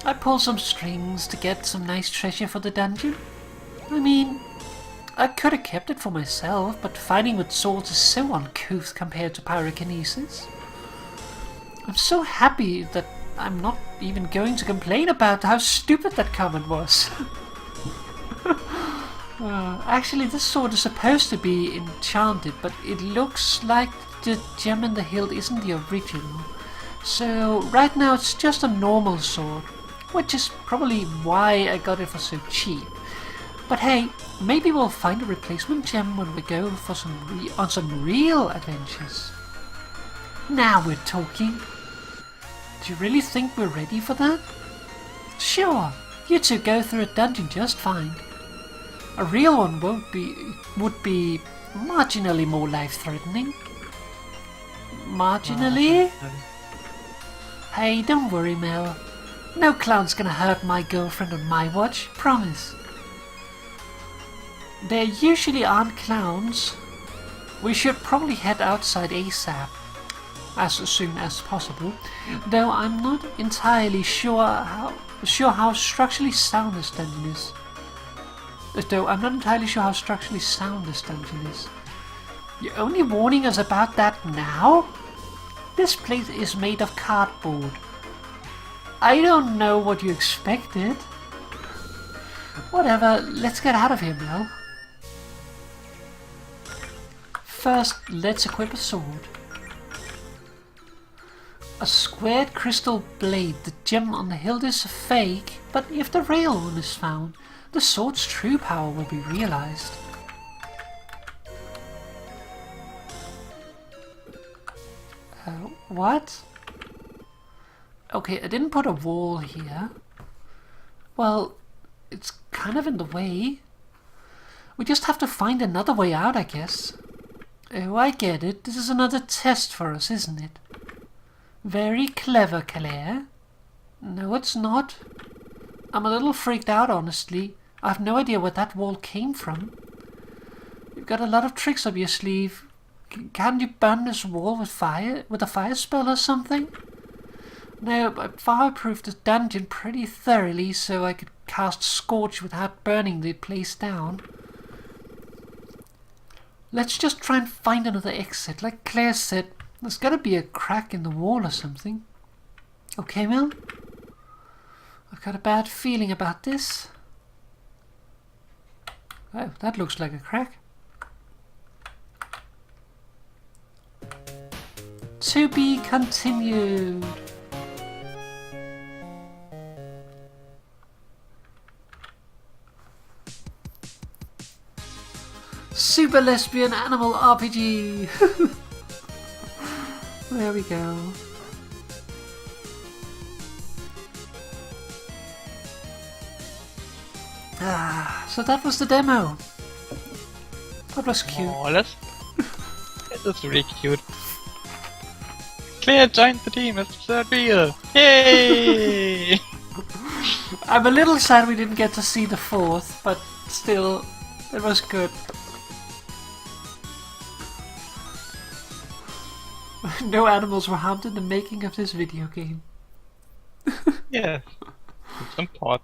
[SPEAKER 2] I pulled some strings to get some nice treasure for the dungeon. I mean, I could have kept it for myself, but fighting with swords is so uncouth compared to pyrokinesis. I'm so happy that I'm not even going to complain about how stupid that comment was. Actually, this sword is supposed to be enchanted, but it looks like the gem in the hilt isn't the original. So right now it's just a normal sword, which is probably why I got it for so cheap. But hey, maybe we'll find a replacement gem when we go for on some real adventures. Now we're talking. Do you really think we're ready for that? Sure, you two go through a dungeon just fine. A real one would be marginally more life-threatening. Marginally? Hey, don't worry, Mel. No clown's gonna hurt my girlfriend on my watch, promise. There usually aren't clowns. We should probably head outside ASAP. As soon as possible, though I'm not entirely sure how structurally sound this dungeon is. You're only warning us about that now? This place is made of cardboard. I don't know what you expected. Whatever, let's get out of here, Mel. First, let's equip a sword. A squared crystal blade. The gem on the hilt is a fake, but if the real one is found, the sword's true power will be realized. What? Okay, I didn't put a wall here. Well, it's kind of in the way. We just have to find another way out, I guess. Oh, I get it. This is another test for us, isn't it? Very clever, Claire. No, it's not. I'm a little freaked out, honestly. I have no idea where that wall came from. You've got a lot of tricks up your sleeve. Can't you burn this wall with fire, with a fire spell or something? No, I fireproofed this dungeon pretty thoroughly so I could cast Scorch without burning the place down. Let's just try and find another exit. Like Claire said, there's gotta be a crack in the wall or something. Okay, Mel? I've got a bad feeling about this. Oh, that looks like a crack. To be continued. Super Lesbian Animal RPG. There we go. So that was the demo. That was cute.
[SPEAKER 3] Oh, that's really cute. Claire joined the team as the third wheel. Yay!
[SPEAKER 2] I'm a little sad we didn't get to see the fourth, but still, it was good. No animals were harmed in the making of this video game.
[SPEAKER 3] Yeah, it's some part.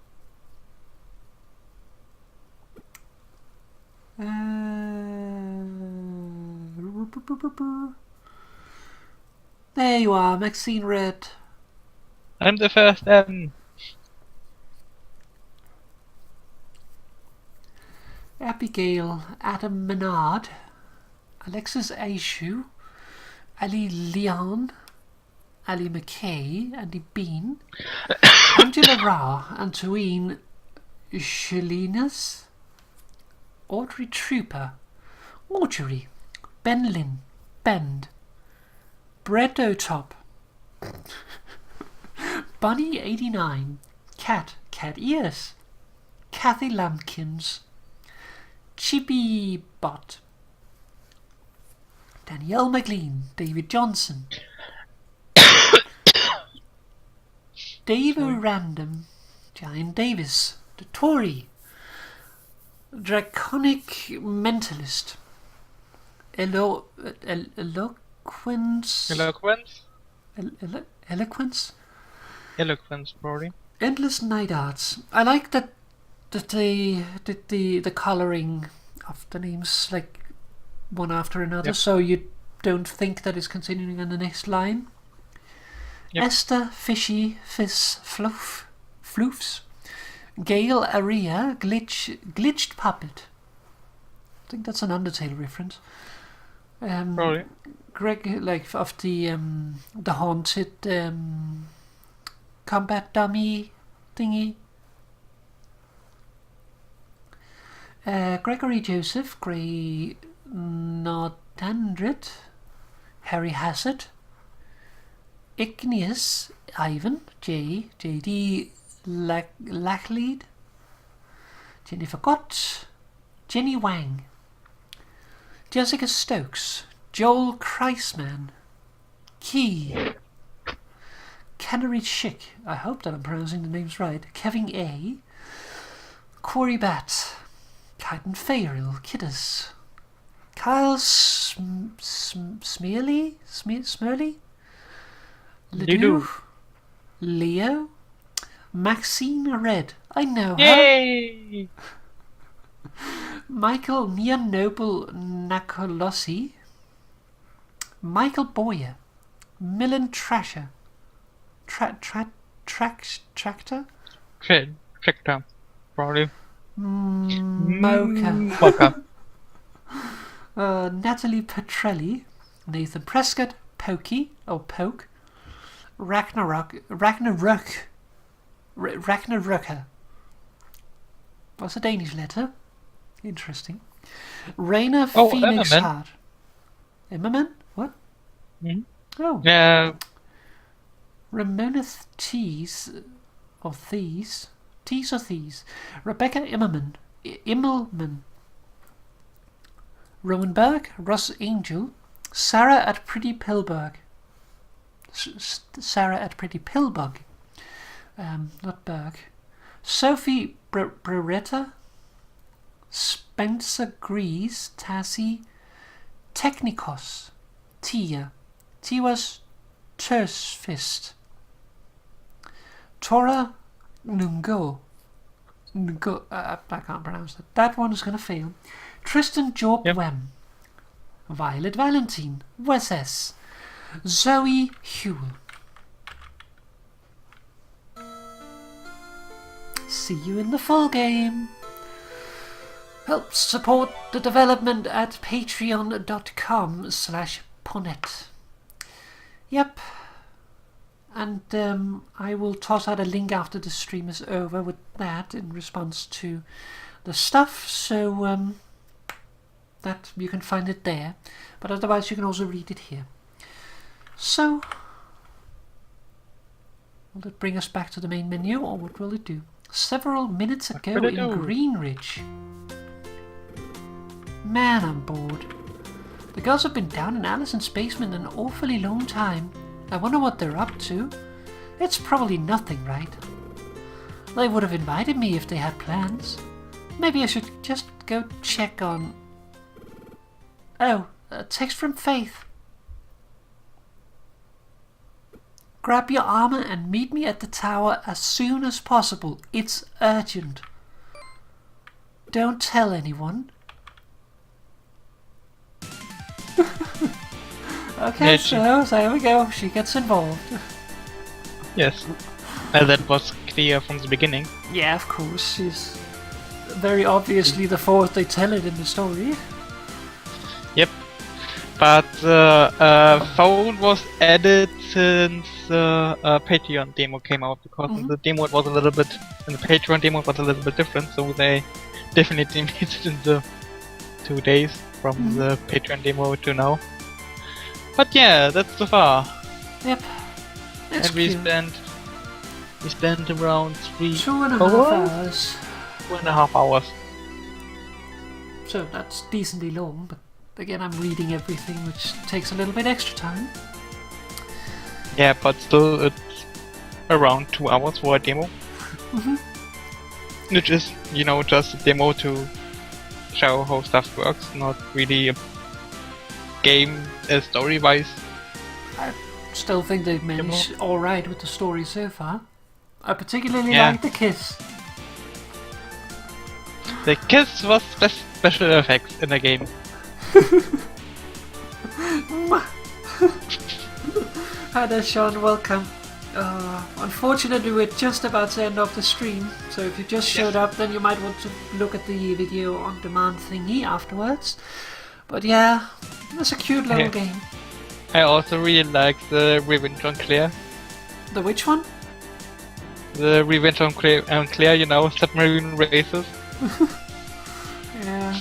[SPEAKER 2] There you are, Maxine Red.
[SPEAKER 3] I'm the first M.
[SPEAKER 2] Abigail Adam Menard, Alexis Aishu, Ali Leon, Ali McKay, Andy Bean, Angela Ra, Antoine Shalinas, Audrey Trooper, Audrey, Ben Lynn, Bend, Bredo Top, Bunny 89, Cat Ears, Kathy Lampkins, Chibi Bot, Danielle McLean, David Johnson, Dave Random, Giant Davis, The Tory, Draconic Mentalist, Eloquence,
[SPEAKER 3] probably.
[SPEAKER 2] Endless Night Arts. I like that they did the coloring of the names like one after another, so you don't think that it's continuing on the next line.
[SPEAKER 3] Yep.
[SPEAKER 2] Esther, Fishy, Fizz, Floofs, Gale, Aria, Glitched Puppet. I think that's an Undertale reference.
[SPEAKER 3] Probably.
[SPEAKER 2] Greg, like of the haunted combat dummy thingy. Gregory Joseph, Gray Notandrit, Harry Hassett, Igneous Ivan, JD Lacklead, Jennifer Gott, Jenny Wang, Jessica Stokes, Joel Kreisman, Key, Canary Chick, I hope that I'm pronouncing the names right, Kevin A, Corey Bat, Kaiten Fairil, Kiddus, Kyle Smurley, Ledoux, Leo, Maxine Red, I know her.
[SPEAKER 3] Yay!
[SPEAKER 2] Michael Neonoble Nakolossi, Michael Boyer, Millen Trasher, Tractor,
[SPEAKER 3] Tractor, probably.
[SPEAKER 2] Mocha, Natalie Petrelli, Nathan Prescott, Pokey, Poke, Ragnaröker. What's a Danish letter? Interesting. Raina Phoenix
[SPEAKER 3] Emmerman.
[SPEAKER 2] Hart. Emmerman? What?
[SPEAKER 3] Mm-hmm.
[SPEAKER 2] Oh.
[SPEAKER 3] Yeah.
[SPEAKER 2] Ramona Tees or Rebecca Immelman. Romanberg, Ross Angel, Sarah at Pretty Pillbug. Sarah at Pretty Pillbug. Not Berg. Sophie Beretta, Spencer Grease, Tassie, Technikos, Tia, Tiwas Tersfist, Tora Nungo, I can't pronounce that. That one is going to fail. Tristan Job Wem, Violet Valentine, Wes, Zoe Hewell. See you in the full game. Help support the development at patreon.com/Ponet. Yep. And I will toss out a link after the stream is over with that in response to the stuff, so that you can find it there. But otherwise you can also read it here. So, will it bring us back to the main menu, or what will it do? Several minutes ago in Greenridge. Man, I'm bored. The girls have been down in Alison's basement an awfully long time. I wonder what they're up to. It's probably nothing, right? They would have invited me if they had plans. Maybe I should just go check on... Oh, a text from Faith. Grab your armor and meet me at the tower as soon as possible. It's urgent. Don't tell anyone. Okay, so there we go. She gets involved.
[SPEAKER 3] Yes. That was clear from the beginning.
[SPEAKER 2] Yeah, of course. She's very obviously the fourth they tell it in the story.
[SPEAKER 3] Yep. But phone was added since the Patreon demo came out, because the demo was a little bit, and the Patreon demo was a little bit different, so they definitely made it in the 2 days from the Patreon demo to now. But yeah, that's so far.
[SPEAKER 2] Yep. It's
[SPEAKER 3] and we spent around
[SPEAKER 2] 2.5 hours.
[SPEAKER 3] 2.5 hours.
[SPEAKER 2] So that's decently long, but again I'm reading everything, which takes a little bit extra time.
[SPEAKER 3] Yeah, but still it's around 2 hours for a demo. Which is, you know, just a demo to show how stuff works, not really a game story-wise.
[SPEAKER 2] I still think they've managed alright with the story so far. I particularly like the kiss.
[SPEAKER 3] The kiss was special effects in the game.
[SPEAKER 2] Hi there, Sean, welcome. Unfortunately we're just about to end off the stream, so if you just showed up then you might want to look at the video on demand thingy afterwards. But yeah, it's a cute little game.
[SPEAKER 3] I also really like the Revenge on Claire.
[SPEAKER 2] The which one?
[SPEAKER 3] The Revenge on Claire, you know, submarine races.
[SPEAKER 2] Yeah.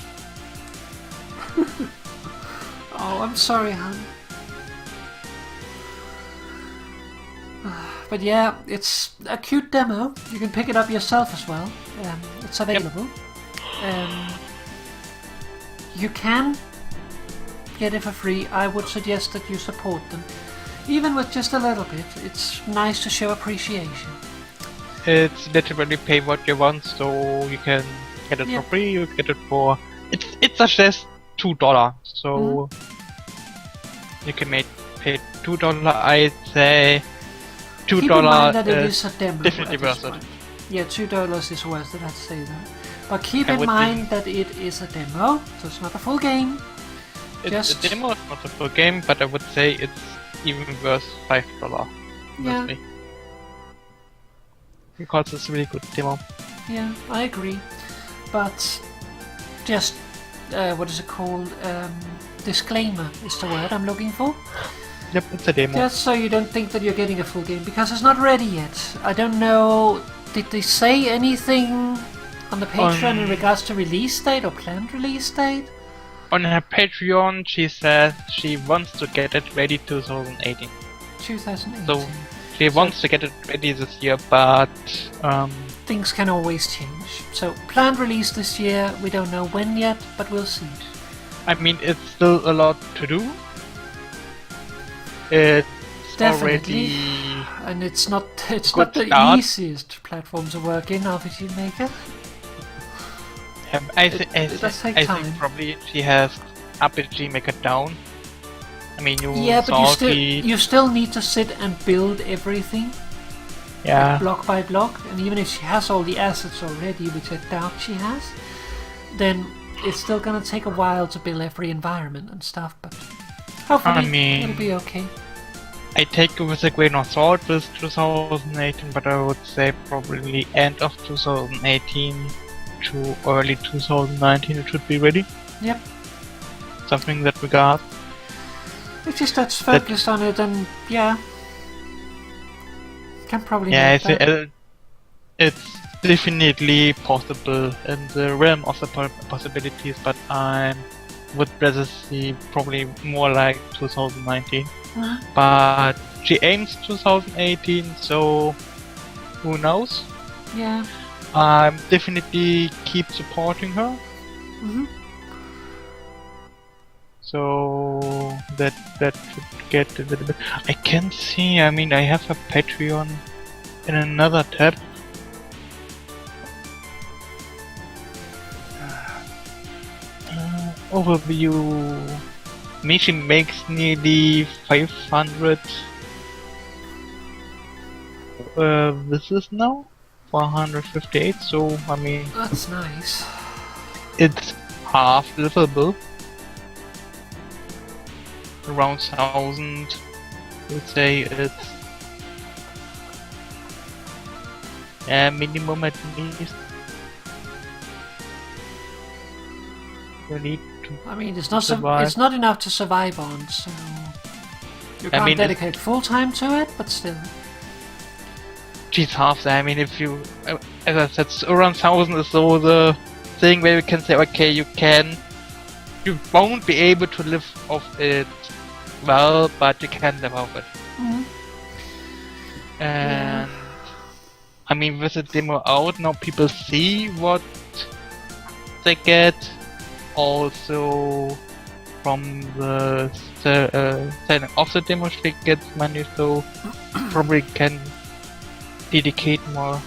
[SPEAKER 2] Oh, I'm sorry, hon. But yeah, it's a cute demo. You can pick it up yourself as well. It's available. You can get it for free. I would suggest that you support them. Even with just a little bit, it's nice to show appreciation.
[SPEAKER 3] It's literally pay what you want, so you can get it for free, you get it for... It suggests $2, so you can pay $2, I'd say $2
[SPEAKER 2] Keep in mind that it is a demo
[SPEAKER 3] definitely worth it.
[SPEAKER 2] Yeah, $2 is worth it, I'd say that. But keep in mind that it is a demo, so it's not a full game.
[SPEAKER 3] The demo is not a full game, but I would say it's even worth $5.
[SPEAKER 2] Yeah.
[SPEAKER 3] Because it's a really good demo.
[SPEAKER 2] Yeah, I agree. But just, what is it called? Disclaimer is the word I'm looking for.
[SPEAKER 3] Yep, it's a demo.
[SPEAKER 2] Just so you don't think that you're getting a full game, because it's not ready yet. I don't know, did they say anything on the Patreon in regards to release date or planned release date?
[SPEAKER 3] On her Patreon, she says she wants to get it ready 2018.
[SPEAKER 2] 2018.
[SPEAKER 3] So she wants to get it ready this year, but
[SPEAKER 2] things can always change. So planned release this year, we don't know when yet, but we'll see.
[SPEAKER 3] I mean, it's still a lot to do. It's
[SPEAKER 2] Definitely.
[SPEAKER 3] already
[SPEAKER 2] And it's not the
[SPEAKER 3] start.
[SPEAKER 2] easiest platform to work in, RPG Maker.
[SPEAKER 3] I
[SPEAKER 2] It does take time.
[SPEAKER 3] think probably she has RPG Maker down. I mean,
[SPEAKER 2] Yeah, but
[SPEAKER 3] saw
[SPEAKER 2] you still need to sit and build everything.
[SPEAKER 3] yeah.
[SPEAKER 2] Block by block, and even if she has all the assets already, which I doubt she has, then it's still gonna take a while to build every environment and stuff, but hopefully it'll be okay.
[SPEAKER 3] I take it with a grain of salt with 2018, but I would say probably end of 2018 to early 2019 it should be ready.
[SPEAKER 2] Yep.
[SPEAKER 3] Something in that regard.
[SPEAKER 2] If she starts focused on it, then yeah. Can probably make that.
[SPEAKER 3] It's definitely possible in the realm of the possibilities, but I would rather see probably more like 2019. But she aims 2018, so who knows?
[SPEAKER 2] Yeah.
[SPEAKER 3] I'm definitely keep supporting her. So that should get a little bit. I can see. I mean, I have a Patreon in another tab. Overview. Michi makes nearly 500 this is now 458. So I mean,
[SPEAKER 2] That's nice.
[SPEAKER 3] it's half livable. Around 1,000. Let's say it's minimum at least. You need to.
[SPEAKER 2] I mean, it's not
[SPEAKER 3] survive.
[SPEAKER 2] it's not enough to survive on, so you
[SPEAKER 3] I
[SPEAKER 2] can't
[SPEAKER 3] mean,
[SPEAKER 2] dedicate full time to it, but still.
[SPEAKER 3] She's half there. I mean, if you, as I said, around 1,000 is so the thing where we can say, okay, you won't be able to live off it well, but you can live off it. And I mean, with the demo out now, people see what they get. Also, from the selling of the demo, she gets money, so probably can dedicate more.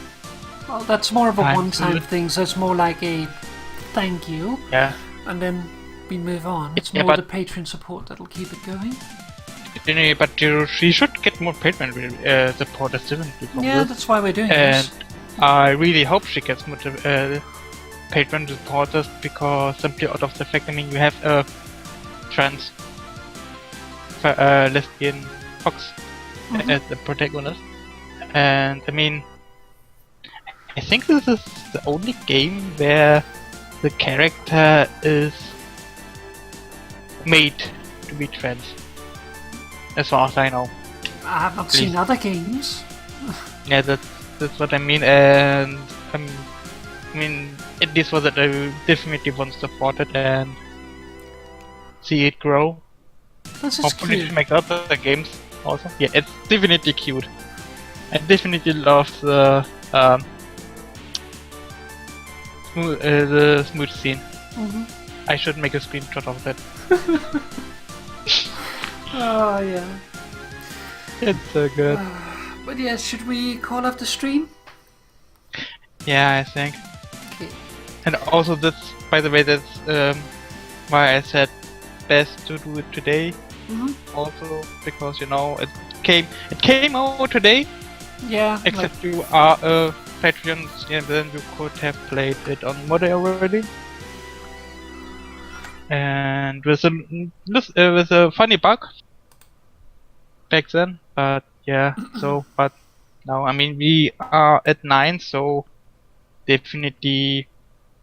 [SPEAKER 2] Well, that's more of a
[SPEAKER 3] time to
[SPEAKER 2] one-time
[SPEAKER 3] it.
[SPEAKER 2] thing, so it's more like a thank you,
[SPEAKER 3] Yeah.
[SPEAKER 2] and then we move on. It's
[SPEAKER 3] Yeah,
[SPEAKER 2] more
[SPEAKER 3] but-
[SPEAKER 2] the Patreon support that'll keep it going.
[SPEAKER 3] But she should get more Patreon supporters definitely from
[SPEAKER 2] Yeah,
[SPEAKER 3] this.
[SPEAKER 2] that's why we're doing
[SPEAKER 3] And
[SPEAKER 2] this.
[SPEAKER 3] I really hope she gets more Patreon supporters, because simply out of the fact, I mean, you have a trans lesbian fox as the protagonist, and I mean, I think this is the only game where the character is made to be trans, as far as I know.
[SPEAKER 2] I have not seen other games.
[SPEAKER 3] Yeah, that's what I mean, and I mean, at least for that, I definitely want to support it and see it grow.
[SPEAKER 2] This is
[SPEAKER 3] Hopefully,
[SPEAKER 2] cute.
[SPEAKER 3] to make other games also. Yeah, it's definitely cute. I definitely love the smooth scene. I should make a screenshot of that.
[SPEAKER 2] Oh yeah.
[SPEAKER 3] It's so good.
[SPEAKER 2] But yeah, should we call off the stream?
[SPEAKER 3] Yeah, I think.
[SPEAKER 2] Okay.
[SPEAKER 3] And also, that's, by the way, that's why I said best to do it today. Also, because, you know, it came out today.
[SPEAKER 2] Yeah.
[SPEAKER 3] Except you are a Patreon, and then you could have played it on Monday already. And with a funny bug back then, but yeah. But now, I mean, we are at 9, so definitely,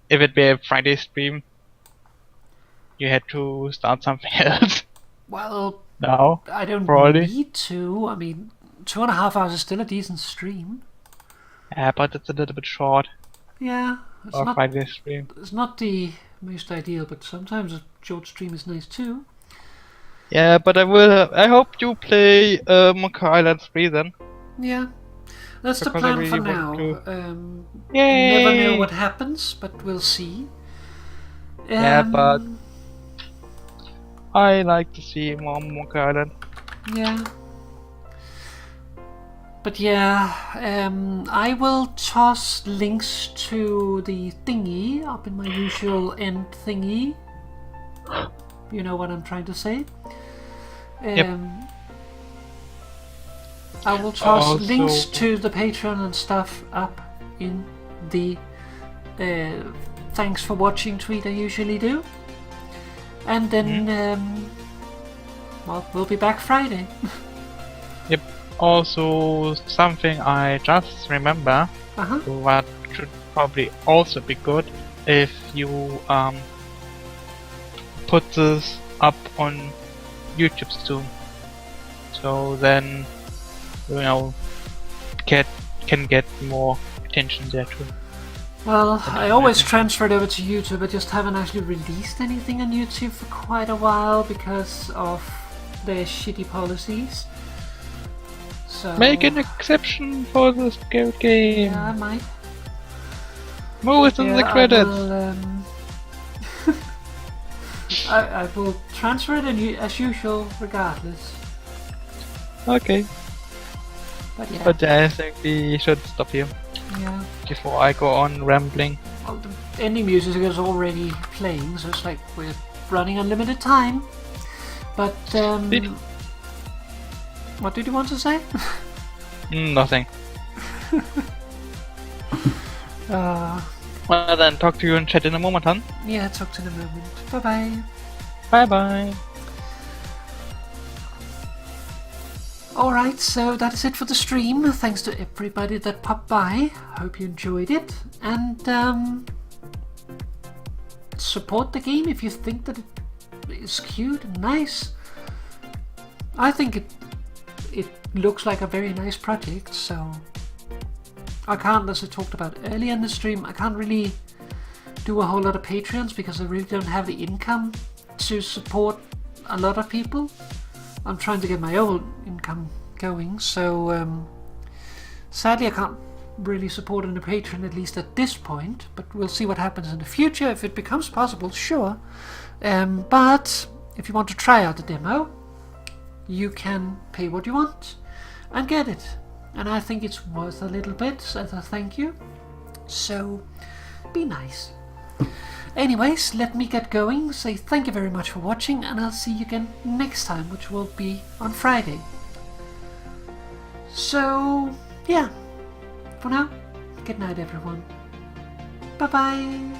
[SPEAKER 3] if it were a Friday stream, you had to start something else.
[SPEAKER 2] Well,
[SPEAKER 3] Now,
[SPEAKER 2] I don't
[SPEAKER 3] probably.
[SPEAKER 2] need to. I mean, 2.5 hours is still a decent stream.
[SPEAKER 3] Yeah, but it's a little bit short
[SPEAKER 2] Yeah, it's
[SPEAKER 3] for a
[SPEAKER 2] not.
[SPEAKER 3] Friday stream.
[SPEAKER 2] It's not the most ideal, but sometimes a short stream is nice too.
[SPEAKER 3] Yeah, but I hope you play Monkey Island 3 then.
[SPEAKER 2] Yeah, that's the
[SPEAKER 3] Because I
[SPEAKER 2] plan for
[SPEAKER 3] really
[SPEAKER 2] now.
[SPEAKER 3] want
[SPEAKER 2] Never know
[SPEAKER 3] Yay!
[SPEAKER 2] what happens, but we'll see.
[SPEAKER 3] Yeah, but I like to see more Monkey Island.
[SPEAKER 2] Yeah. But yeah, I will toss links to the thingy up in my usual end thingy. You know what I'm trying to say?
[SPEAKER 3] Yep.
[SPEAKER 2] I will toss
[SPEAKER 3] Also-
[SPEAKER 2] links to the Patreon and stuff up in the thanks for watching tweet I usually do. And then, well, we'll be back Friday.
[SPEAKER 3] Yep. Also, something I just remember,
[SPEAKER 2] Uh-huh.
[SPEAKER 3] what should probably also be good if you put this up on YouTube soon. So then, you know, can get more attention there too.
[SPEAKER 2] Well, I always transferred over to YouTube. I just haven't actually released anything on YouTube for quite a while because of their shitty policies. So
[SPEAKER 3] Make an exception for this good game.
[SPEAKER 2] yeah, I might.
[SPEAKER 3] Move it in the
[SPEAKER 2] I
[SPEAKER 3] credits.
[SPEAKER 2] will, I will transfer it as usual, regardless.
[SPEAKER 3] Okay.
[SPEAKER 2] But yeah,
[SPEAKER 3] But I think we should stop here
[SPEAKER 2] yeah.
[SPEAKER 3] before I go on rambling.
[SPEAKER 2] Well, the ending music is already playing, so it's like we're running unlimited time. But what did you want to say?
[SPEAKER 3] Nothing. Well then, talk to you in chat in a moment, huh?
[SPEAKER 2] Yeah, talk to you in a moment. Bye bye.
[SPEAKER 3] Bye bye.
[SPEAKER 2] Alright, so that is it for the stream. Thanks to everybody that popped by. Hope you enjoyed it. And support the game if you think that it is cute and nice. I think it looks like a very nice project, so I can't, as I talked about earlier in the stream, I can't really do a whole lot of Patreons because I really don't have the income to support a lot of people. I'm trying to get my own income going, so sadly I can't really support on a Patreon, at least at this point, but we'll see what happens in the future. If it becomes possible, sure. But if you want to try out the demo, you can pay what you want and get it, and I think it's worth a little bit as a thank you, so be nice. Anyways, let me get going, say thank you very much for watching, and I'll see you again next time, which will be on Friday. So, yeah, for now, good night everyone. Bye bye.